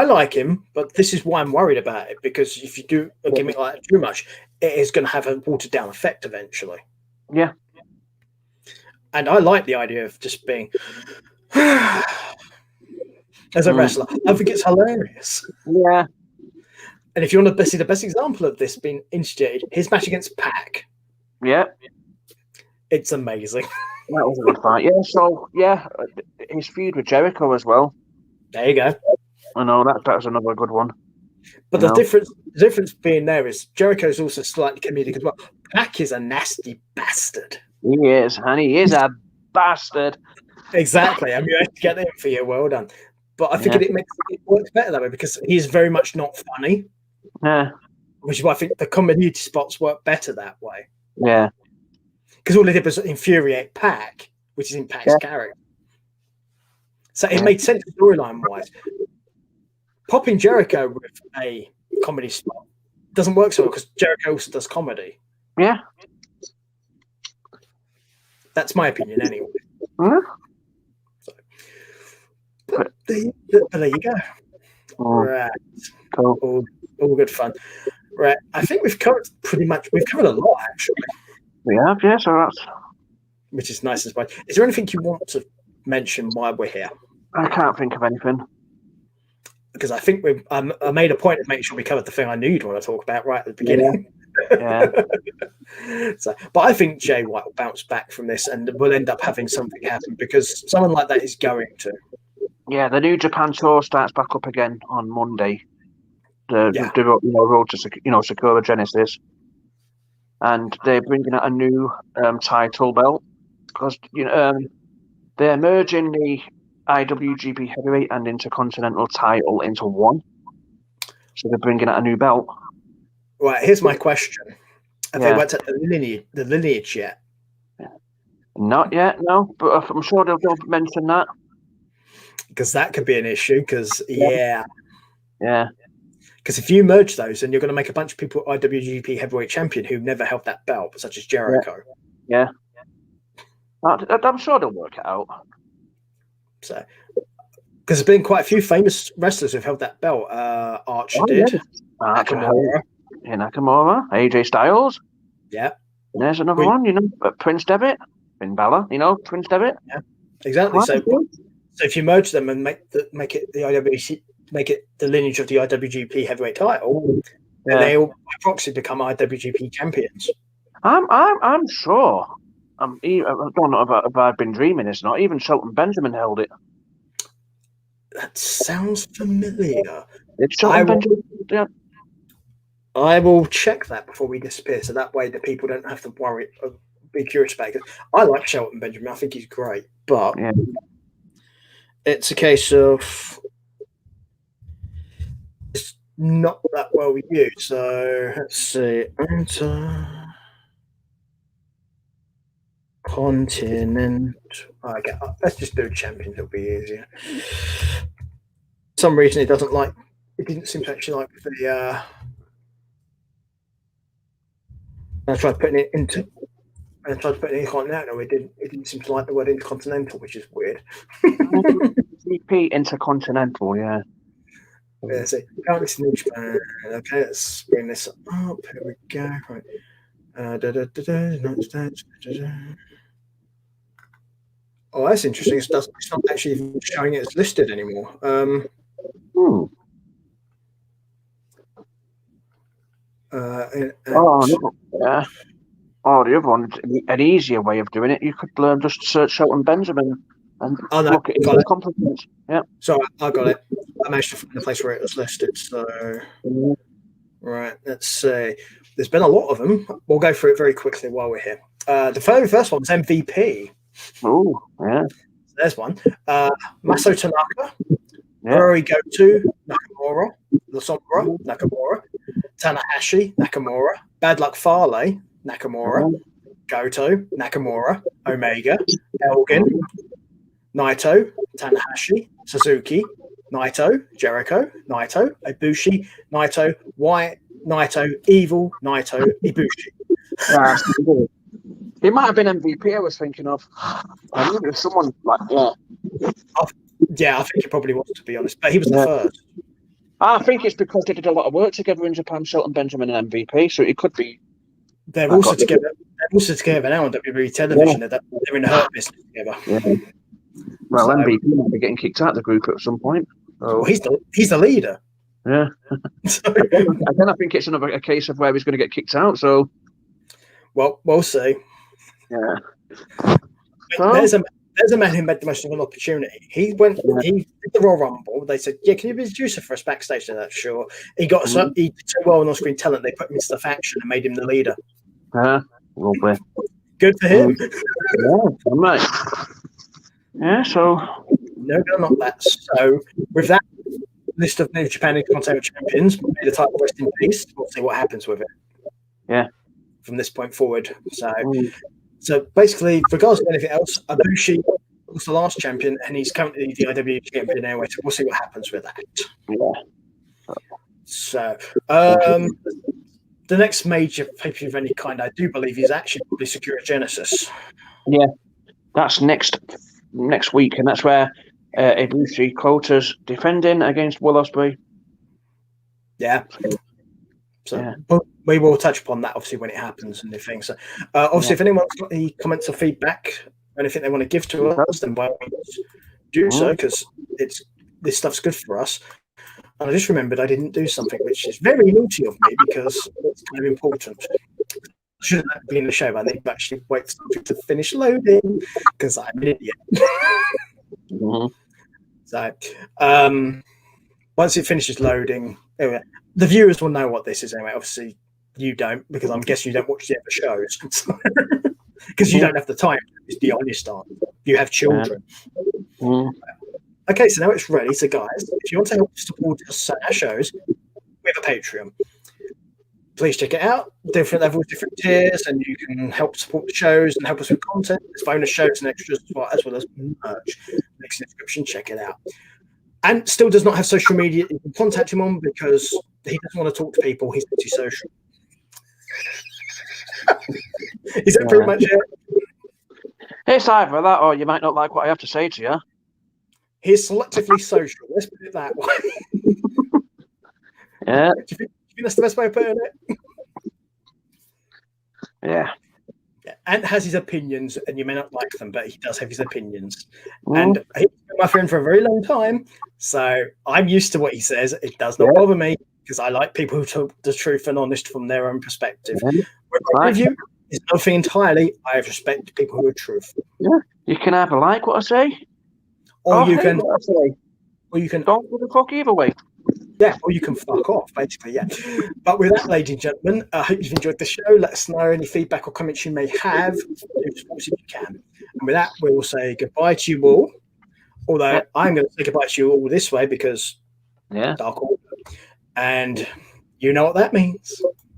like him, but this is why I'm worried about it, because if you do a gimmick like that too much, it is going to have a watered down effect eventually. Yeah. And I like the idea of just being as a wrestler. I think it's hilarious. Yeah. And if you want to see the best example of this being instigated, his match against Pac. Yeah. It's amazing. That was a good fight. Yeah, so his feud with Jericho as well. There you go. I know that was another good one. But the difference being there is Jericho's also slightly comedic as well. Pac is a nasty bastard. He is, and he is a bastard. Exactly. I mean, you have to get that for you. Well done. But I think it works better that way because he's very much not funny. Yeah. Which is why I think the comedy spots work better that way. Yeah. Because all they did was infuriate Pac, which is in Pac's character. So it made sense storyline-wise. Popping Jericho with a comedy spot doesn't work so well because Jericho also does comedy. Yeah. That's my opinion anyway. Mm-hmm. So, but there you go. Right. Cool. All good fun. Right. I think we've covered a lot actually. We have, yeah, so that's which is nice as well. Is there anything you want to mention while we're here? I can't think of anything. Because I think I made a point of making sure we covered the thing I knew you'd want to talk about right at the beginning. Yeah. But I think Jay White will bounce back from this and we'll end up having something happen because someone like that is going to. Yeah, the New Japan tour starts back up again on Monday. The road to Sakura Genesis, and they're bringing out a new title belt because they're merging the IWGP Heavyweight and Intercontinental title into one. So they're bringing out a new belt. Right, here's my question: Have they worked at the lineage yet? Not yet, no. But I'm sure they'll mention that because that could be an issue. Because Because if you merge those, then you're going to make a bunch of people IWGP Heavyweight Champion who never held that belt, such as Jericho. Yeah. I'm sure they'll work it out. So, because there's been quite a few famous wrestlers who've held that belt. Archer did. Yeah. Nakamura, AJ Styles. Yeah. And there's another one, Prince Devitt, Finn Balor, Prince Devitt. Yeah, exactly. So if you merge them and make it the IWGP, make it the lineage of the IWGP Heavyweight title, and they all by proxy become IWGP champions. I'm sure. I don't know if I've been dreaming this or not. Even Shelton Benjamin held it. That sounds familiar. It's Shelton Benjamin. Yeah. I will check that before we disappear, so that way the people don't have to worry or be curious about it. I like Shelton Benjamin. I think he's great, but it's a case of it's not that well used. So let's see. Continent. Okay, let's just do champions. It'll be easier. For some reason, it didn't seem to actually like the. I tried putting it into. I tried to put it in Continental. It didn't seem to like the word Intercontinental, which is weird. VP Intercontinental, yeah. Yeah, so okay, let's bring this up. Here we go. Right. Oh, that's interesting. It's not actually even showing it as listed anymore. Yeah. Oh, the other one, an easier way of doing it, you could just search Shelton Benjamin and look at his compliments. Yeah. So I got it. I managed to find the place where it was listed. So, right, let's see. There's been a lot of them. We'll go through it very quickly while we're here. The very first one was MVP. Oh, yeah. So there's one. Maso Tanaka. Rory Goto, Nakamura. Losombra, Nakamura. Tanahashi, Nakamura. Bad Luck Fale, Nakamura. Goto, Nakamura. Omega. Elgin. Naito, Tanahashi. Suzuki. Naito, Jericho. Naito, Ibushi. Naito, White. Naito, Evil. Naito, Ibushi. It might have been MVP I was thinking of. I knew there was someone like I think it probably was, to be honest. But he was the first. I think it's because they did a lot of work together in Japan, Shelton Benjamin and MVP, so it could be. They're also together now on WWE television. Yeah. They're in the Hurt business together. Yeah. Well, MVP might be getting kicked out of the group at some point. So. Well, he's the leader. Yeah. Again, I think it's a case of where he's going to get kicked out. So. Well, we'll see. Yeah. There's there's a man who made the most of an opportunity. He went, he did the Royal Rumble. They said, "Yeah, can you be a producer for us backstage?" And that's sure. He got he did so well on screen talent. They put him in stuff action and made him the leader. Lovely. Good for him. Yeah, mate. Yeah, so no, not that. So with that list of New Japan Intercontinental Champions, may the title rest in peace. We'll see what happens with it. Yeah. From this point forward. So basically, regardless of anything else, Ibushi was the last champion, and he's currently the IW champion anyway. So we'll see what happens with that. Yeah. So the next major pay-per-view of any kind, I do believe, is actually probably Secure Genesis. Yeah, that's next week, and that's where Ibushi Kota's defending against Will Ospreay. Yeah. So we will touch upon that obviously when it happens and everything. So obviously, if anyone's got any comments or feedback or anything they want to give to us, then by all means do so, because this stuff's good for us. And I just remembered I didn't do something which is very naughty of me because it's kind of important. Shouldn't that be in the show? I need to actually wait for something to finish loading because I'm an idiot. So once it finishes loading, anyway, the viewers will know what this is anyway. Obviously, you don't, because I'm guessing you don't watch the other shows because you don't have the time. Is the honest answer. You have children. Okay, so now it's ready. So, guys, if you want to help support us our shows, we have a Patreon. Please check it out. Different levels, different tiers, and you can help support the shows and help us with content. There's bonus shows and extras as well as merch. Next description, check it out. And still does not have social media. You can contact him on because he doesn't want to talk to people. He's anti-social. Is that pretty much it? It's either that or you might not like what I have to say to you. He's selectively social. Let's put it that way. Yeah. Do you think that's the best way of putting it? Yeah. And has his opinions, and you may not like them, but he does have his opinions. And he's been my friend for a very long time, so I'm used to what he says. It does not bother me because I like people who talk the truth and honest from their own perspective. Review is nothing entirely. I have respect to people who are truthful. Yeah, you can either like what I say, or you can, don't give a fuck either way. Yeah, or you can fuck off, basically, yeah. But with that, ladies and gentlemen, I hope you've enjoyed the show. Let us know any feedback or comments you may have. Do support if you can. And with that, we will say goodbye to you all. Although I'm going to say goodbye to you all this way because Dark Order. And you know what that means.